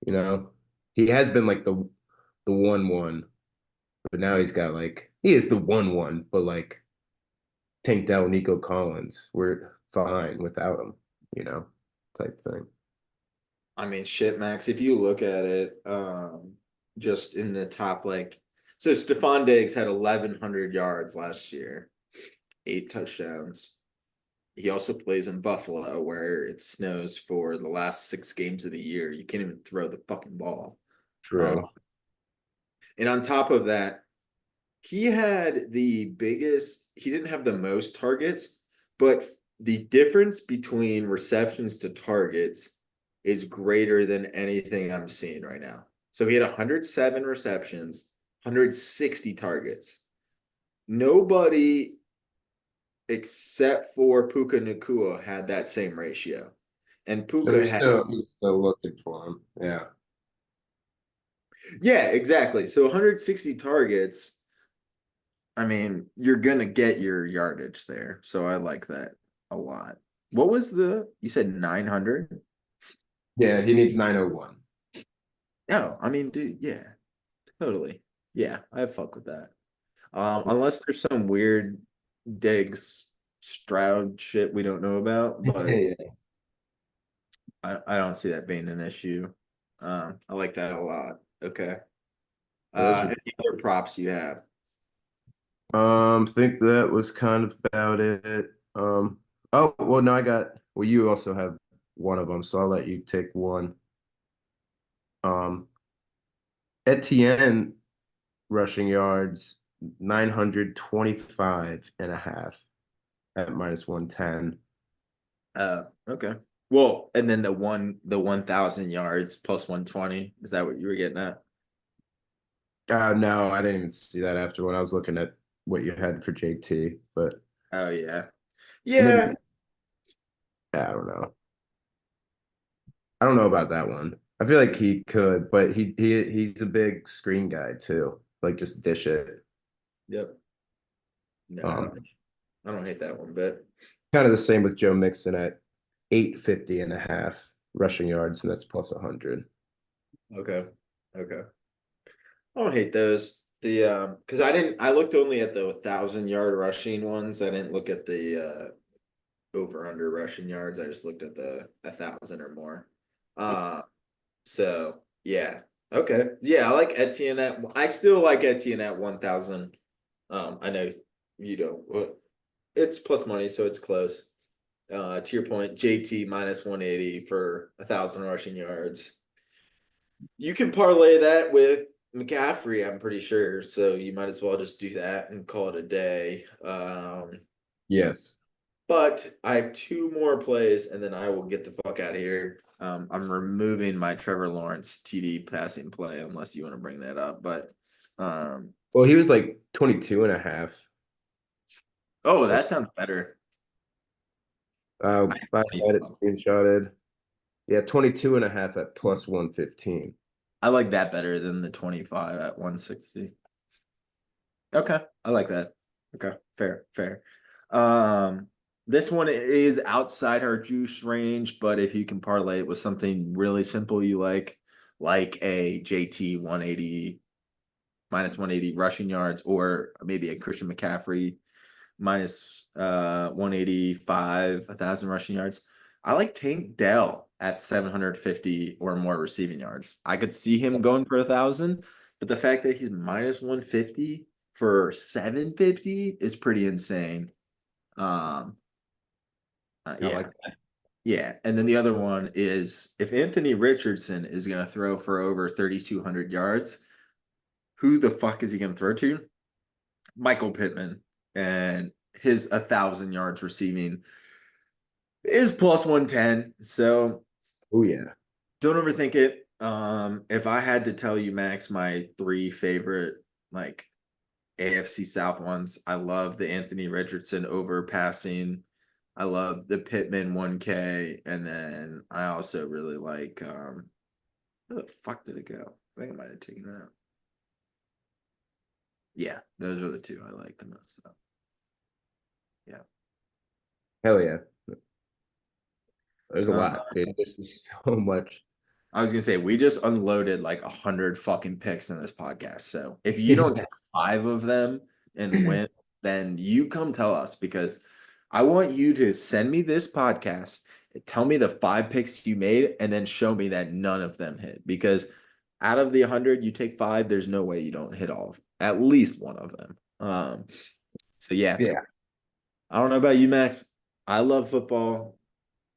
Speaker 2: you know, he has been like the 1-1, but now he's got like he is the 1-1, but like tanked out Nico Collins. We're fine without him, you know, type thing.
Speaker 1: I mean, shit, Max, if you look at it, just in the top, like, so Stephon Diggs had 1,100 yards last year, 8 touchdowns. He also plays in Buffalo, where it snows for the last 6 games of the year. You can't even throw the fucking ball.
Speaker 2: True.
Speaker 1: And on top of that, he had the biggest, he didn't have the most targets, but the difference between receptions to targets is greater than anything I'm seeing right now. So he had 107 receptions, 160 targets. Nobody except for Puka Nakua had that same ratio. And
Speaker 2: So
Speaker 1: Puka
Speaker 2: they're
Speaker 1: had,
Speaker 2: still looking for him. Yeah.
Speaker 1: yeah, exactly. So 160 targets. I mean, you're gonna get your yardage there. So I like that a lot. What was you said 900?
Speaker 2: Yeah, he needs 901.
Speaker 1: No, I mean, dude, yeah, totally. Yeah, I fuck with that. Unless there's some weird Diggs Stroud shit we don't know about, but
Speaker 2: Yeah,
Speaker 1: I don't see that being an issue. I like that a lot. Okay.
Speaker 2: those were.
Speaker 1: Any other props you have?
Speaker 2: Think that was kind of about it. Oh well, no, I got. Well, you also have one of them, so I'll let you take one. Um, Etienne rushing yards 925.5 at minus 110.
Speaker 1: Okay. Well, and then the 1,000 yards plus 120. Is that what you were getting at?
Speaker 2: No, I didn't even see that after when I was looking at what you had for JT, but
Speaker 1: Oh yeah.
Speaker 2: and
Speaker 1: Yeah.
Speaker 2: then I don't know. I don't know about that one. I feel like he could, but he's a big screen guy too. Like just dish it.
Speaker 1: Yep. No,
Speaker 2: Um,
Speaker 1: I don't hate that one bit.
Speaker 2: Kind of the same with Joe Mixon at 850.5 rushing yards, and that's plus 100.
Speaker 1: Okay. Okay. I don't hate those. The because I looked only at the 1,000 yard rushing ones. I didn't look at the over under rushing yards. I just looked at the 1,000 or more. So yeah. Okay. Yeah, I like Etienne I still like Etienne at 1,000. I know you don't it's plus money, so it's close. To your point, JT minus 180 for 1,000 rushing yards. You can parlay that with McCaffrey, I'm pretty sure. So you might as well just do that and call it a day.
Speaker 2: Yes.
Speaker 1: But I have two more plays, and then I will get the fuck out of here. I'm removing my Trevor Lawrence TD passing play unless you want to bring that up. But um,
Speaker 2: Well, he was like 22.5.
Speaker 1: oh,
Speaker 2: Like,
Speaker 1: that sounds better. I
Speaker 2: I had it
Speaker 1: 25.
Speaker 2: screenshotted. Yeah, 22.5 at plus 115.
Speaker 1: I like that better than the 25 at 160. Okay, I like that. Okay, fair, fair. Um, this one is outside our juice range, but if you can parlay it with something really simple you like a JT 180 minus 180 rushing yards, or maybe a Christian McCaffrey minus 185, 1,000 rushing yards. I like Tank Dell at 750 or more receiving yards. I could see him going for 1,000, but the fact that he's minus 150 for 750 is pretty insane. Um,
Speaker 2: I
Speaker 1: yeah,
Speaker 2: like
Speaker 1: yeah. And then the other one is if Anthony Richardson is going to throw for over 3,200 yards, who the fuck is he going to throw to? Michael Pittman and his 1,000 yards receiving is plus 110. So
Speaker 2: Oh yeah.
Speaker 1: don't overthink it. If I had to tell you, Max, my three favorite like AFC South ones, I love the Anthony Richardson overpassing. I love the Pittman 1K, and then I also really like where the fuck did it go? I think I might have taken it out. Yeah, those are the two I like the most though. Yeah.
Speaker 2: Hell yeah. There's a
Speaker 1: Uh,
Speaker 2: lot, dude. There's just so much.
Speaker 1: I was gonna say we just unloaded like 100 fucking picks in this podcast. So if you don't take five of them and win, then you come tell us because I want you to send me this podcast, tell me the five picks you made, and then show me that none of them hit. Because out of the 100, you take five, there's no way you don't hit all of at least one of them. So yeah,
Speaker 2: Yeah.
Speaker 1: I don't know about you, Max. I love football.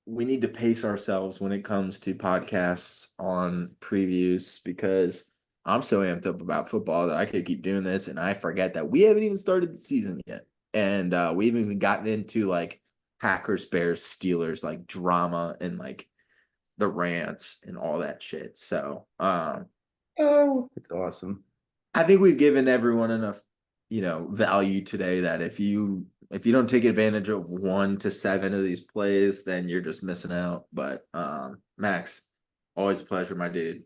Speaker 1: We need to pace ourselves when it comes to podcasts on previews because I'm so amped up about football that I could keep doing this and I forget that we haven't even started the season yet. And we haven't even gotten into like Packers, Bears, Steelers, like drama and like the rants and all that shit. So
Speaker 2: Oh, it's awesome.
Speaker 1: I think we've given everyone enough, value today that if you don't take advantage of 1 to 7 of these plays, then you're just missing out. But Max, always a pleasure, my dude.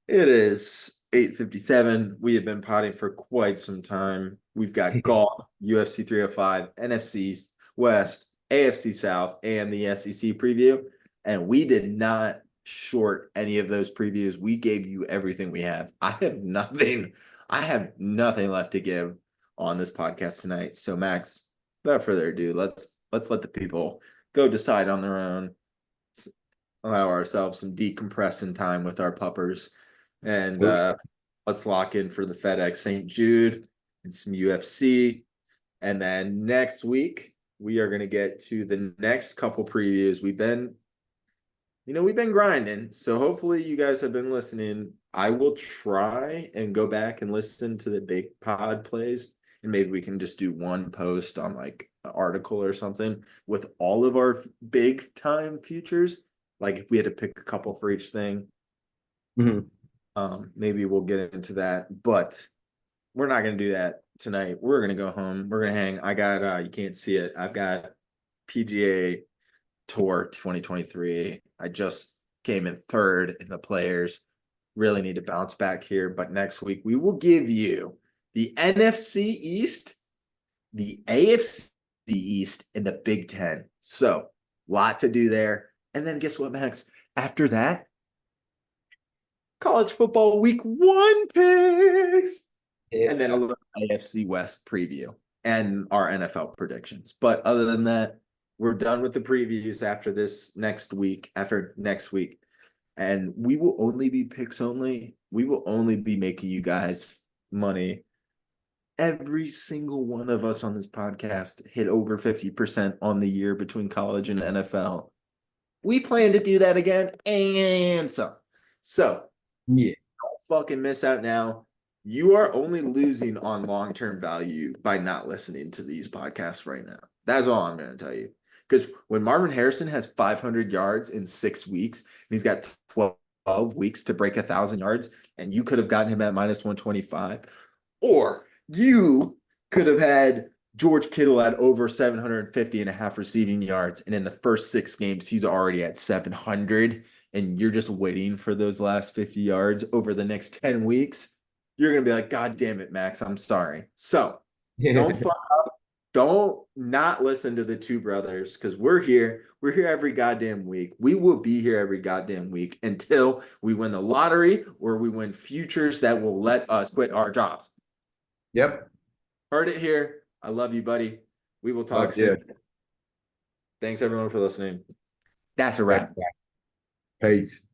Speaker 1: It is 8:57. We have been potting for quite some time. We've got golf, UFC 305, NFC West, AFC South, and the SEC preview. And we did not short any of those previews. We gave you everything we have. I have nothing left to give on this podcast tonight. So Max, without further ado, let's let the people go decide on their own. Allow ourselves some decompressing time with our puppers. And let's lock in for the FedEx St. Jude and some UFC. And then next week, we are going to get to the next couple previews. We've been grinding. So hopefully you guys have been listening. I will try and go back and listen to the big pod plays. And maybe we can just do one post on like an article or something with all of our big time futures. Like if we had to pick a couple for each thing. Maybe we'll get into that. But we're not going to do that tonight. We're going to go home. We're going to hang. I got, you can't see it. I've got PGA Tour 2023. I just came in third in the players. Really need to bounce back here. But next week, we will give you the NFC East, the AFC East, and the Big Ten. So, lot to do there. And then guess what, Max? After that, college football week 1 picks. Yeah. And then a little AFC West preview and our NFL predictions. But other than that, we're done with the previews after next week. And we will only be picks only. We will only be making you guys money. Every single one of us on this podcast hit over 50% on the year between college and NFL. We plan to do that again and some. So, yeah, don't fucking miss out now. You are only losing on long-term value by not listening to these podcasts right now. That's all I'm going to tell you. Because when Marvin Harrison has 500 yards in 6 weeks, and he's got 12 weeks to break 1,000 yards, and you could have gotten him at minus 125, or you could have had George Kittle at over 750.5 receiving yards, and in the first 6 games, he's already at 700, and you're just waiting for those last 50 yards over the next 10 weeks. You're going to be like, God damn it, Max, I'm sorry. So don't fuck up. Don't not listen to the two brothers because we're here. We're here every goddamn week. We will be here every goddamn week until we win the lottery or we win futures that will let us quit our jobs.
Speaker 2: Yep.
Speaker 1: Heard it here. I love you, buddy. We will talk soon. Thanks, everyone, for listening. That's a wrap.
Speaker 2: Peace.